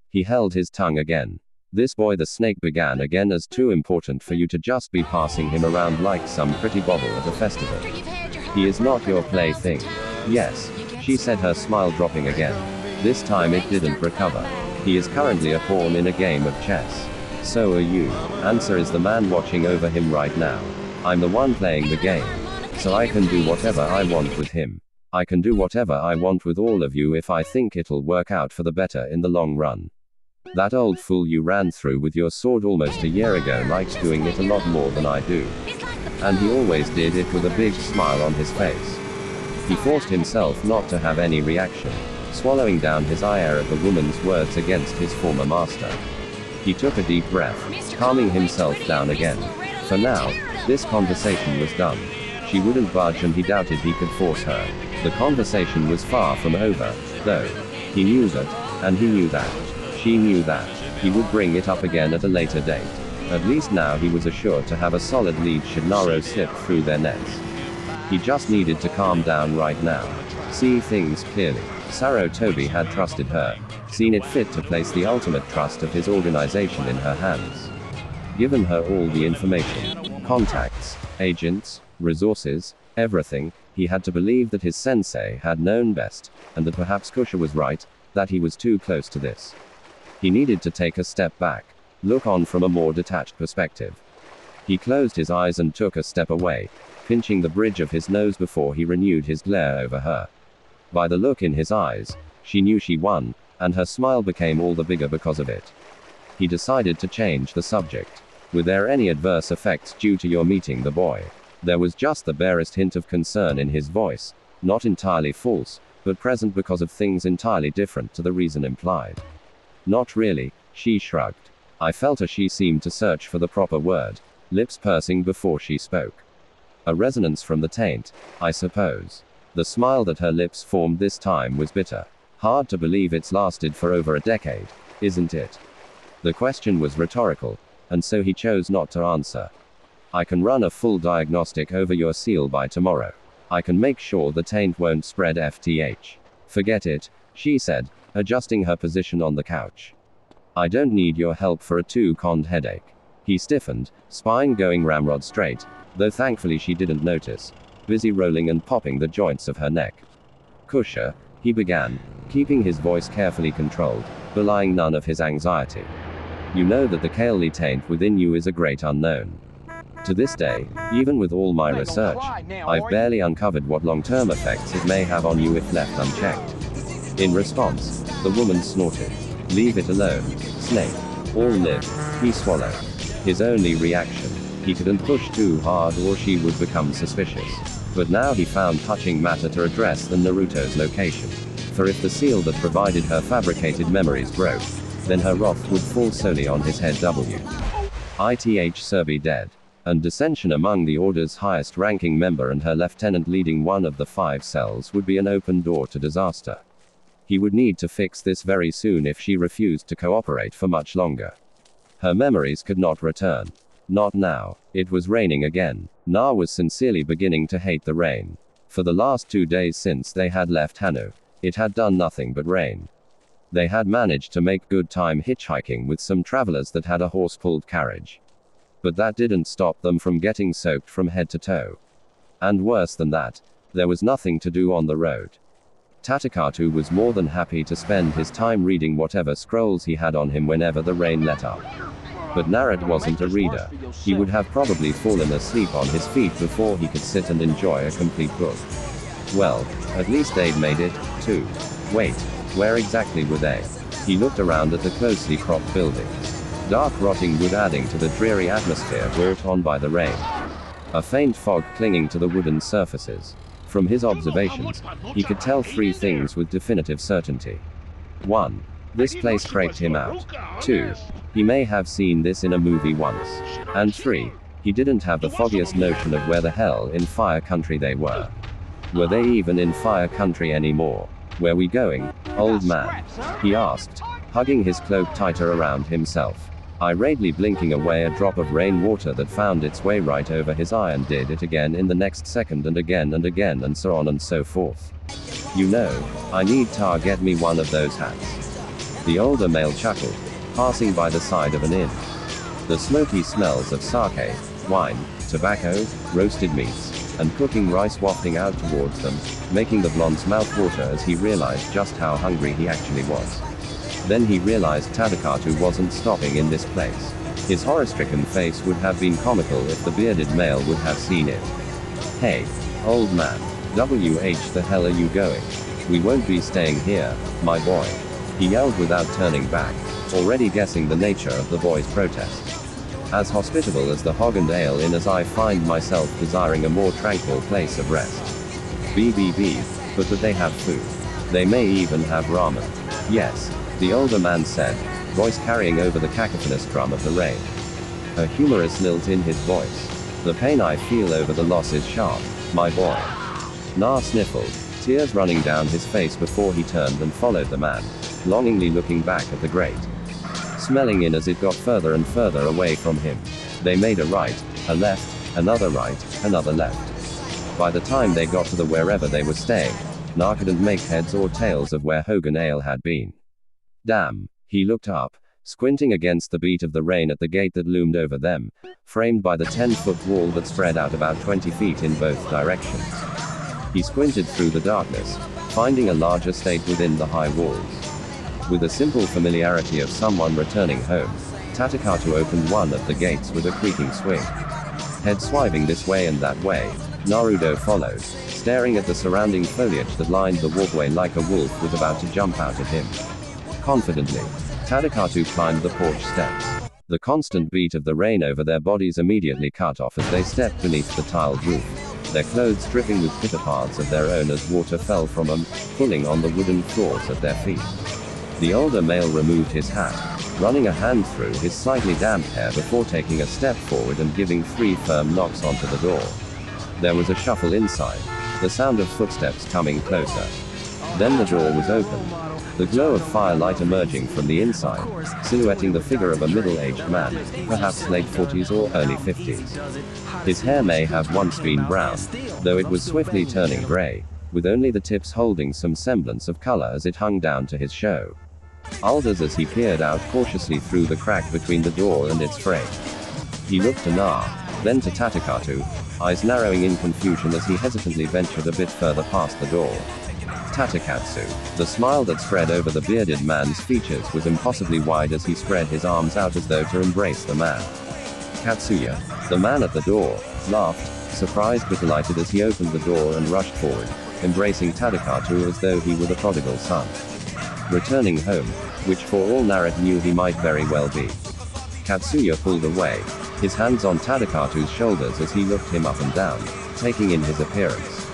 He held his tongue again. This boy the snake began again as too important for you to just be passing him around like some pretty bauble at a festival. He is not your plaything. Yes, she said, her smile dropping again. This time it didn't recover. He is currently a pawn in a game of chess. So are you. Answer is the man watching over him right now. I'm the one playing the game. So I can do whatever I want with him. I can do whatever I want with all of you if I think it'll work out for the better in the long run. That old fool you ran through with your sword almost a year ago likes doing it a lot more than I do. And he always did it with a big smile on his face. He forced himself not to have any reaction, swallowing down his ire at the woman's words against his former master. He took a deep breath, calming himself down again. For now, this conversation was done. She wouldn't budge and he doubted he could force her. The conversation was far from over, though. He knew that, and he knew that. She knew that. He would bring it up again at a later date. At least now he was assured to have a solid lead should Naruto slip through their nets. He just needed to calm down right now. See things clearly. Sarutobi had trusted her, seen it fit to place the ultimate trust of his organization in her hands. Given her all the information, contacts, agents, resources, everything, he had to believe that his sensei had known best, and that perhaps Kusha was right, that he was too close to this. He needed to take a step back, look on from a more detached perspective. He closed his eyes and took a step away, pinching the bridge of his nose before he renewed his glare over her. By the look in his eyes, she knew she won, and her smile became all the bigger because of it. He decided to change the subject. Were there any adverse effects due to your meeting the boy? There was just the barest hint of concern in his voice, not entirely false, but present because of things entirely different to the reason implied. Not really, she shrugged. I felt as she seemed to search for the proper word, lips pursing before she spoke. A resonance from the taint, I suppose. The smile that her lips formed this time was bitter. Hard to believe it's lasted for over a decade, isn't it? The question was rhetorical, and so he chose not to answer. I can run a full diagnostic over your seal by tomorrow. I can make sure the taint won't spread FTH. Forget it, she said, adjusting her position on the couch. I don't need your help for a two-conned headache. He stiffened, spine going ramrod straight, though thankfully she didn't notice, busy rolling and popping the joints of her neck. Kusha, he began, keeping his voice carefully controlled, belying none of his anxiety. You know that the Kaili taint within you is a great unknown. To this day, even with all my research, I've barely uncovered what long-term effects it may have on you if left unchecked. In response, the woman snorted. Leave it alone, snake. All live. He swallowed. His only reaction. He couldn't push too hard or she would become suspicious. But now he found touching matter to address than Naruto's location. For if the seal that provided her fabricated memories broke, then her wrath would fall solely on his head. Ith Serbi dead. And dissension among the Order's highest-ranking member and her lieutenant leading one of the 5 cells would be an open door to disaster. He would need to fix this very soon if she refused to cooperate for much longer. Her memories could not return. Not now. It was raining again. Na was sincerely beginning to hate the rain. For the last 2 days since they had left Hano, it had done nothing but rain. They had managed to make good time hitchhiking with some travelers that had a horse-pulled carriage. But that didn't stop them from getting soaked from head to toe. And worse than that, there was nothing to do on the road. Tatakatu was more than happy to spend his time reading whatever scrolls he had on him whenever the rain let up. But Naruto wasn't a reader. He would have probably fallen asleep on his feet before he could sit and enjoy a complete book. Well, at least they'd made it, too. Wait, where exactly were they? He looked around at the closely cropped buildings. Dark rotting wood adding to the dreary atmosphere brought on by the rain. A faint fog clinging to the wooden surfaces. From his observations, he could tell three things with definitive certainty. 1. This place creeped him out. 2. He may have seen this in a movie once. And 3. He didn't have the foggiest notion of where the hell in Fire Country they were. Were they even in Fire Country anymore? Where we going, old man? He asked, hugging his cloak tighter around himself. Irately blinking away a drop of rainwater that found its way right over his eye and did it again in the next second and again and so on and so forth. You know, I need to get me one of those hats. The older male chuckled, passing by the side of an inn. The smoky smells of sake, wine, tobacco, roasted meats, and cooking rice wafting out towards them, making the blonde's mouth water as he realized just how hungry he actually was. Then he realized Tadakatu wasn't stopping in this place. His horror-stricken face would have been comical if the bearded male would have seen it. Hey, old man, the hell are you going? We won't be staying here, my boy. He yelled without turning back, already guessing the nature of the boy's protest. As hospitable as the Hog and Ale Inn as I find myself desiring a more tranquil place of rest. BBB, but that they have food. They may even have ramen. Yes, the older man said, voice carrying over the cacophonous drum of the rain. A humorous lilt in his voice. The pain I feel over the loss is sharp, my boy. Na sniffled, tears running down his face before he turned and followed the man, longingly looking back at the grate. Smelling in as it got further and further away from him. They made a right, a left, another right, another left. By the time they got to the wherever they were staying, Na couldn't make heads or tails of where Hogan Ale had been. Damn, he looked up, squinting against the beat of the rain at the gate that loomed over them, framed by the 10-foot wall that spread out about 20 feet in both directions. He squinted through the darkness, finding a large estate within the high walls. With a simple familiarity of someone returning home, Tadakatu opened one of the gates with a creaking swing. Head swiving this way and that way, Naruto followed, staring at the surrounding foliage that lined the walkway like a wolf was about to jump out at him. Confidently, Tadakatu climbed the porch steps. The constant beat of the rain over their bodies immediately cut off as they stepped beneath the tiled roof, their clothes dripping with pitter paths of their own as water fell from them, pulling on the wooden floors at their feet. The older male removed his hat, running a hand through his slightly damp hair before taking a step forward and giving 3 firm knocks onto the door. There was a shuffle inside, the sound of footsteps coming closer. Then the door was opened, the glow of firelight emerging from the inside, silhouetting the figure of a middle-aged man, perhaps late 40s or early 50s. His hair may have once been brown, though it was swiftly turning gray, with only the tips holding some semblance of color as it hung down to his show. Alders as he peered out cautiously through the crack between the door and its frame. He looked to Na, then to Tadakatu, eyes narrowing in confusion as he hesitantly ventured a bit further past the door. Tatakatsu, the smile that spread over the bearded man's features was impossibly wide as he spread his arms out as though to embrace the man. Katsuya, the man at the door, laughed, surprised but delighted as he opened the door and rushed forward, embracing Tadakatu as though he were the prodigal son. Returning home, which for all Naruto knew he might very well be. Katsuya pulled away, his hands on Tadakatu's shoulders as he looked him up and down, taking in his appearance.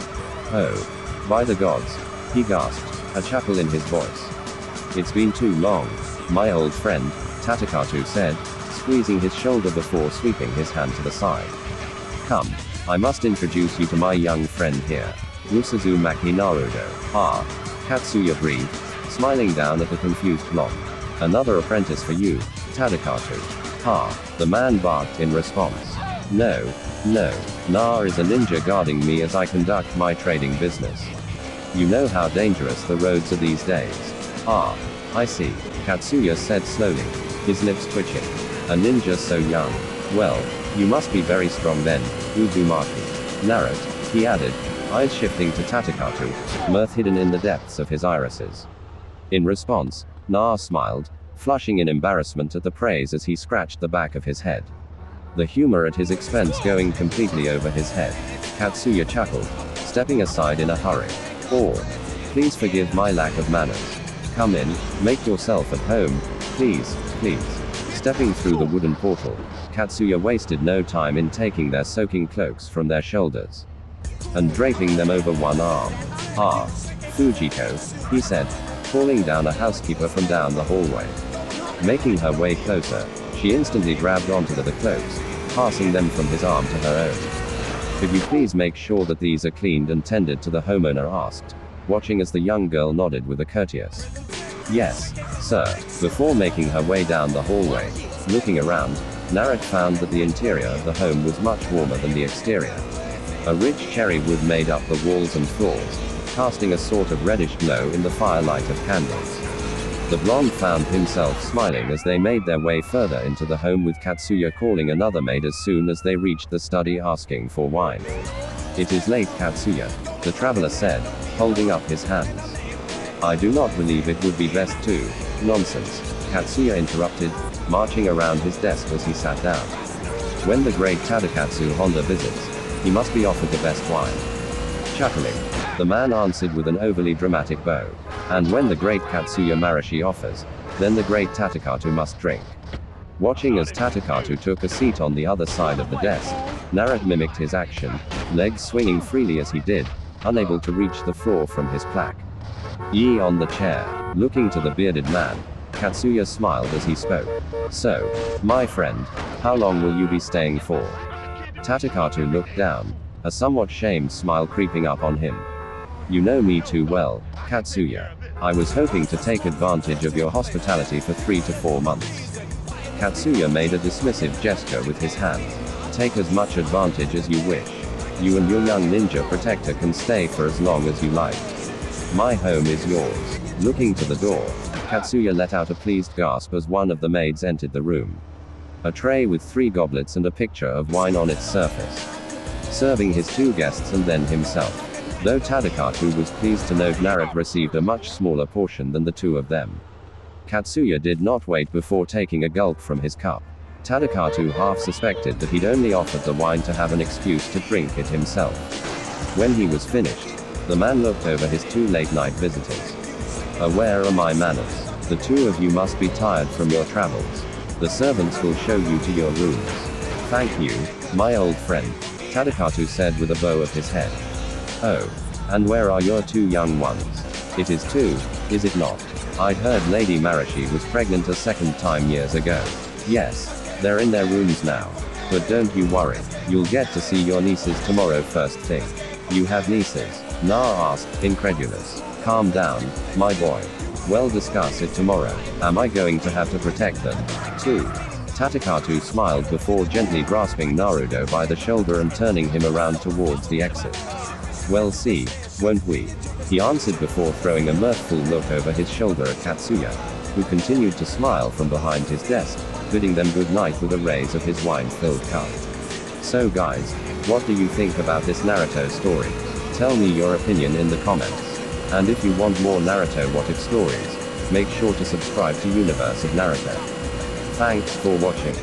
Oh, by the gods, he gasped, a chuckle in his voice. It's been too long, my old friend, Tadakatu said, squeezing his shoulder before sweeping his hand to the side. Come, I must introduce you to my young friend here, Rusuzumaki Naruto. Ah, Katsuya breathed, smiling down at the confused blonde. Another apprentice for you, Tadakatu. Ha, the man barked in response. No, Na is a ninja guarding me as I conduct my trading business. You know how dangerous the roads are these days. Ah, I see, Katsuya said slowly, his lips twitching. A ninja so young. Well, you must be very strong then, Uzumaki. Naruto, he added, eyes shifting to Tadakatu, mirth hidden in the depths of his irises. In response, Na smiled, flushing in embarrassment at the praise as he scratched the back of his head. The humor at his expense going completely over his head. Katsuya chuckled, stepping aside in a hurry. Or, please forgive my lack of manners. Come in, make yourself at home, please, please. Stepping through the wooden portal, Katsuya wasted no time in taking their soaking cloaks from their shoulders and draping them over one arm. Ah, Fujiko, he said, calling down a housekeeper from down the hallway. Making her way closer, she instantly grabbed onto the cloaks, passing them from his arm to her own. Could you please make sure that these are cleaned and tended to, the homeowner asked, watching as the young girl nodded with a courteous yes, sir. Before making her way down the hallway, looking around, Naruto found that the interior of the home was much warmer than the exterior. A rich cherry wood made up the walls and floors, casting a sort of reddish glow in the firelight of candles. The blonde found himself smiling as they made their way further into the home, with Katsuya calling another maid as soon as they reached the study, asking for wine. It is late, Katsuya, the traveler said, holding up his hands. I do not believe it would be best to. Nonsense, Katsuya interrupted, marching around his desk as he sat down. When the great Tadakatsu Honda visits, he must be offered the best wine. Chuckling, the man answered with an overly dramatic bow. And when the great Katsuya Marashi offers, then the great Tatakatu must drink. Watching as Tatakatu took a seat on the other side of the desk, Naruto mimicked his action, legs swinging freely as he did, unable to reach the floor from his plaque. Ye on the chair, looking to the bearded man, Katsuya smiled as he spoke. So, my friend, how long will you be staying for? Tatakatu looked down, a somewhat shamed smile creeping up on him. You know me too well, Katsuya. I was hoping to take advantage of your hospitality for 3 to 4 months. Katsuya made a dismissive gesture with his hand. Take as much advantage as you wish. You and your young ninja protector can stay for as long as you like. My home is yours. Looking to the door, Katsuya let out a pleased gasp as one of the maids entered the room. A tray with 3 goblets and a picture of wine on its surface. Serving his 2 guests and then himself. Though Tadakatu was pleased to note Naruto received a much smaller portion than the 2 of them. Katsuya did not wait before taking a gulp from his cup. Tadakatu half suspected that he'd only offered the wine to have an excuse to drink it himself. When he was finished, the man looked over his 2 late-night visitors. Where are my manners? The 2 of you must be tired from your travels. The servants will show you to your rooms. Thank you, my old friend, Tadakatu said with a bow of his head. Oh, and where are your 2 young ones? It is 2, is it not? I'd heard Lady Marashi was pregnant a 2nd time years ago. Yes, they're in their rooms now. But don't you worry, you'll get to see your nieces tomorrow first thing. You have nieces? Na asked, incredulous. Calm down, my boy. We'll discuss it tomorrow. Am I going to have to protect them, too? Tatakatu smiled before gently grasping Naruto by the shoulder and turning him around towards the exit. We'll see, won't we? He answered before throwing a mirthful look over his shoulder at Katsuya, who continued to smile from behind his desk, bidding them good night with a raise of his wine-filled cup. So guys, what do you think about this Naruto story? Tell me your opinion in the comments. And if you want more Naruto What If stories, make sure to subscribe to Universe of Naruto. Thanks for watching.